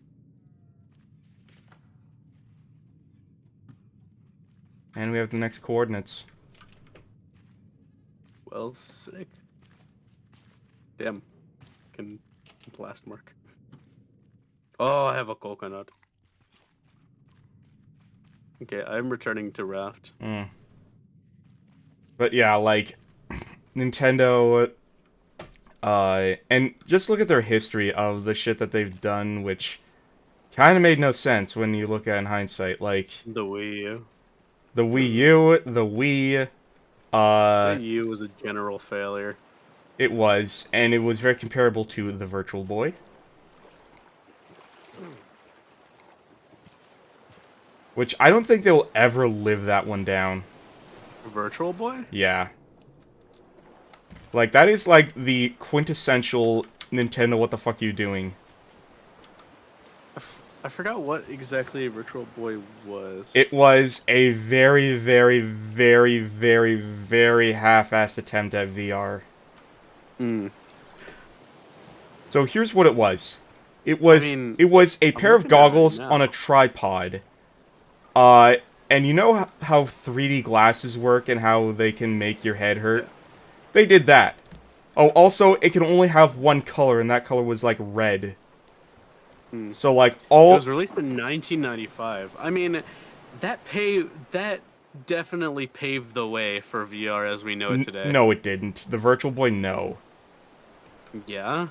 And we have the next coordinates. Well, sick. Damn. Can blast mark. Oh, I have a coconut. Okay, I'm returning to Raft. Mm. But yeah, like, Nintendo, and just look at their history of the shit that they've done, which kind of made no sense when you look at it in hindsight. Like, The Wii U. the Wii U, the Wii, The Wii U was a general failure. it was, and it was very comparable to the Virtual Boy. Which I don't think they'll ever live that one down. Virtual Boy? Yeah. Like, that is like the quintessential Nintendo, what the fuck are you doing? I forgot what exactly Virtual Boy was. It was a very, very, very, very, very half-assed attempt at VR. Mm. So here's what it was. It was it was a pair of looking at it right goggles now. on a tripod. And you know how 3D glasses work and how they can make your head hurt? Yeah. They did that. Oh, also, it can only have one color, and that color was, like, red. So, like, It all... was released in 1995. I mean, that definitely paved the way for VR as we know it today. No, it didn't. The Virtual Boy, no. Yeah.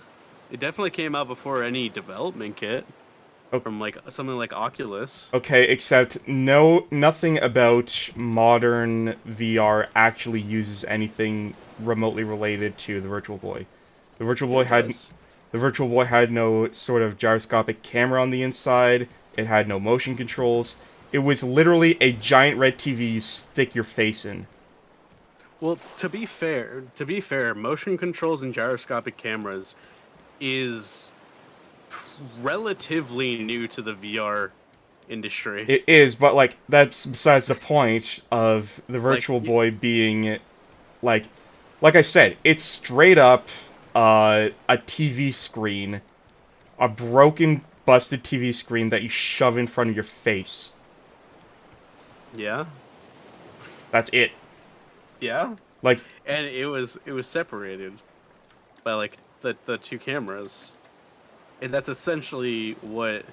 It definitely came out before any development kit. from like something like Oculus. Okay, except nothing about modern VR actually uses anything remotely related to the Virtual Boy. The Virtual Boy had no sort of gyroscopic camera on the inside. It had no motion controls. It was literally a giant red TV you stick your face in. Well, to be fair, motion controls and gyroscopic cameras is relatively new to the VR industry. It is, but like that's besides the point of the Virtual Boy being like I said, it's straight up a TV screen, a broken, busted TV screen that you shove in front of your face. Yeah. That's it. Yeah. Like, and it was separated by like the two cameras, and that's essentially what.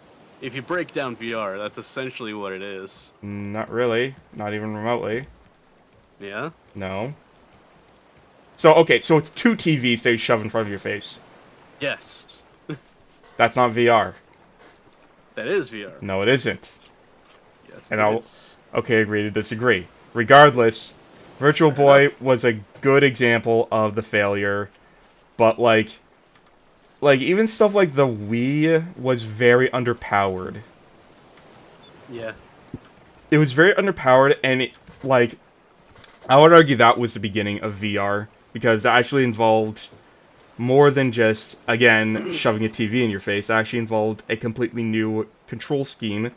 If you break down VR, that's essentially what it is. not really, not even remotely. Yeah. No. So okay, so it's two TVs that you shove in front of your face. Yes. That's not VR. That is VR. No, it isn't. Yes. And okay, agree to disagree. Regardless, Virtual Boy was a good example of the failure, but like even stuff like the Wii was very underpowered. Yeah. It was very underpowered, and I would argue that was the beginning of VR, because it actually involved more than just, again, shoving a TV in your face. It actually involved a completely new control scheme,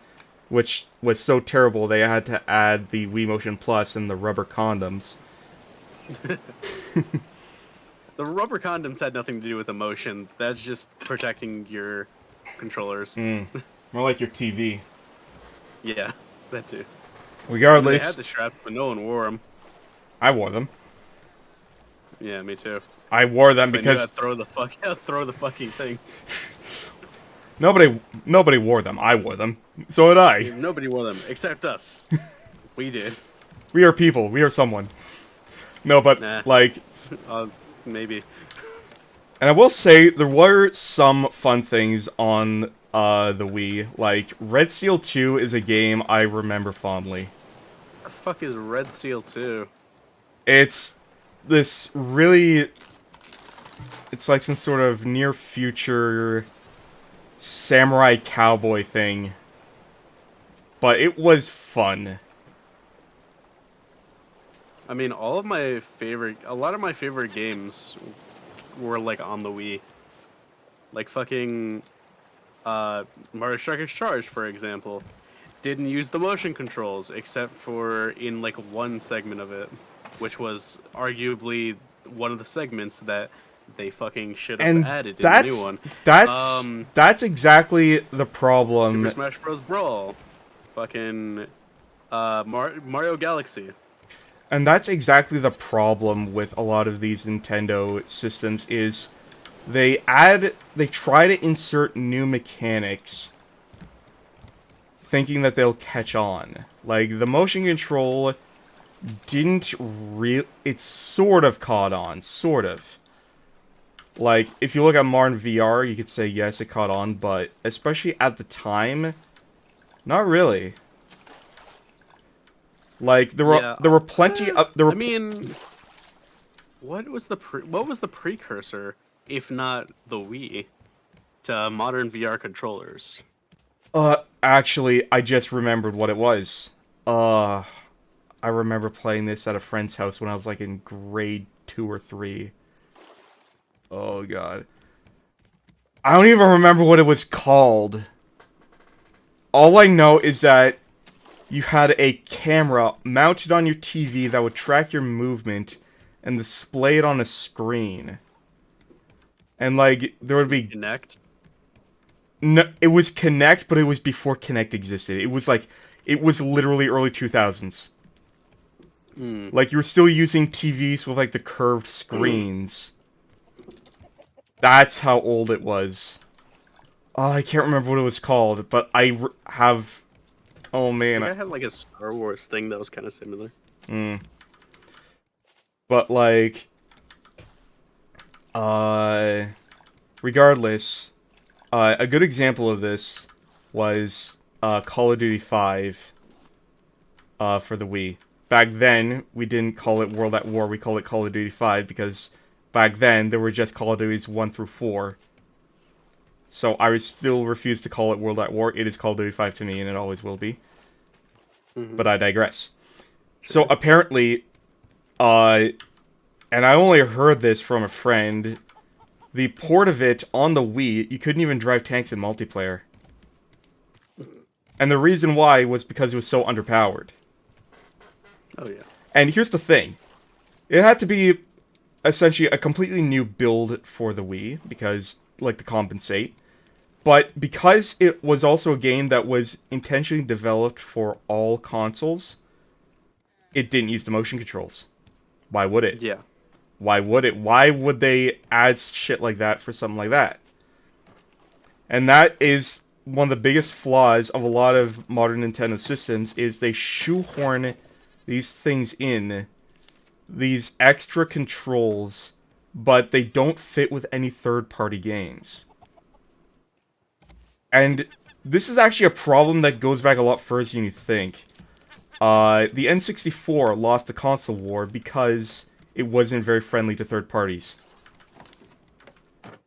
which was so terrible they had to add the Wii Motion Plus and the rubber condoms. The rubber condoms had nothing to do with emotion. That's just protecting your controllers. More like your TV. Yeah, that too. Regardless, They had the straps, but no one wore them. I wore them. Yeah, me too. I wore them because because throw the fucking thing. Nobody wore them. I wore them. So did I. Nobody wore them except us. We did. We are people. We are someone. No, but Nah. Maybe. And I will say there were some fun things on the Wii. Like Red Seal 2 is a game I remember fondly. What the fuck is Red Seal 2? It's this really. It's like some sort of near future samurai cowboy thing. But it was fun. I mean, a lot of my favorite games were like on the Wii. Like fucking Mario Strikers Charge, for example, didn't use the motion controls except for in like one segment of it, which was arguably one of the segments that they fucking should have added in the new one. That's exactly the problem. Super Smash Bros. Brawl, fucking Mario Galaxy. And that's exactly the problem with a lot of these Nintendo systems is they try to insert new mechanics thinking that they'll catch on. Like, the motion control it sort of caught on, sort of. Like, if you look at modern VR, you could say yes, it caught on, but especially at the time, not really. Like there were plenty of I mean, what was the precursor, if not the Wii, to modern VR controllers? Actually, I just remembered what it was. I remember playing this at a friend's house when I was like in grade 2 or 3. Oh god. I don't even remember what it was called. All I know is that you had a camera mounted on your TV that would track your movement and display it on a screen. And, like, there would be... Kinect? No, it was Kinect, but it was before Kinect existed. It was literally early 2000s. Like, you were still using TVs with, like, the curved screens. That's how old it was. Oh, I can't remember what it was called, but I have... Oh man, I had like a Star Wars thing that was kind of similar. But like, regardless, a good example of this was Call of Duty 5 for the Wii. Back then, we didn't call it World at War, we called it Call of Duty 5 because back then there were just Call of Duties 1 through 4. So I would still refuse to call it World at War. It is Call of Duty 5 to me, and it always will be. But I digress. So apparently, and I only heard this from a friend, the port of it on the Wii, you couldn't even drive tanks in multiplayer. And the reason why was because it was so underpowered. Oh, yeah. And here's the thing. It had to be essentially a completely new build for the Wii, because, like, to compensate. But because it was also a game that was intentionally developed for all consoles, it didn't use the motion controls. Why would it? Yeah. Why would it? Why would they add shit like that for something like that? And that is one of the biggest flaws of a lot of modern Nintendo systems, is they shoehorn these things in, these extra controls, but they don't fit with any third-party games. And this is actually a problem that goes back a lot further than you think. The N64 lost the console war because it wasn't very friendly to third parties.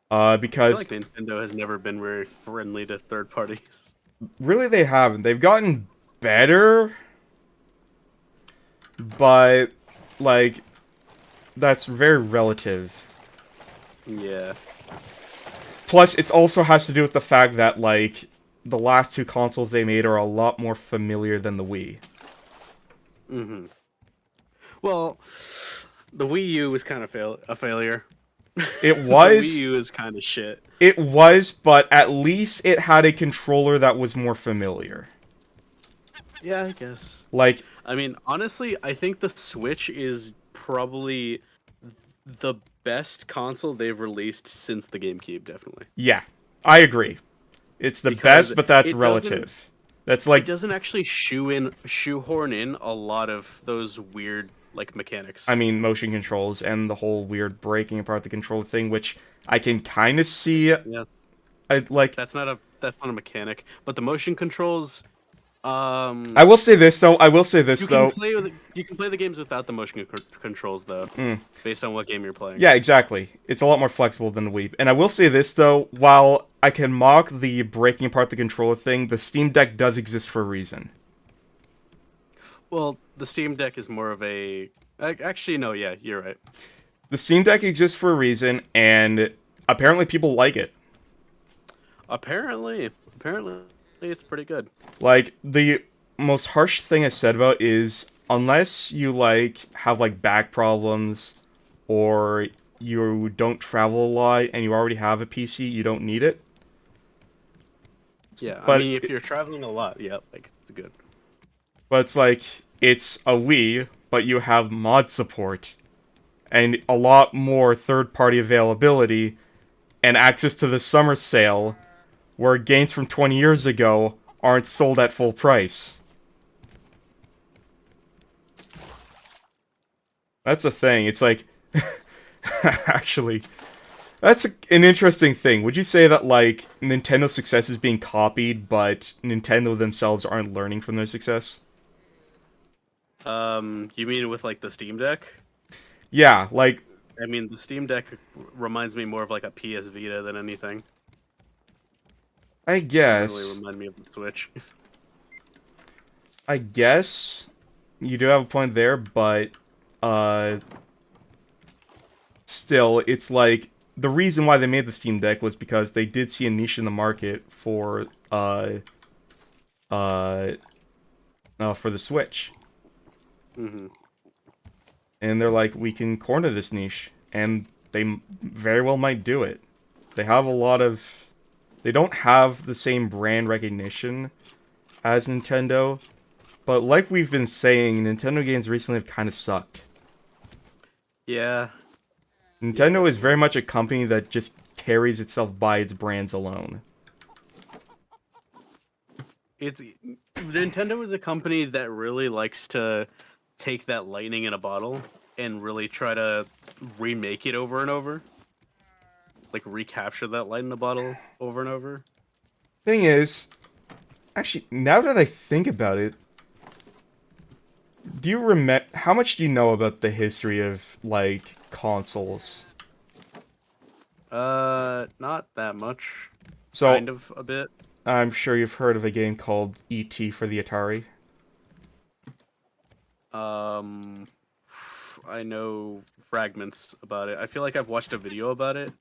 I Because feel like Nintendo has never been very friendly to third parties. really they haven't. They've gotten better, but, like, that's very relative. Yeah. Plus, it also has to do with the fact that, like, the last two consoles they made are a lot more familiar than the Wii. Mm-hmm. Well, the Wii U was kind of a failure. It The was... Wii U is kind of shit. It was, but at least it had a controller that was more familiar. Yeah, I guess. Like, I mean, honestly, I think the Switch is probably the best console they've released since the GameCube, definitely. yeah, I agree. It's the Because best, but that's it doesn't- relative. That's like... It doesn't actually shoehorn in a lot of those weird, like, mechanics. I mean, motion controls and the whole weird breaking apart the controller thing, which I can kind of see. Yeah. Like, That's not a mechanic, but the motion controls. I will say this though. You can play the games without the motion controls though, based on what game you're playing. Yeah, exactly. It's a lot more flexible than the Wii. And I will say this though, while I can mock the breaking apart the controller thing, the Steam Deck does exist for a reason. Well, the Steam Deck is more of a. Actually, no. Yeah, you're right. The Steam Deck exists for a reason, and apparently people like it. Apparently, it's pretty good. Like, the most harsh thing I said about is, unless you, like, have, like, back problems, or you don't travel a lot, and you already have a PC, you don't need it. Yeah, But I mean, if you're traveling a lot, yeah, like, it's good. But it's like, it's a Wii, but you have mod support, and a lot more third-party availability, and access to the summer sale, where games from 20 years ago aren't sold at full price. That's the thing. It's like, actually, that's an interesting thing. Would you say that, like, Nintendo's success is being copied, but Nintendo themselves aren't learning from their success? You mean with, like, the Steam Deck? Yeah, like... I mean, the Steam Deck reminds me more of, like, a PS Vita than anything. I guess. Doesn't really remind me of the Switch. I guess you do have a point there, but still, it's like the reason why they made the Steam Deck was because they did see a niche in the market for the Switch. Mm-hmm. And they're like, we can corner this niche, and they very well might do it. They have a lot of... They don't have the same brand recognition as Nintendo, but like we've been saying, Nintendo games recently have kind of sucked. Yeah. Nintendo is very much a company that just carries itself by its brands alone. Nintendo is a company that really likes to take that lightning in a bottle and really try to remake it over and over. Like, recapture that light in the bottle over and over. Thing is, Actually, now that I think about it, do you remember how much do you know about the history of like consoles? Not that much. So Kind of a bit. I'm sure you've heard of a game called E.T. for the Atari. I know fragments about it. I feel like I've watched a video about it.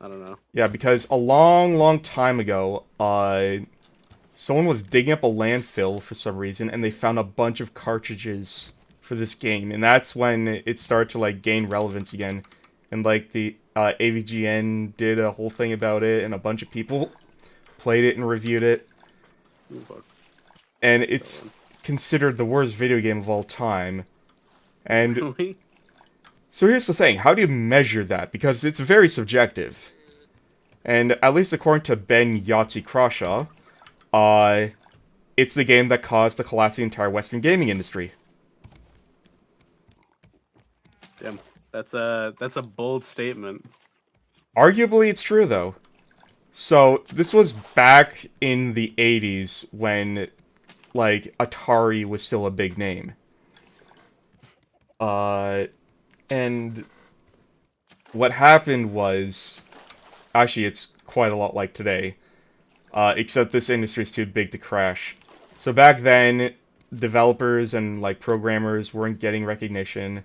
I don't know. Yeah, because a long, long time ago, someone was digging up a landfill for some reason, and they found a bunch of cartridges for this game, and that's when it started to like gain relevance again. And like the AVGN did a whole thing about it, and a bunch of people played it and reviewed it. Ooh, fuck. And it's considered the worst video game of all time. And Really? so here's the thing, how do you measure that? Because it's very subjective. And at least according to Ben Yahtzee Crawshaw, it's the game that caused the collapse of the entire Western gaming industry. Damn. That's a bold statement. Arguably, it's true, though. So, this was back in the 80s when, like, Atari was still a big name. And what happened was... Actually, it's quite a lot like today. Except this industry is too big to crash. So back then, developers and, like, programmers weren't getting recognition.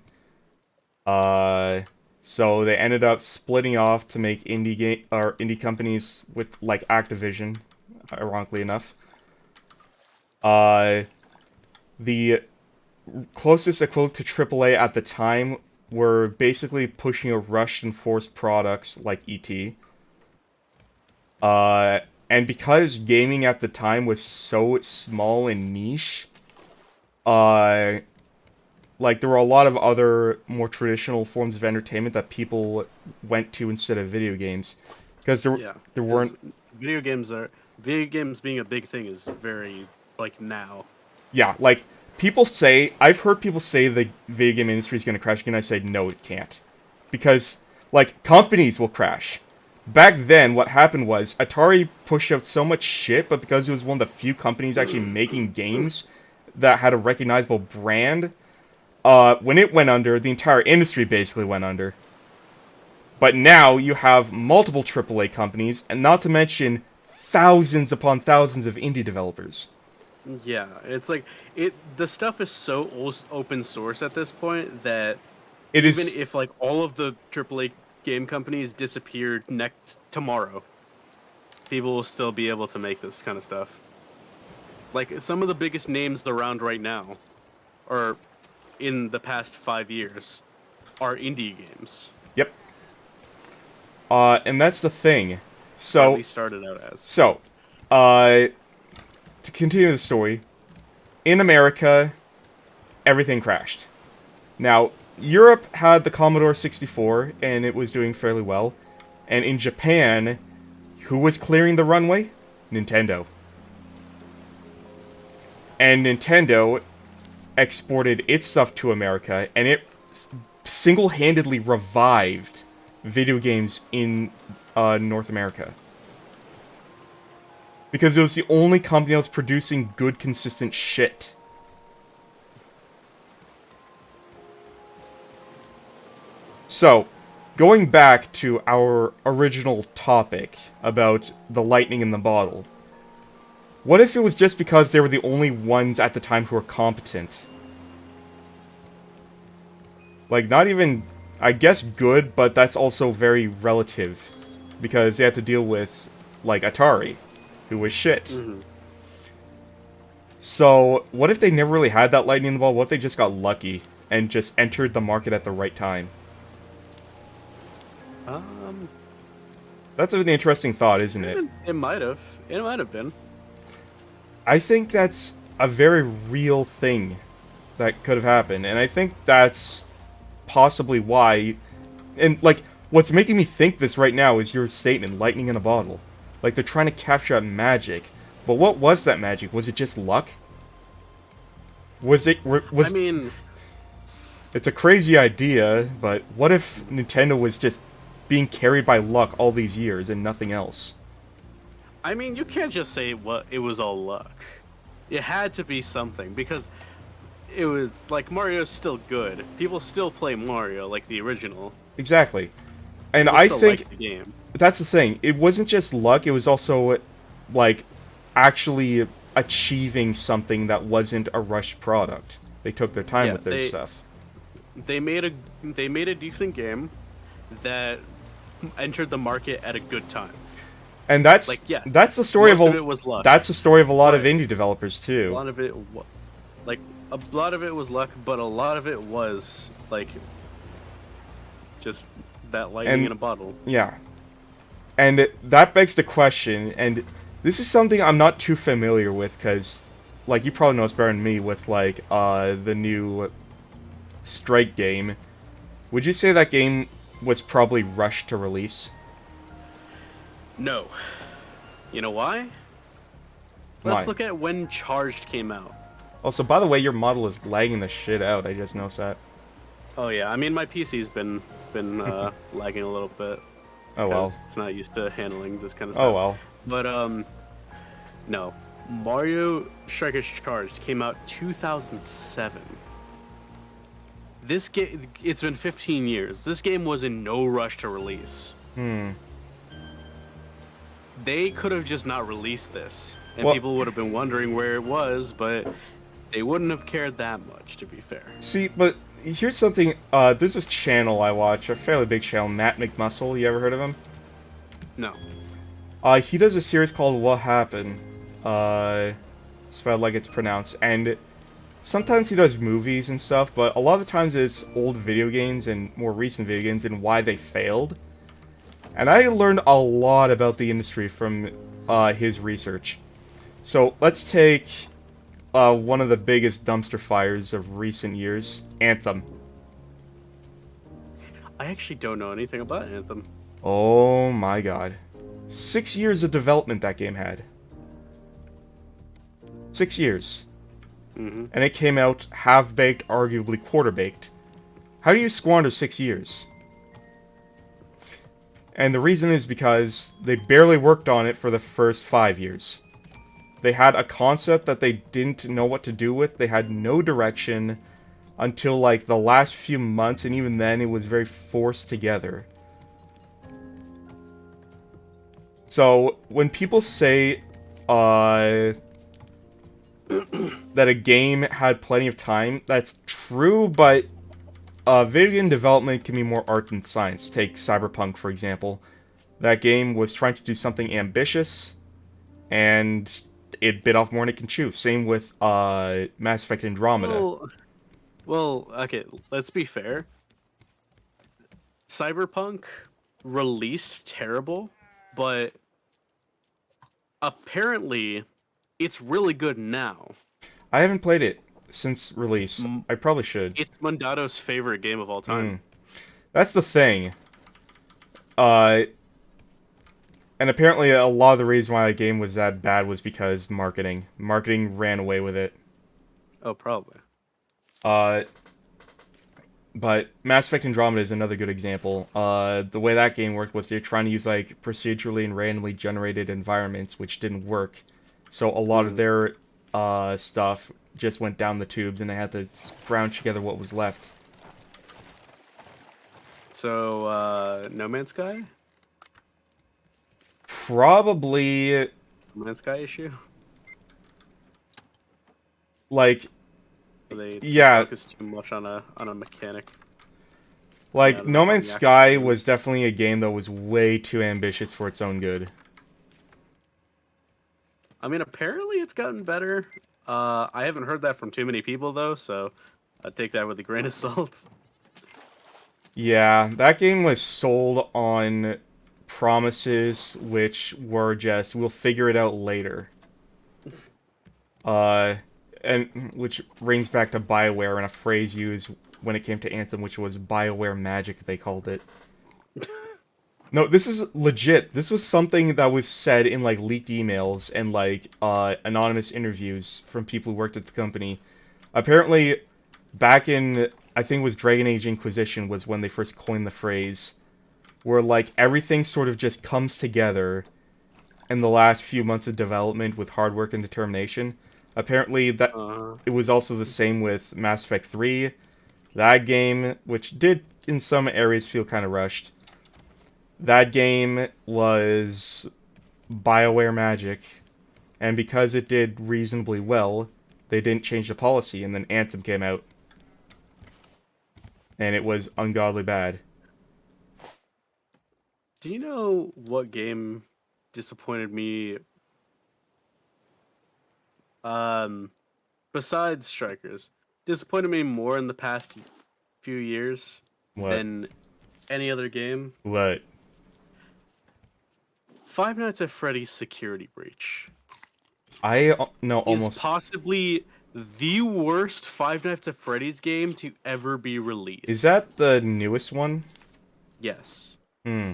So they ended up splitting off to make indie companies with like Activision, ironically enough. The closest equivalent to AAA at the time were basically pushing a rushed and forced products like E.T. And because gaming at the time was so small and niche, like, there were a lot of other more traditional forms of entertainment that people went to instead of video games. Because there weren't... Video games being a big thing is very, like, now. Yeah, like, people say... I've heard people say the video game industry is going to crash again, I say, no, it can't. Because, like, companies will crash. Back then, what happened was, Atari pushed out so much shit, but because it was one of the few companies actually making games that had a recognizable brand... when it went under, the entire industry basically went under. But now you have multiple AAA companies, and not to mention thousands upon thousands of indie developers. Yeah, it's like the stuff is so open source at this point that even if like all of the AAA game companies disappeared tomorrow, people will still be able to make this kind of stuff. Like some of the biggest names around right now are in the past 5 years are indie games. Yep. And that's the thing. So at least started out as. So, to continue the story, in America, everything crashed. Now, Europe had the Commodore 64, and it was doing fairly well. And in Japan, who was clearing the runway? Nintendo. And Nintendo exported its stuff to America, and it single-handedly revived video games in North America. Because it was the only company that was producing good, consistent shit. So, going back to our original topic about the lightning in the bottle. What if it was just because they were the only ones at the time who were competent? Like, not even, I guess, good, but that's also very relative. Because they had to deal with, like, Atari, who was shit. Mm-hmm. So, what if they never really had that lightning in the ball? What if they just got lucky and just entered the market at the right time? That's an interesting thought, isn't it? It might have. It might have been. I think that's a very real thing that could have happened, and I think that's possibly why... And, like, what's making me think this right now is your statement, lightning in a bottle. Like, they're trying to capture that magic. But what was that magic? Was it just luck? Was it... I mean... It's a crazy idea, but what if Nintendo was just being carried by luck all these years and nothing else? I mean, you can't just say it was all luck. It had to be something, because it was like Mario's still good. People still play Mario, like the original. Exactly. And People I still think like the game. that's the thing. It wasn't just luck, it was also like actually achieving something that wasn't a rushed product. They took their time with their stuff. They made a decent game that entered the market at a good time. And that's that's the story most of it was luck. That's the story of a lot of But indie developers A too. lot of it, a lot of it was luck, but a lot of it was like just that lightning in a bottle. Yeah. And that begs the question, and this is something I'm not too familiar with, because, like, you probably know it's better than me with, like, the new Strike game. Would you say that game was probably rushed to release? No. You know why? Let's look at when Charged came out. Also, by the way, your model is lagging the shit out. I just noticed that. Oh yeah, I mean my PC's been lagging a little bit. Oh well. It's not used to handling this kind of stuff. Oh well. But no. Mario Strikers Charged came out 2007. This game, it's been 15 years. This game was in no rush to release. They could have just not released this, and people would have been wondering where it was, but they wouldn't have cared that much, to be fair. See, but here's something. There's this channel I watch, a fairly big channel, Matt McMuscle. You ever heard of him? No. He does a series called What Happened. Spelled like it's pronounced. And sometimes he does movies and stuff, but a lot of the times it's old video games and more recent video games and why they failed. And I learned a lot about the industry from his research. So let's take one of the biggest dumpster fires of recent years, Anthem. I actually don't know anything about Anthem. Oh my god. 6 years of development that game had. 6 years. Mm-hmm. And it came out half-baked, arguably quarter-baked. How do you squander 6 years? And the reason is because they barely worked on it for the first 5 years. They had a concept that they didn't know what to do with. They had no direction until, like, the last few months, and even then it was very forced together. So, when people say, that a game had plenty of time, that's true, but video game development can be more art than science. Take Cyberpunk, for example. That game was trying to do something ambitious, and it bit off more than it can chew. Same with Mass Effect Andromeda. Well, okay, let's be fair. Cyberpunk released terrible, but apparently it's really good now. I haven't played it since release. I probably should. It's Mondato's favorite game of all time. That's the thing. And apparently a lot of the reason why the game was that bad was because marketing. Marketing ran away with it. Oh, probably. But Mass Effect Andromeda is another good example. The way that game worked was they're trying to use like procedurally and randomly generated environments, which didn't work. So a lot of their stuff just went down the tubes, and they had to scrounge together what was left. So, No Man's Sky? Probably... No Man's Sky issue? Like... They yeah. focus too much on a mechanic. Like, Yeah, No Man's the Sky actual was definitely a game that was way too ambitious for its own good. I mean, apparently it's gotten better. I haven't heard that from too many people, though, so I'd take that with a grain of salt. Yeah, that game was sold on promises which were just, we'll figure it out later. And which rings back to BioWare and a phrase used when it came to Anthem, which was BioWare magic, they called it. No, this is legit. This was something that was said in, like, leaked emails and, like, anonymous interviews from people who worked at the company. Apparently, back in, I think it was Dragon Age Inquisition was when they first coined the phrase, where, like, everything sort of just comes together, in the last few months of development with hard work and determination. Apparently, that it was also the same with Mass Effect 3. That game, which did in some areas feel kind of rushed, that game was BioWare magic, and because it did reasonably well, they didn't change the policy, and then Anthem came out. And it was ungodly bad. Do you know what game disappointed me? Besides Strikers, disappointed me more in the past few years than any other game. What? Five Nights at Freddy's Security Breach. I know almost is possibly the worst Five Nights at Freddy's game to ever be released. Is that the newest one? Yes. Hmm.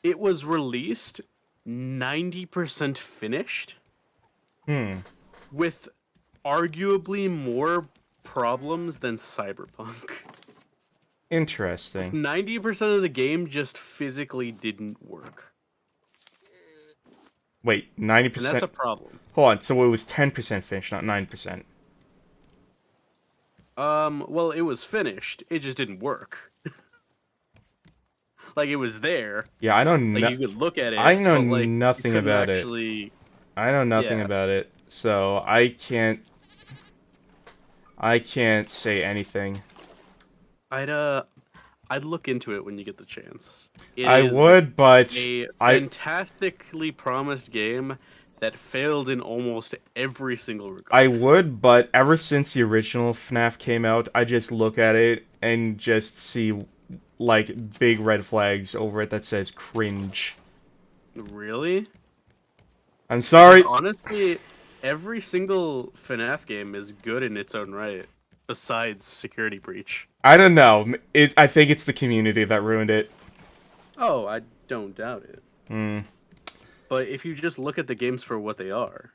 It was released 90% finished. With arguably more problems than Cyberpunk. Interesting. 90% of the game just physically didn't work. Wait, 90%? And that's a problem. Hold on, so it was 10% finished, not 9%. Well, it was finished. It just didn't work. Like, it was there. Yeah, I know you could look at it. I know but, like, nothing about it. I know nothing about it, so I can't say anything. I'd look into it when you get the chance. I would, but a fantastically promised game that failed in almost every single regard. I would, but ever since the original FNAF came out, I just look at it and just see like big red flags over it that says cringe. Really? I'm sorry. Honestly, every single FNAF game is good in its own right, besides Security Breach. I don't know. I think it's the community that ruined it. Oh, I don't doubt it. But if you just look at the games for what they are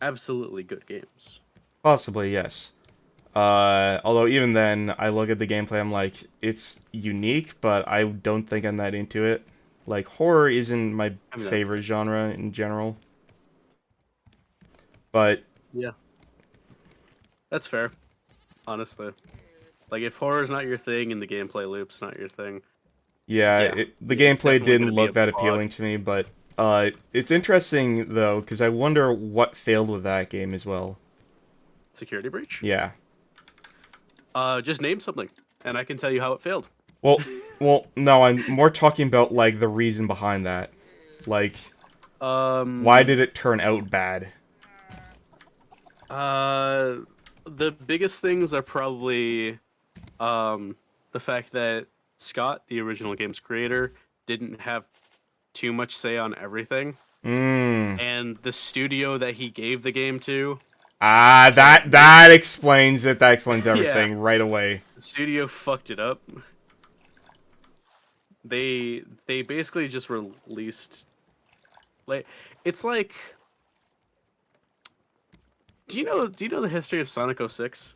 absolutely good games. Possibly, yes. Although even then, I look at the gameplay, I'm like, it's unique, but I don't think I'm that into it. Like, horror isn't my favorite genre in general. But... yeah. That's fair. Honestly. Like, if horror's not your thing and the gameplay loop's not your thing... Yeah, the gameplay didn't look that appealing to me, but... it's interesting, though, because I wonder what failed with that game as well. Security Breach? Yeah. Just name something, and I can tell you how it failed. Well, no, I'm more talking about, like, the reason behind that. Like, why did it turn out bad? The biggest things are probably, the fact that Scott, the original game's creator, didn't have too much say on everything. And the studio that he gave the game to... that explains it. That explains everything right away. The studio fucked it up. They basically just released... like, it's like... Do you know the history of Sonic 06?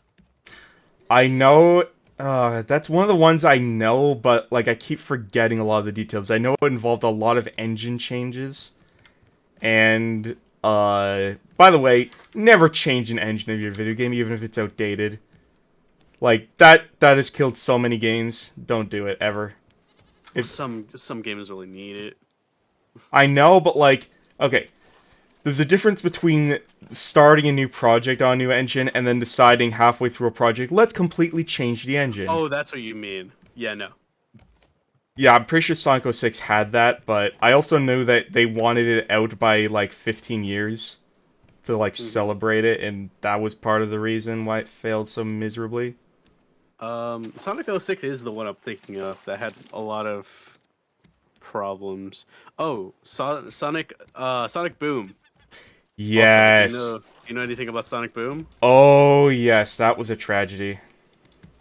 I know... that's one of the ones I know, but, like, I keep forgetting a lot of the details. I know it involved a lot of engine changes. And, by the way, never change an engine of your video game, even if it's outdated. Like, that has killed so many games. Don't do it, ever. If some games really need it. I know, but, like, okay. There's a difference between starting a new project on a new engine and then deciding halfway through a project, let's completely change the engine. Oh, that's what you mean. Yeah, no. Yeah, I'm pretty sure Sonic 06 had that, but I also knew that they wanted it out by, like, 15 years to, like, celebrate it, and that was part of the reason why it failed so miserably. Sonic 06 is the one I'm thinking of that had a lot of problems. Oh, Sonic Boom. Yes. Also, do you know anything about Sonic Boom? Oh, yes, that was a tragedy.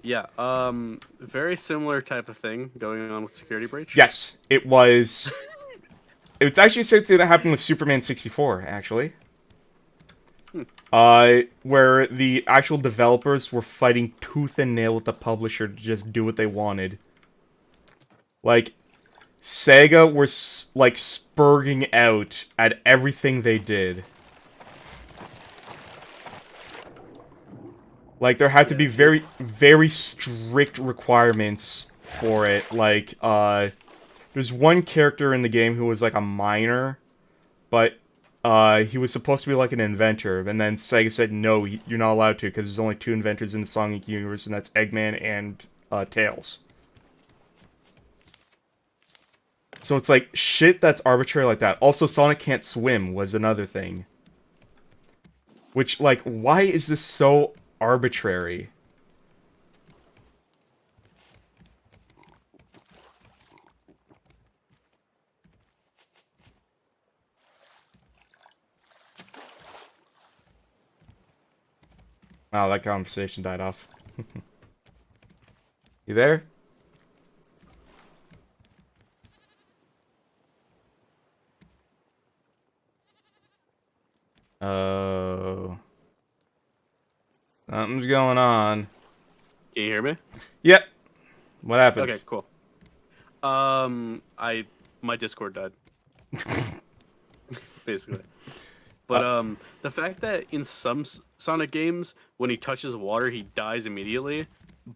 Yeah, very similar type of thing going on with Security Breach. Yes, it was. It's actually something that happened with Superman 64, actually. Where the actual developers were fighting tooth and nail with the publisher to just do what they wanted. Like, Sega were like spurging out at everything they did. Like there had to be very, very strict requirements for it. Like, there's one character in the game who was like a miner, but he was supposed to be like an inventor, and then Sega said, no, you're not allowed to, because there's only 2 inventors in the Sonic universe, and that's Eggman and Tails. So it's like, shit that's arbitrary like that. Also, Sonic can't swim was another thing. Which, like, why is this so arbitrary? Wow, that conversation died off. You there? Oh. Something's going on. Can you hear me? Yep. What happened? Okay, cool. My Discord died. Basically. But the fact that in some Sonic games, when he touches water, he dies immediately,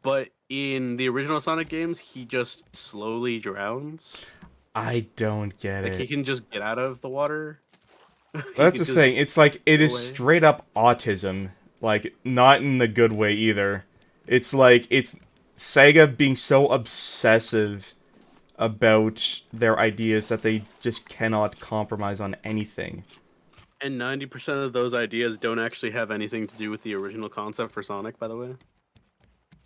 but in the original Sonic games, he just slowly drowns. I don't get Like it. he can just get out of the water. That's the thing. It's like, it is straight up autism. Like, not in the good way either. It's like, it's Sega being so obsessive about their ideas that they just cannot compromise on anything. And 90% of those ideas don't actually have anything to do with the original concept for Sonic, by the way.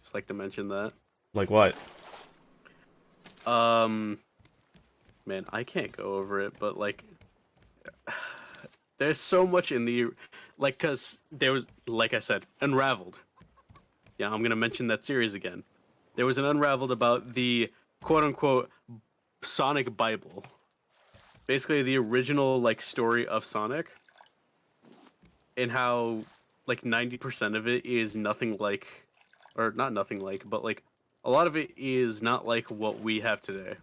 Just like to mention that. Like what? Man, I can't go over it, but like, there's so much in the, like, cause there was, like I said, Unraveled. Yeah, I'm gonna mention that series again. There was an Unraveled about the quote-unquote Sonic Bible. Basically, the original, like, story of Sonic. And how, like, 90% of it is nothing like, or not nothing like, but, like, a lot of it is not like what we have today.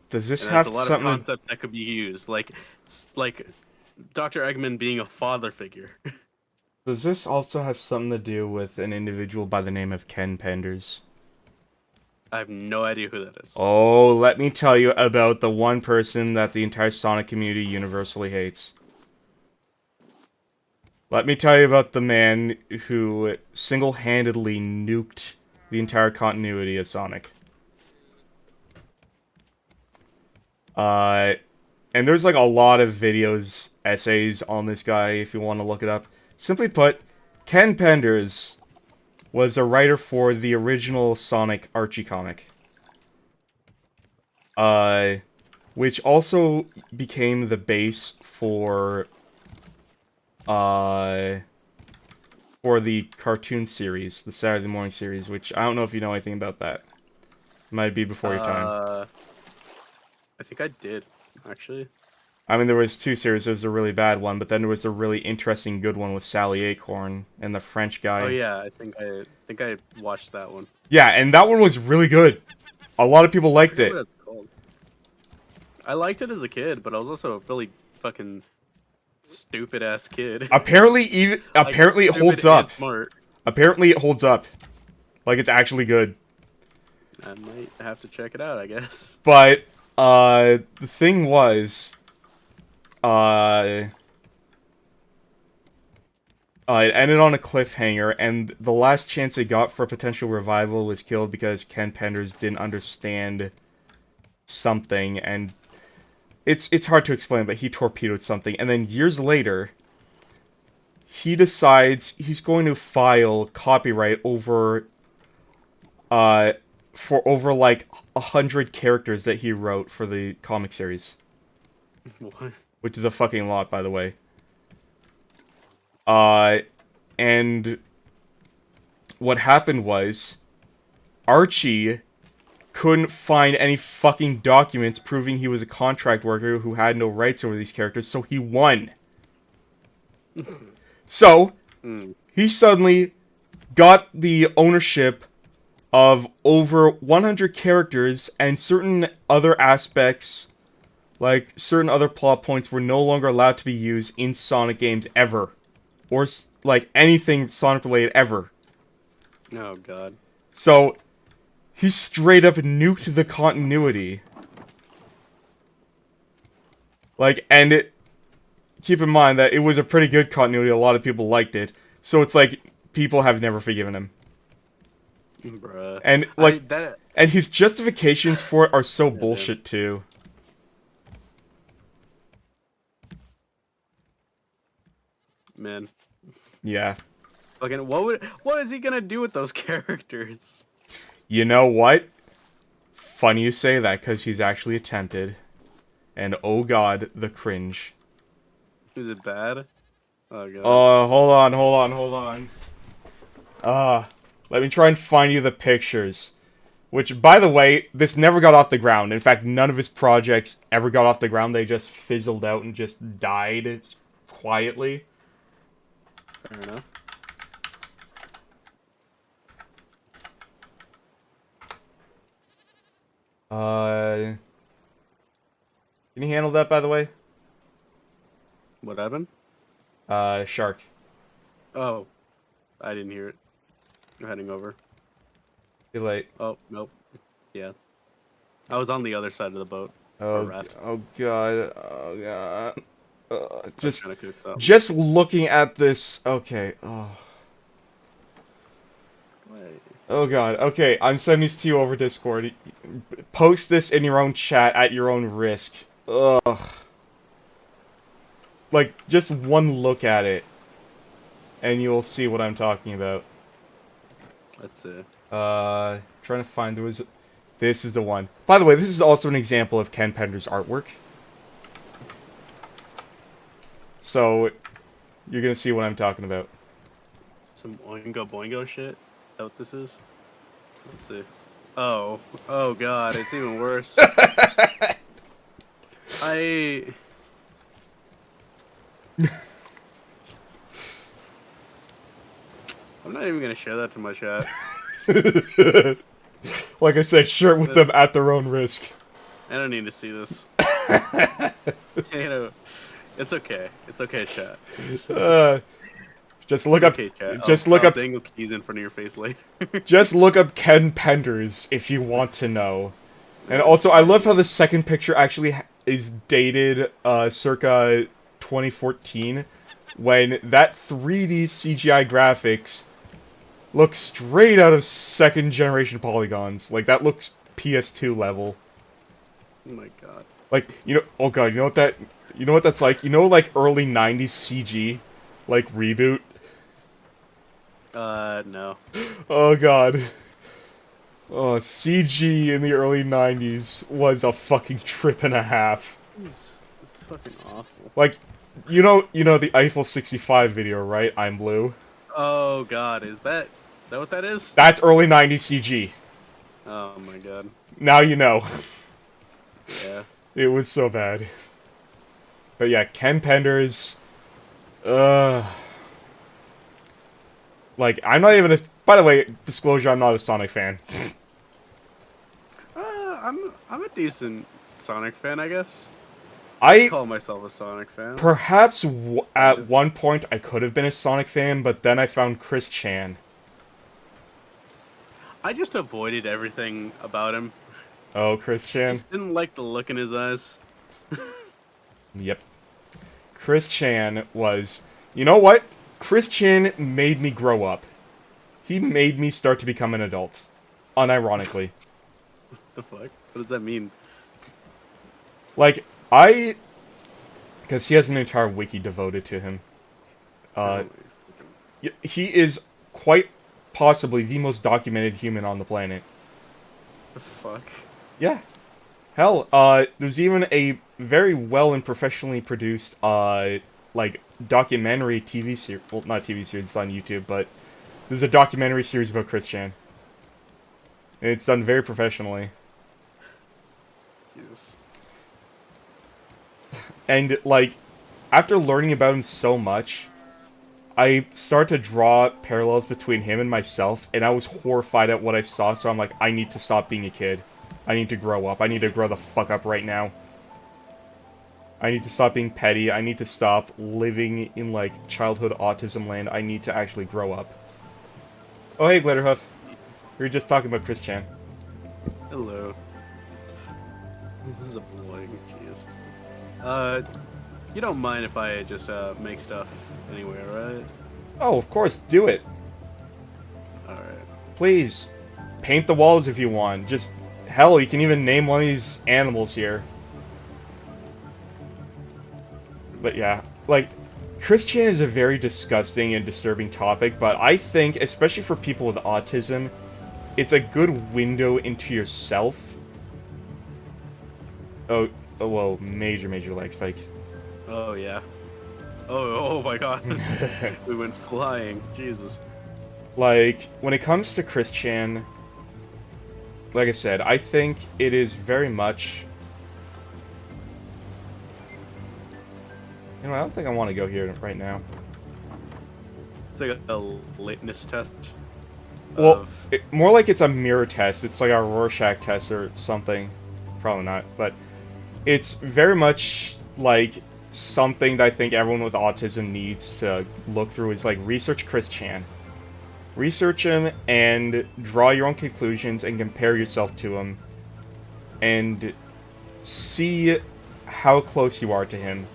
Does this And have there's a lot something? of concept that could be used, like Dr. Eggman being a father figure. Does this also have something to do with an individual by the name of Ken Penders? I have no idea who that is. Oh, let me tell you about the one person that the entire Sonic community universally hates. Let me tell you about the man who single-handedly nuked the entire continuity of Sonic. And there's like a lot of videos, essays on this guy if you want to look it up. Simply put, Ken Penders was a writer for the original Sonic Archie comic. Which also became the base for the cartoon series, the Saturday morning series, which I don't know if you know anything about that. Might be before your time. I think I did, actually. I mean, there was 2 series. There was a really bad one, but then there was a really interesting good one with Sally Acorn and the French guy. Oh yeah, I think I watched that one. Yeah, and that one was really good. A lot of people liked it. What it's called. I liked it as a kid, but I was also a really fucking stupid ass kid. Apparently, apparently it holds up. Smart. Apparently, it holds up. Like it's actually good. I might have to check it out, I guess. But the thing was, it ended on a cliffhanger, and the last chance it got for a potential revival was killed because Ken Penders didn't understand something, and it's hard to explain, but he torpedoed something, and then years later, he decides he's going to file copyright over, for over like 100 characters that he wrote for the comic series. What? Which is a fucking lot, by the way. And what happened was, Archie couldn't find any fucking documents proving he was a contract worker who had no rights over these characters, so he won. So, he suddenly got the ownership of over 100 characters, and certain other aspects, like certain other plot points, were no longer allowed to be used in Sonic games ever. Or, like, anything Sonic-related ever. Oh, God. So, he straight up nuked the continuity. Like, and it... Keep in mind that it was a pretty good continuity, a lot of people liked it. So it's like, people have never forgiven him. Bruh. And, like, and his justifications for it are so bullshit, too. Man. Yeah. Fucking, what is he gonna do with those characters? You know what? Funny you say that, because he's actually attempted. And oh god, the cringe. Is it bad? Oh god. Hold on. Let me try and find you the pictures. Which, by the way, this never got off the ground. In fact, none of his projects ever got off the ground. They just fizzled out and just died quietly. Fair enough. Can you handle that, by the way? What happened? Shark. Oh. I didn't hear it. You're heading over. Too late. Oh, nope. Yeah. I was on the other side of the boat. Oh, Raft. oh god. Oh god. Just looking at this. Okay. Oh. Wait. Oh god. Okay, I'm sending this to you over Discord. Post this in your own chat at your own risk. Ugh. Like, just one look at it, and you'll see what I'm talking about. Let's see. Trying to find, this is the one. By the way, this is also an example of Ken Pender's artwork. So, you're gonna see what I'm talking about. Some Oingo Boingo shit? Is that what this is? Let's see. Oh. Oh god, it's even worse. I'm not even gonna share that to my chat. Like I said, share it with them at their own risk. I don't need to see this. You know, it's okay. It's okay, chat. Just look up. Okay, chat. Just look up. Dangle keys in front of your face later. Just look up Ken Penders if you want to know. And also, I love how the second picture actually is dated circa 2014, when that 3D CGI graphics looks straight out of second generation polygons. Like, that looks PS2 level. Oh my god. Like, you know, oh god, you know what that's like? You know, like, early 90s CG? Like, reboot? No. Oh god. Oh, CG in the early 90s was a fucking trip and a half. It's fucking awful. Like, you know the Eiffel 65 video, right? I'm Blue. Oh god, is that what that is? That's early 90s CG. Oh my god. Now you know. Yeah. It was so bad. But yeah, Ken Penders. Like, I'm not even a... By the way, disclosure, I'm not a Sonic fan. I'm a decent Sonic fan, I guess. I call myself a Sonic fan. Perhaps at one point I could have been a Sonic fan, but then I found Chris Chan. I just avoided everything about him. Oh, Chris Chan? I just didn't like the look in his eyes. Yep. Chris Chan was... You know what? Chris Chan made me grow up. He made me start to become an adult. Unironically. What the fuck? What does that mean? Like, because he has an entire wiki devoted to him. He is quite possibly the most documented human on the planet. The fuck? Yeah. Hell, there's even a very well and professionally produced, like, documentary TV series. Well, not TV series, it's on YouTube, but there's a documentary series about Chris Chan. And it's done very professionally. Jesus. And, like, after learning about him so much, I start to draw parallels between him and myself, and I was horrified at what I saw, so I'm like, I need to stop being a kid. I need to grow up. I need to grow the fuck up right now. I need to stop being petty. I need to stop living in, like, childhood autism land. I need to actually grow up. Oh, hey, Glitterhoof. We were just talking about Chris Chan. Hello. This is annoying, jeez. You don't mind if I just, make stuff anywhere, right? Oh, of course, do it. Alright. Please, paint the walls if you want. Just, hell, you can even name one of these animals here. But yeah, like, Chris Chan is a very disgusting and disturbing topic, but I think, especially for people with autism, it's a good window into yourself. Oh whoa, major leg spike. Oh, yeah. Oh my god. We went flying. Jesus. Like, when it comes to Chris Chan, like I said, I think it is very much... You know, I don't think I want to go here right now. It's like a litmus test. Well, more like it's a mirror test. It's like a Rorschach test or something. Probably not, but it's very much like something that I think everyone with autism needs to look through is like research Chris Chan. Research him and draw your own conclusions and compare yourself to him and see how close you are to him.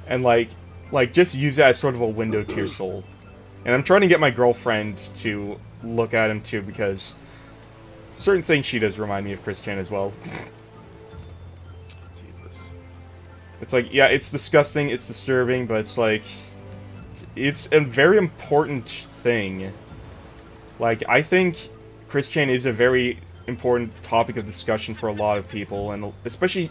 And like just use it as sort of a window to your soul. And I'm trying to get my girlfriend to look at him too, because certain things she does remind me of Chris Chan as well. Jesus. It's like, yeah, it's disgusting, it's disturbing, but it's like, it's a very important thing. Like, I think Chris Chan is a very important topic of discussion for a lot of people, and especially,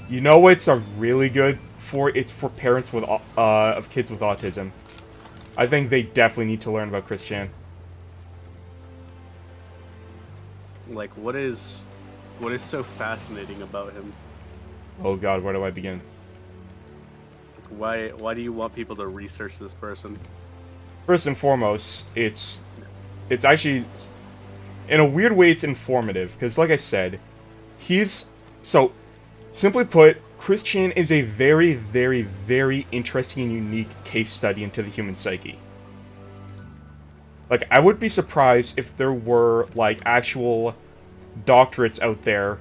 you know, it's a really good for, it's for parents with of kids with autism. I think they definitely need to learn about Chris Chan. Like, what is so fascinating about him? Oh god, where do I begin? Why do you want people to research this person? First and foremost, it's actually, in a weird way, it's informative, because like I said, so, simply put, Chris Chan is a very, very, very interesting and unique case study into the human psyche. Like, I would be surprised if there were, like, actual doctorates out there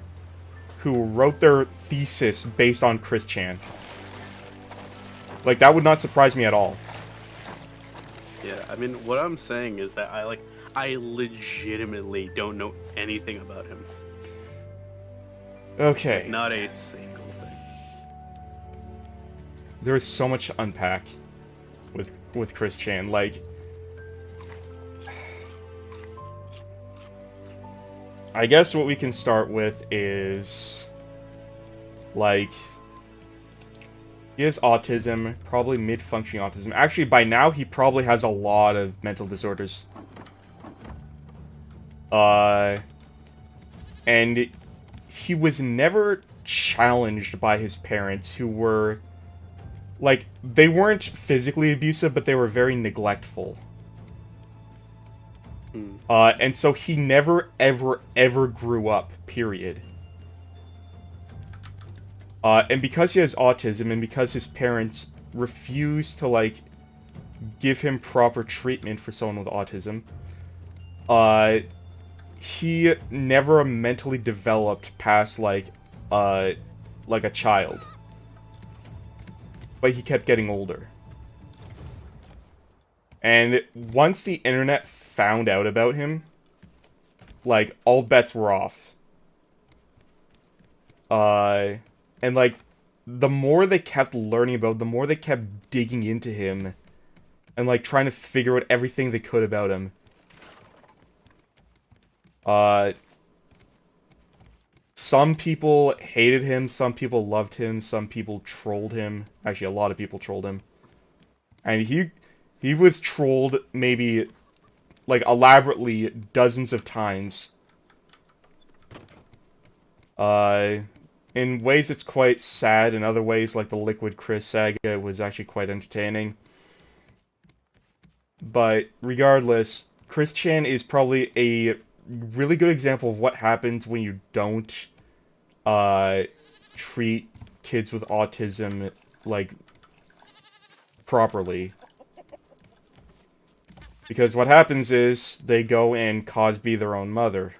who wrote their thesis based on Chris Chan. Like, that would not surprise me at all. Yeah, I mean, what I'm saying is that I legitimately don't know anything about him. Okay. Like, not a single thing. There is so much to unpack with Chris Chan. Like, I guess what we can start with is, like, he has autism, probably mid-functioning autism. Actually, by now, he probably has a lot of mental disorders. And he was never challenged by his parents, who were, like, they weren't physically abusive, but they were very neglectful. And so he never, ever, ever grew up, period. And because he has autism, and because his parents refuse to, like, give him proper treatment for someone with autism, he never mentally developed past, like a child. But he kept getting older. And once the internet found out about him, like, all bets were off. And, like, the more they kept learning about, the more they kept digging into him, and, like, trying to figure out everything they could about him. Some people hated him, some people loved him, some people trolled him. Actually, a lot of people trolled him. And he was trolled maybe, like, elaborately dozens of times. In ways it's quite sad, in other ways, like the Liquid Chris saga, was actually quite entertaining. But regardless, Chris Chan is probably a really good example of what happens when you don't treat kids with autism, like, properly. Because what happens is, they go and Cosby their own mother.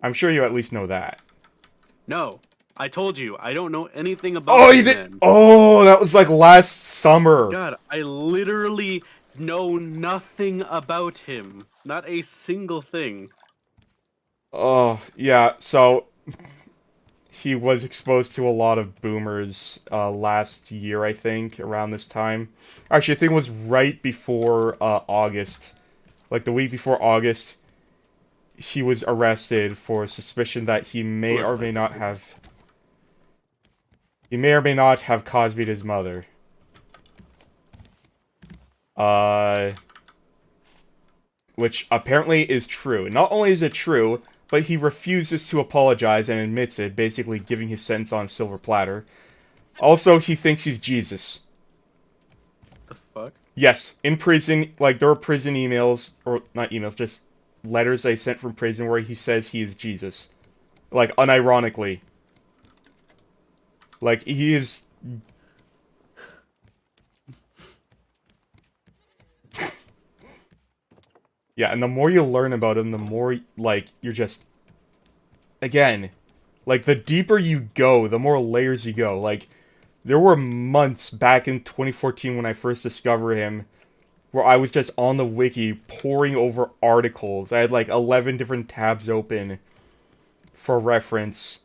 I'm sure you at least know that. No, I told you, I don't know anything about Oh, this you did? man. Oh, that was like last summer. God, I literally know nothing about him. Not a single thing. Oh, yeah, so he was exposed to a lot of boomers last year, I think, around this time. Actually, I think it was right before August. Like, the week before August, he was arrested for suspicion that he may or may not have... He may or may not have Cosby'd his mother. Which apparently is true. Not only is it true, but he refuses to apologize and admits it, basically giving his sentence on a silver platter. Also, he thinks he's Jesus. The fuck? Yes, in prison, like, there were prison emails, or not emails, just letters they sent from prison where he says he is Jesus. Like, unironically. Like, he is... Yeah, and the more you learn about him, the more, like, you're just... Again, like, the deeper you go, the more layers you go. Like, there were months back in 2014 when I first discovered him where I was just on the wiki poring over articles. I had, like, 11 different tabs open for reference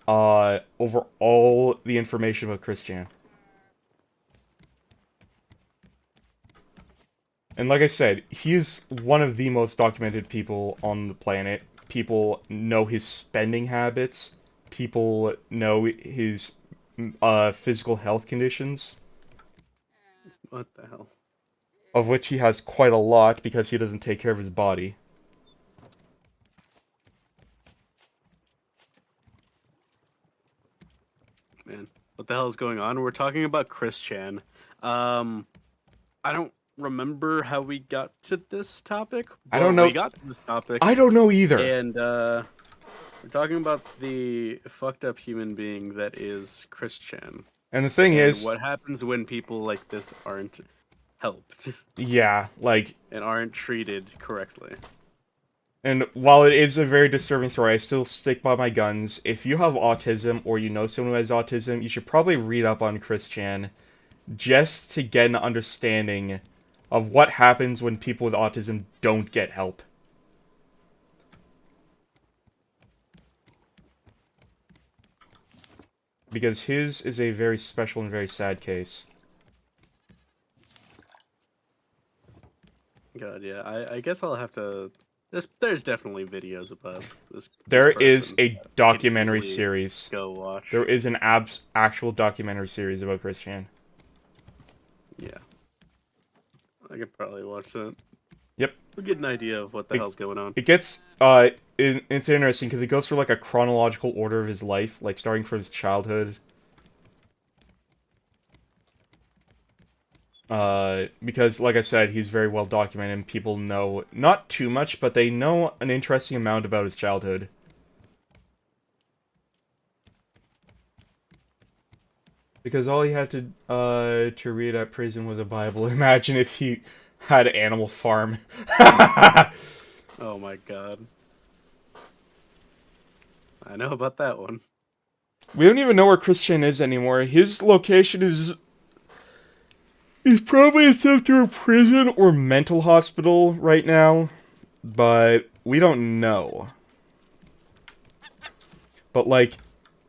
over all the information about Chris Chan. And like I said, he is one of the most documented people on the planet. People know his spending habits. People know his physical health conditions. What the hell? Of which he has quite a lot because he doesn't take care of his body. Man, what the hell is going on? We're talking about Chris Chan. I don't remember how we got to this topic. I don't know. We got to this topic. I don't know either. And we're talking about the fucked up human being that is Chris Chan. And the thing is, what happens when people like this aren't helped. Yeah, like... And aren't treated correctly. And while it is a very disturbing story, I still stick by my guns. If you have autism, or you know someone who has autism, you should probably read up on Chris Chan, just to get an understanding of what happens when people with autism don't get help. Because his is a very special and very sad case. God, yeah. I guess I'll have to... There's definitely videos about this. There this is a documentary series. Go watch. There is an actual documentary series about Chris Chan. Yeah. I could probably watch that. Yep. We'll get an idea of what the hell's going on. It gets, it's interesting because it goes through like a chronological order of his life, like starting from his childhood. Because, like I said, he's very well documented and people know, not too much, but they know an interesting amount about his childhood. Because all he had to read at prison was a Bible. Imagine if he had an Animal Farm. Oh my god. I know about that one. We don't even know where Chris Chan is anymore. His location is... He's probably in some sort of prison or mental hospital right now, but we don't know. But, like,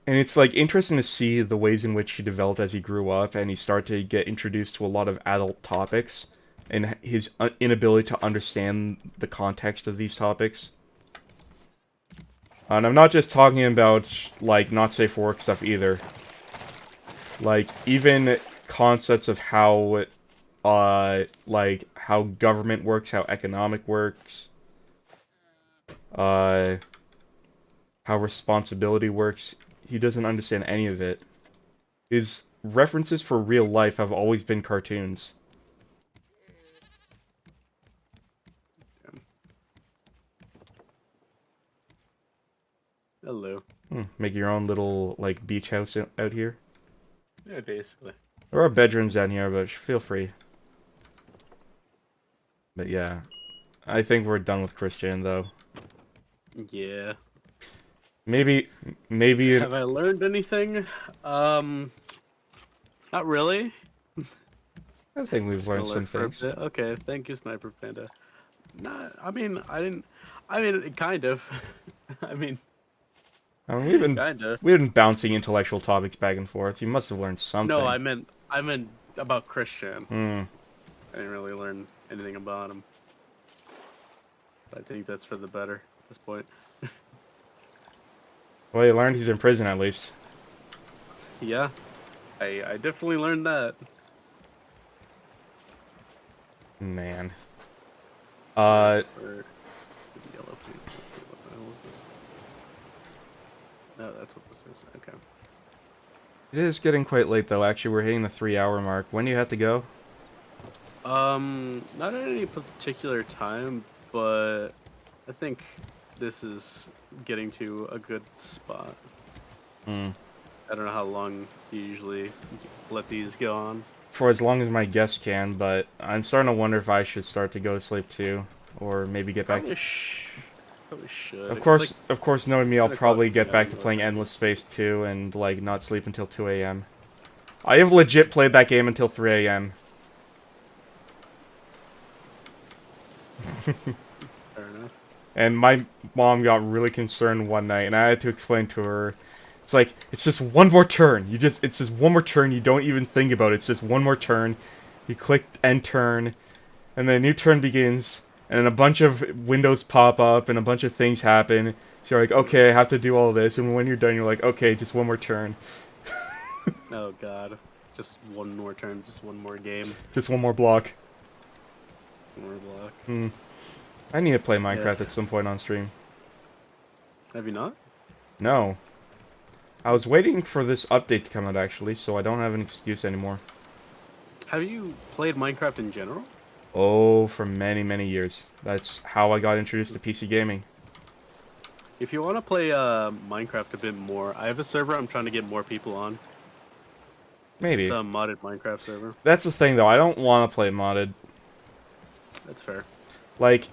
and it's, like, interesting to see the ways in which he developed as he grew up, and he started to get introduced to a lot of adult topics, and his inability to understand the context of these topics. And I'm not just talking about, like, not safe for work stuff either. Like, even concepts of how, like, how government works, how economic works, how responsibility works. He doesn't understand any of it. His references for real life have always been cartoons. Hello. Make your own little, like, beach house out here. Yeah, basically. There are bedrooms down here, but feel free. But yeah, I think we're done with Christian, though. Yeah. Maybe... Have I learned anything? Not really. I think we've Just learned gonna some learn for a things. bit. Okay, thank you, Sniper Panda. Nah, I mean, kind of. I mean, We've kinda. been bouncing intellectual topics back and forth. You must have learned something. No, I meant about Christian. Hmm. I didn't really learn anything about him. I think that's for the better at this point. Well, you learned he's in prison, at least. Yeah, I definitely learned that. Man. Or the yellow paint. What the hell is this? No, that's what this is. Okay. It is getting quite late, though. Actually, we're hitting the 3-hour mark. When do you have to go? Not at any particular time, but I think this is getting to a good spot. Hmm. I don't know how long you usually let these go on. For as long as my guests can, but I'm starting to wonder if I should start to go to sleep too, or maybe get back to. Probably should. Of course, knowing me, I'll 10 o'clock probably get back to p.m., playing Endless Space 2 and like not sleep until 2 a.m. I have legit played that game until 3 a.m. Fair enough. And my mom got really concerned one night, and I had to explain to her. It's like, it's just one more turn. It's just one more turn. You don't even think about it. It's just one more turn. You click end turn, and then a new turn begins, and then a bunch of windows pop up, and a bunch of things happen. So you're like, okay, I have to do all this, and when you're done, you're like, okay, just one more turn. Oh god. Just one more turn, just one more game. Just one more block. One more block. I need to play Minecraft Yeah. at some point on stream. Have you not? No. I was waiting for this update to come out, actually, so I don't have an excuse anymore. Have you played Minecraft in general? Oh, for many, many years. That's how I got introduced to PC gaming. If you want to play Minecraft a bit more, I have a server I'm trying to get more people on. Maybe. It's a modded Minecraft server. That's the thing, though. I don't want to play modded. That's fair. Like,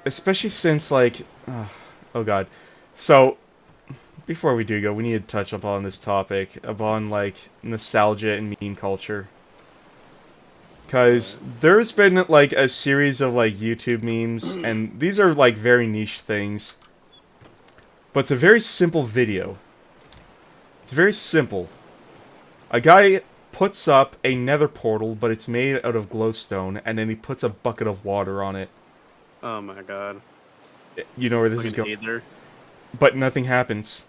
especially since, like... oh, God. So, before we do go, we need to touch upon this topic. Upon, like, nostalgia and meme culture. Because there's been, like, a series of, like, YouTube memes, and these are, like, very niche things. But it's a very simple video. It's very simple. A guy puts up a nether portal, but it's made out of glowstone, and then he puts a bucket of water on it. Oh my god. You know where this Like is an going. Aether. But nothing happens.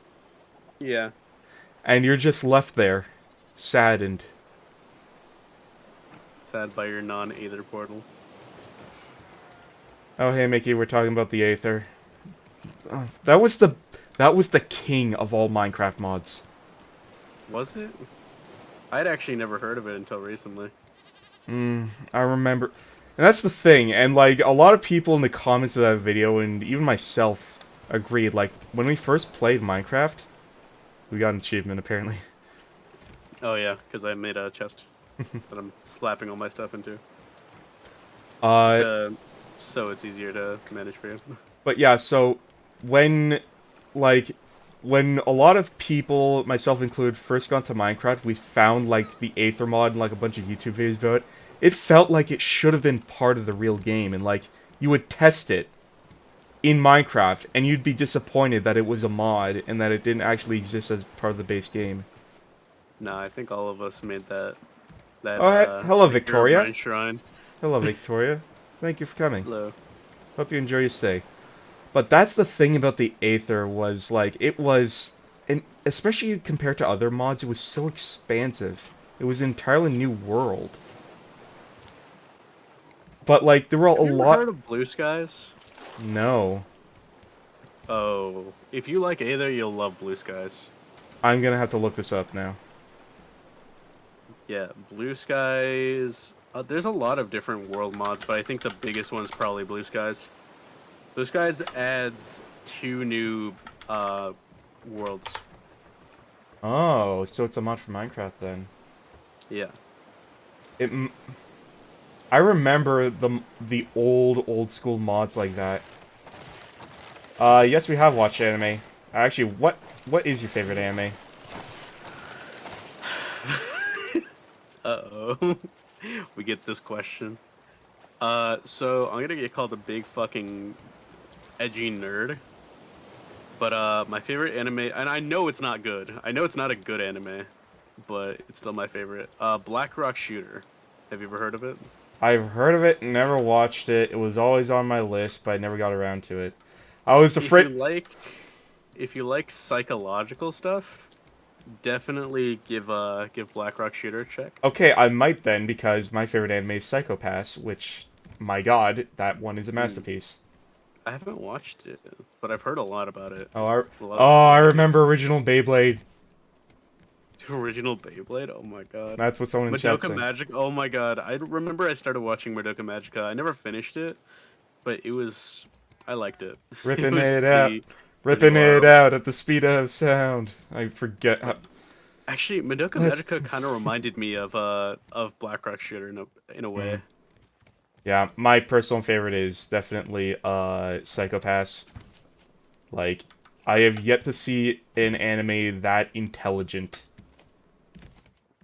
Yeah. And you're just left there, saddened. Sad by your non-Aether portal. Oh, hey, Mickey, we're talking about the Aether. That was the king of all Minecraft mods. Was it? I'd actually never heard of it until recently. I remember. And that's the thing, and like, a lot of people in the comments of that video, and even myself, agreed, like, when we first played Minecraft, we got an achievement, apparently. Oh yeah, because I made a chest that I'm slapping all my stuff into. So it's easier to manage for you. But yeah, so, when a lot of people, myself included, first got to Minecraft, we found, like, the Aether mod and, like, a bunch of YouTube videos about it. It felt like it should have been part of the real game, and, like, you would test it in Minecraft, and you'd be disappointed that it was a mod, and that it didn't actually exist as part of the base game. Nah, I think all of us made that. Hello, Victoria. Herobrine Shrine. Hello, Victoria. Thank you for coming. Hello. Hope you enjoy your stay. But that's the thing about the Aether, was, like, it was, and especially compared to other mods, it was so expansive. It was an entirely new world. But, like, there were a Have you ever lot... heard of Blue Skies? No. Oh, if you like Aether, you'll love Blue Skies. I'm gonna have to look this up now. Yeah, Blue Skies. There's a lot of different world mods, but I think the biggest one's probably Blue Skies. Blue Skies adds 2 new worlds. Oh, so it's a mod for Minecraft then. Yeah. I remember the old school mods like that. Yes, we have watched anime. Actually, what is your favorite anime? Uh-oh. We get this question. So I'm gonna get called a big fucking edgy nerd. But my favorite anime, and I know it's not good. I know it's not a good anime, but it's still my favorite. Black Rock Shooter. Have you ever heard of it? I've heard of it, never watched it. It was always on my list, but I never got around to it. I was afraid. If you like psychological stuff, definitely give Black Rock Shooter a check. Okay, I might then, because my favorite anime is Psycho Pass, which, my god, that one is a masterpiece. I haven't watched it, but I've heard a lot about it. I remember original Beyblade. Original Beyblade? Oh my god. That's what someone in chat Madoka said. Magic. Oh my god. I remember I started watching Madoka Magica. I never finished it, but I liked it. Ripping it out. Ripping it out at the speed of sound. I forget how... Actually, Madoka Magica kind of reminded me of Black Rock Shooter in a way. Yeah, my personal favorite is definitely Psycho Pass. Like, I have yet to see an anime that intelligent.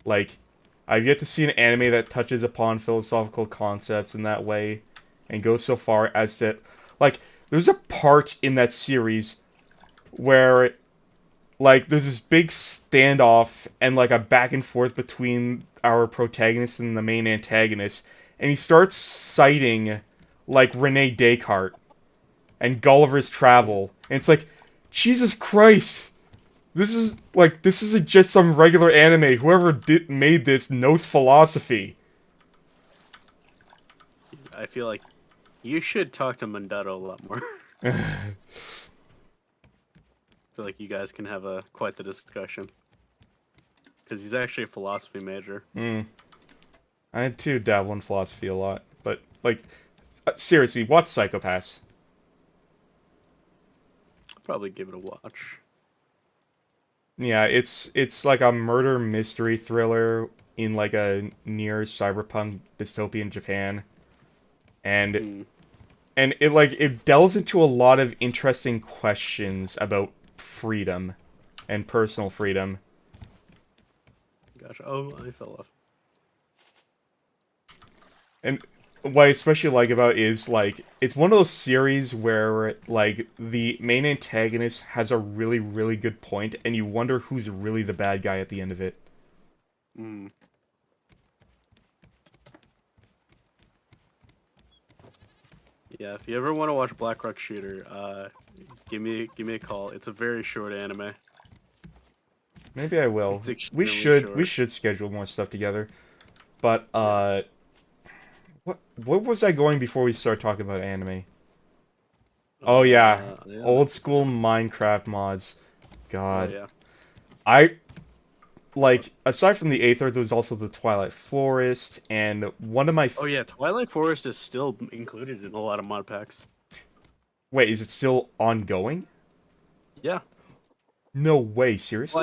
Like, I've yet to see an anime that touches upon philosophical concepts in that way and goes so far as to... Like, there's a part in that series where, like, there's this big standoff and, like, a back and forth between our protagonist and the main antagonist, and he starts citing, like, Rene Descartes and Gulliver's Travel, and it's like, Jesus Christ! This isn't just some regular anime. Whoever made this knows philosophy. I feel like you should talk to Mandato a lot more. I feel like you guys can have quite the discussion. Because he's actually a philosophy major. I too dabble in philosophy a lot. But, like, seriously, watch Psycho Pass. I'll probably give it a watch. Yeah, it's like a murder mystery thriller in, like, a near cyberpunk dystopian Japan. And it delves into a lot of interesting questions about freedom and personal freedom. Gotcha. Oh, I fell off. And what I especially like about it is, like, it's one of those series where, like, the main antagonist has a really, really good point, and you wonder who's really the bad guy at the end of it. Yeah, if you ever want to watch Black Rock Shooter, give me a call. It's a very short anime. Maybe I will. We should schedule more stuff together. But what was I going before we start talking about anime? Oh yeah, old school Minecraft mods. God. Oh, yeah. Like, aside from the Aether, there was also the Twilight Forest, and one of my... Oh yeah, Twilight Forest is still included in a lot of mod packs. Wait, is it still ongoing? Yeah. No way, seriously?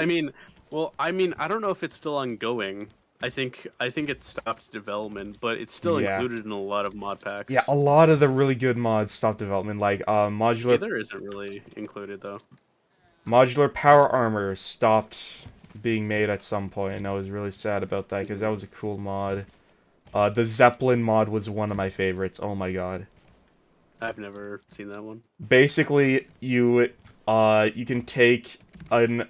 Well, I mean, I don't know if it's still ongoing. I think it stopped development, but it's still included in a lot of mod packs. Yeah, a lot of the really good mods stopped development, like modular... Aether isn't really included, though. Modular Power Armor stopped being made at some point, and I was really sad about that, because that was a cool mod. The Zeppelin mod was one of my favorites, oh my god. I've never seen that one. Basically, you can take an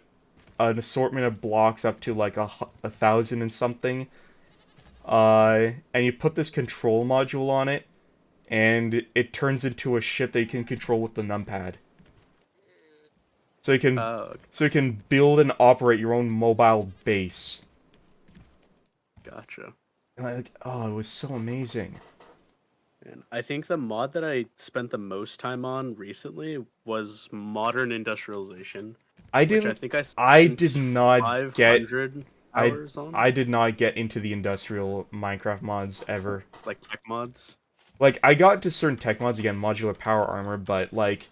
assortment of blocks up to like 1,000 and something, and you put this control module on it, and it turns into a ship that you can control with the numpad. So you can build and operate your own mobile base. Gotcha. And it was so amazing. And I think the mod that I spent the most time on recently was Modern Industrialization. I did not get hours on. I did not get into the industrial Minecraft mods ever. Like tech mods. Like, I got into certain tech mods, again, modular power armor, but, like,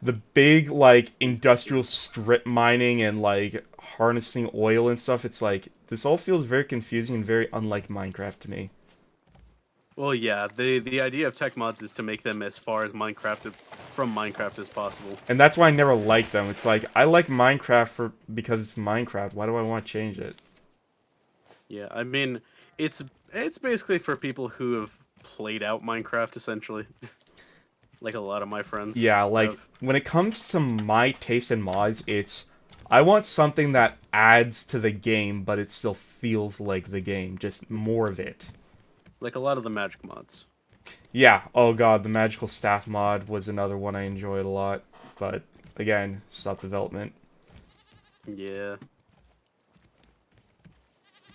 the big, like, industrial strip mining and, like, harnessing oil and stuff, it's like, this all feels very confusing and very unlike Minecraft to me. Well, yeah, the idea of tech mods is to make them as far as from Minecraft as possible. And that's why I never liked them. It's like, I like Minecraft because it's Minecraft. Why do I want to change it? Yeah, I mean, it's basically for people who have played out Minecraft, essentially. Like a lot of my friends. Yeah, like, when it comes to my taste in mods, it's, I want something that adds to the game, but it still feels like the game. Just more of it. Like a lot of the magic mods. Yeah, oh god, the magical staff mod was another one I enjoyed a lot. But, again, stop development. Yeah.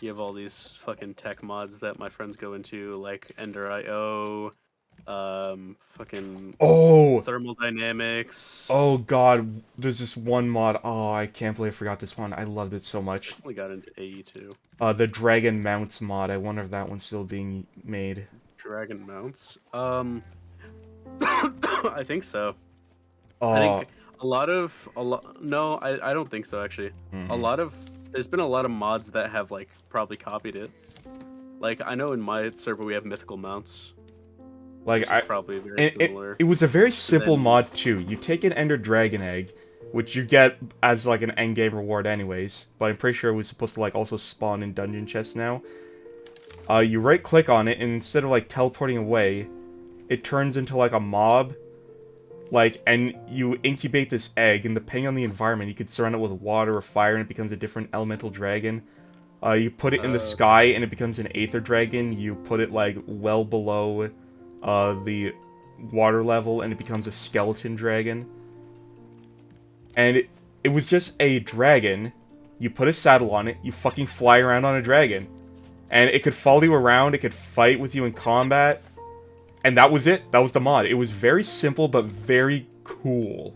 You have all these fucking tech mods that my friends go into, like Ender.io, fucking thermodynamics. Oh god, there's this one mod. Oh, I can't believe I forgot this one. I loved it so much. I only got into AE too. The Dragon Mounts mod. I wonder if that one's still being made. Dragon Mounts? I think so. Oh. I think no, I don't think so actually. There's been a lot of mods that have like probably copied it. Like I know in my server we have mythical mounts. Like probably very similar. It was a very simple mod too. You take an Ender Dragon egg, which you get as like an end game reward anyways, but I'm pretty sure it was supposed to like also spawn in dungeon chests now. You right click on it and instead of like teleporting away, it turns into like a mob. Like, and you incubate this egg, and depending on the environment, you could surround it with water or fire, and it becomes a different elemental dragon. You put it in the sky, and it becomes an aether dragon. You put it, like, well below the water level, and it becomes a skeleton dragon. And it was just a dragon. You put a saddle on it, you fucking fly around on a dragon. And it could follow you around, it could fight with you in combat. And that was it. That was the mod. It was very simple, but very cool.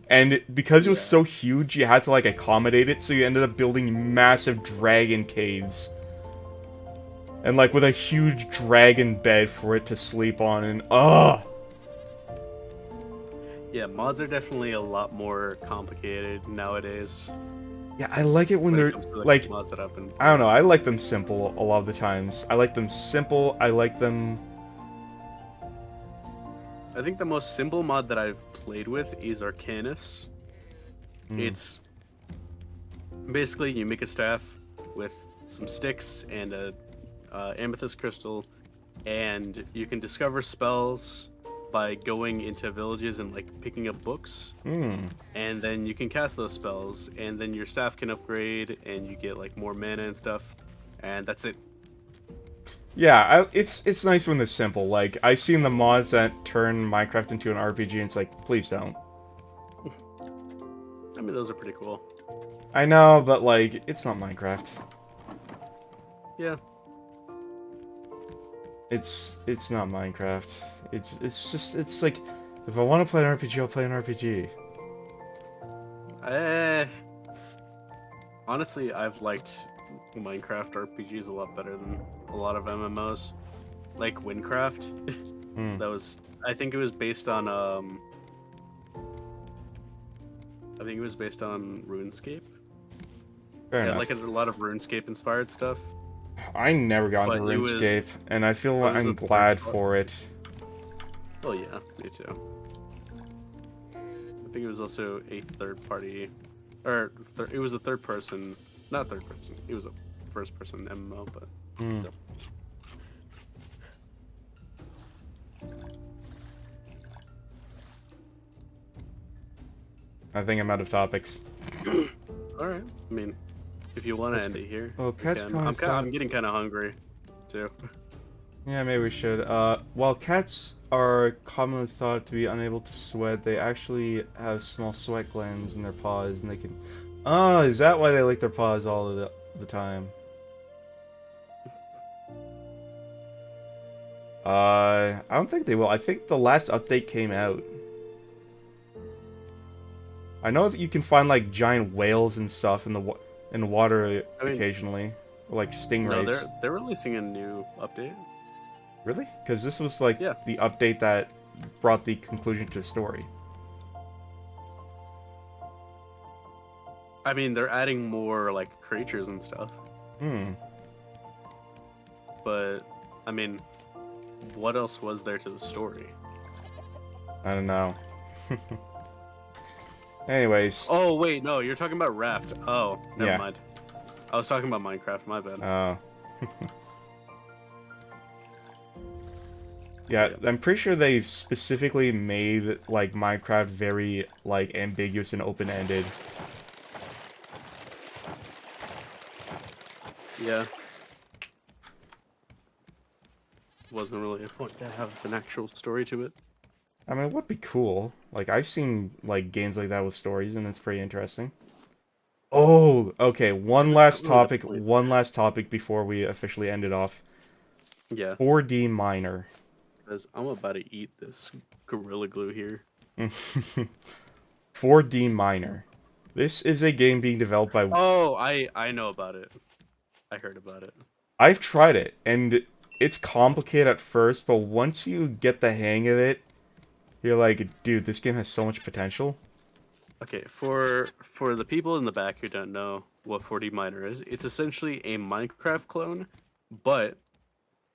And because it was so huge, you had to, like, accommodate it, so you ended up building massive dragon caves. And, like, with a huge dragon bed for it to sleep on, and, Yeah, mods are definitely a lot more complicated nowadays. Yeah, I like it when they're, like, mods that I've been I don't know, I like them simple a lot of the times. I like them simple, I like them... I think the most simple mod that I've played with is Arcanus. It's basically you make a staff with some sticks and a amethyst crystal, and you can discover spells by going into villages and like picking up books. And then you can cast those spells, and then your staff can upgrade, and you get like more mana and stuff, and that's it. Yeah, it's nice when they're simple. Like, I've seen the mods that turn Minecraft into an RPG, and it's like, please don't. I mean, those are pretty cool. I know, but, like, it's not Minecraft. Yeah. It's not Minecraft. It's like, if I want to play an RPG, I'll play an RPG. Honestly, I've liked Minecraft RPGs a lot better than a lot of MMOs, like Windcraft. That was, I think it was based on RuneScape. Fair enough. Like a lot of RuneScape inspired stuff. I never got into RuneScape, and I feel like I'm glad for it. Oh yeah, me too. I think it was also a third party, or it was a third person, not third person. It was a first person MMO, but still. I think I'm out of topics. All right. I mean, if you want to end it here, well, cats I'm getting kind of hungry, too. Yeah, maybe we should. While cats are commonly thought to be unable to sweat, they actually have small sweat glands in their paws, and they can... Oh, is that why they lick their paws all of the time? I don't think they will. I think the last update came out. I know that you can find, like, giant whales and stuff in the and water I mean, occasionally, like No, stingrays. they're releasing a new update. Really? Because this was like Yeah. the update that brought the conclusion to the story. I mean, they're adding more like creatures and stuff. Hmm. But I mean, what else was there to the story? I don't know. Anyways. Oh wait, no, you're talking about Raft. Oh, never Yeah. mind. I was talking about Minecraft. My bad. Oh. Yeah, I'm pretty sure they've specifically made like Minecraft very like ambiguous and open-ended. Yeah. Wasn't really a point to have an actual story to it. I mean, it would be cool. Like, I've seen like games like that with stories, and it's pretty interesting. Oh, okay. One last not really the topic. point. One last topic before we officially end it off. Yeah, 4D Miner. because I'm about to eat this Gorilla Glue here. 4D Miner. This is a game being developed by. Oh, I know about it. I heard about it. I've tried it, and it's complicated at first, but once you get the hang of it, you're like, dude, this game has so much potential. Okay, for the people in the back who don't know what 4D Miner is, it's essentially a Minecraft clone, but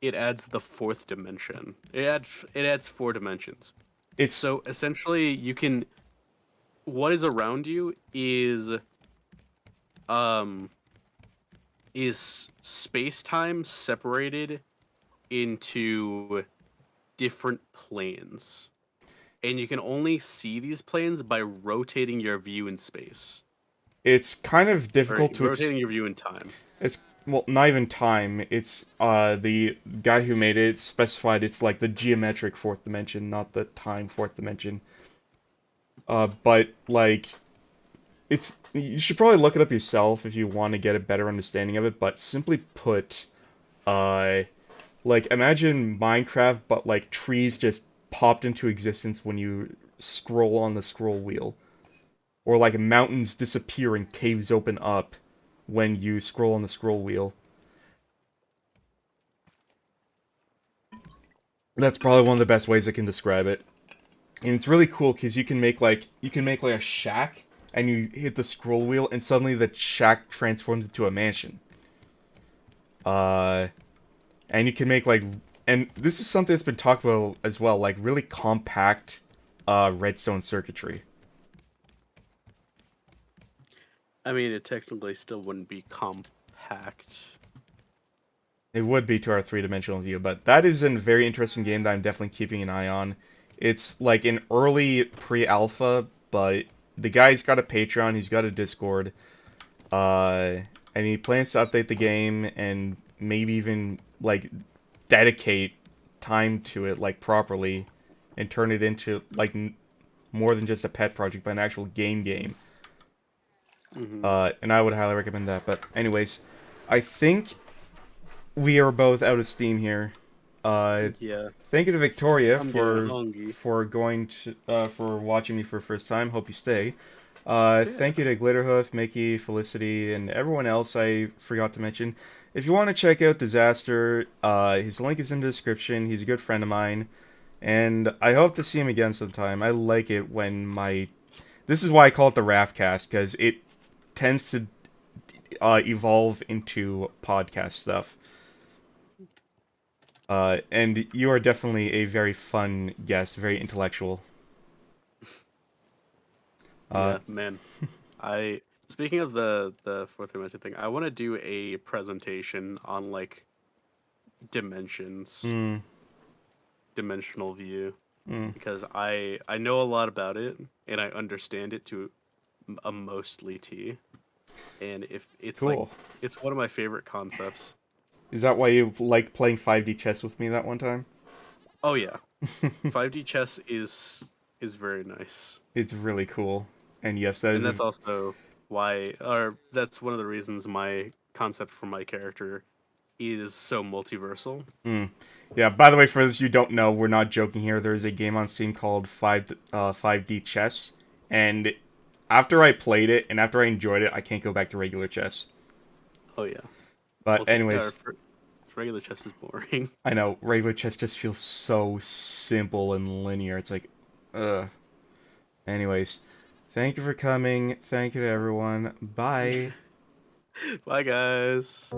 it adds the fourth dimension. It adds 4 dimensions. It's So essentially, you can. What is around you is space-time separated into different planes. And you can only see these planes by rotating your view in space. it's kind of Or difficult to rotating your view in time. It's well, not even time. It's the guy who made it specified it's like the geometric fourth dimension, not the time fourth dimension. But like, it's you should probably look it up yourself if you want to get a better understanding of it. But simply put, like imagine Minecraft, but like trees just popped into existence when you scroll on the scroll wheel, or like mountains disappear and caves open up when you scroll on the scroll wheel. That's probably one of the best ways I can describe it. And it's really cool because you can make like a shack and you hit the scroll wheel and suddenly the shack transforms into a mansion. And you can make like, and this is something that's been talked about as well, like really compact redstone circuitry. I mean, it technically still wouldn't be compact. It would be to our three-dimensional view, but that is a very interesting game that I'm definitely keeping an eye on. It's like an early pre-alpha, but the guy's got a Patreon, he's got a Discord, and he plans to update the game and maybe even like dedicate time to it like properly and turn it into like more than just a pet project, but an actual game. And I would highly recommend that. But anyways, I think we are both out of steam here. Yeah. Thank you to Victoria I'm getting hungry. for watching me for the first time. Hope you stay. Thank you to Glitterhoof, Mickey, Felicity, and everyone else I forgot to mention. If you want to check out Dizaster, his link is in the description. He's a good friend of mine, and I hope to see him again sometime. I like it when this is why I call it the Raftcast, because it tends to evolve into podcast stuff. And you are definitely a very fun guest, very intellectual. Yeah, man. Speaking of the fourth dimension thing, I want to do a presentation on like dimensions, dimensional view, because I know a lot about it and I understand it to a mostly T, and if it's Cool. like it's one of my favorite concepts. Is that why you liked playing 5D chess with me that one time? Oh yeah, 5D chess is very nice. It's really cool. And yes, And that's also why, or that's one of the reasons my concept for my character is so multiversal. Yeah, by the way, for those you don't know, we're not joking here. There is a game on Steam called 5D Chess, and after I played it and after I enjoyed it, I can't go back to regular chess. Oh yeah. But Well, anyways, regular chess is boring. I know regular chess just feels so simple and linear. It's like, ugh. Anyways, thank you for coming. Thank you to everyone. Bye. Bye, guys.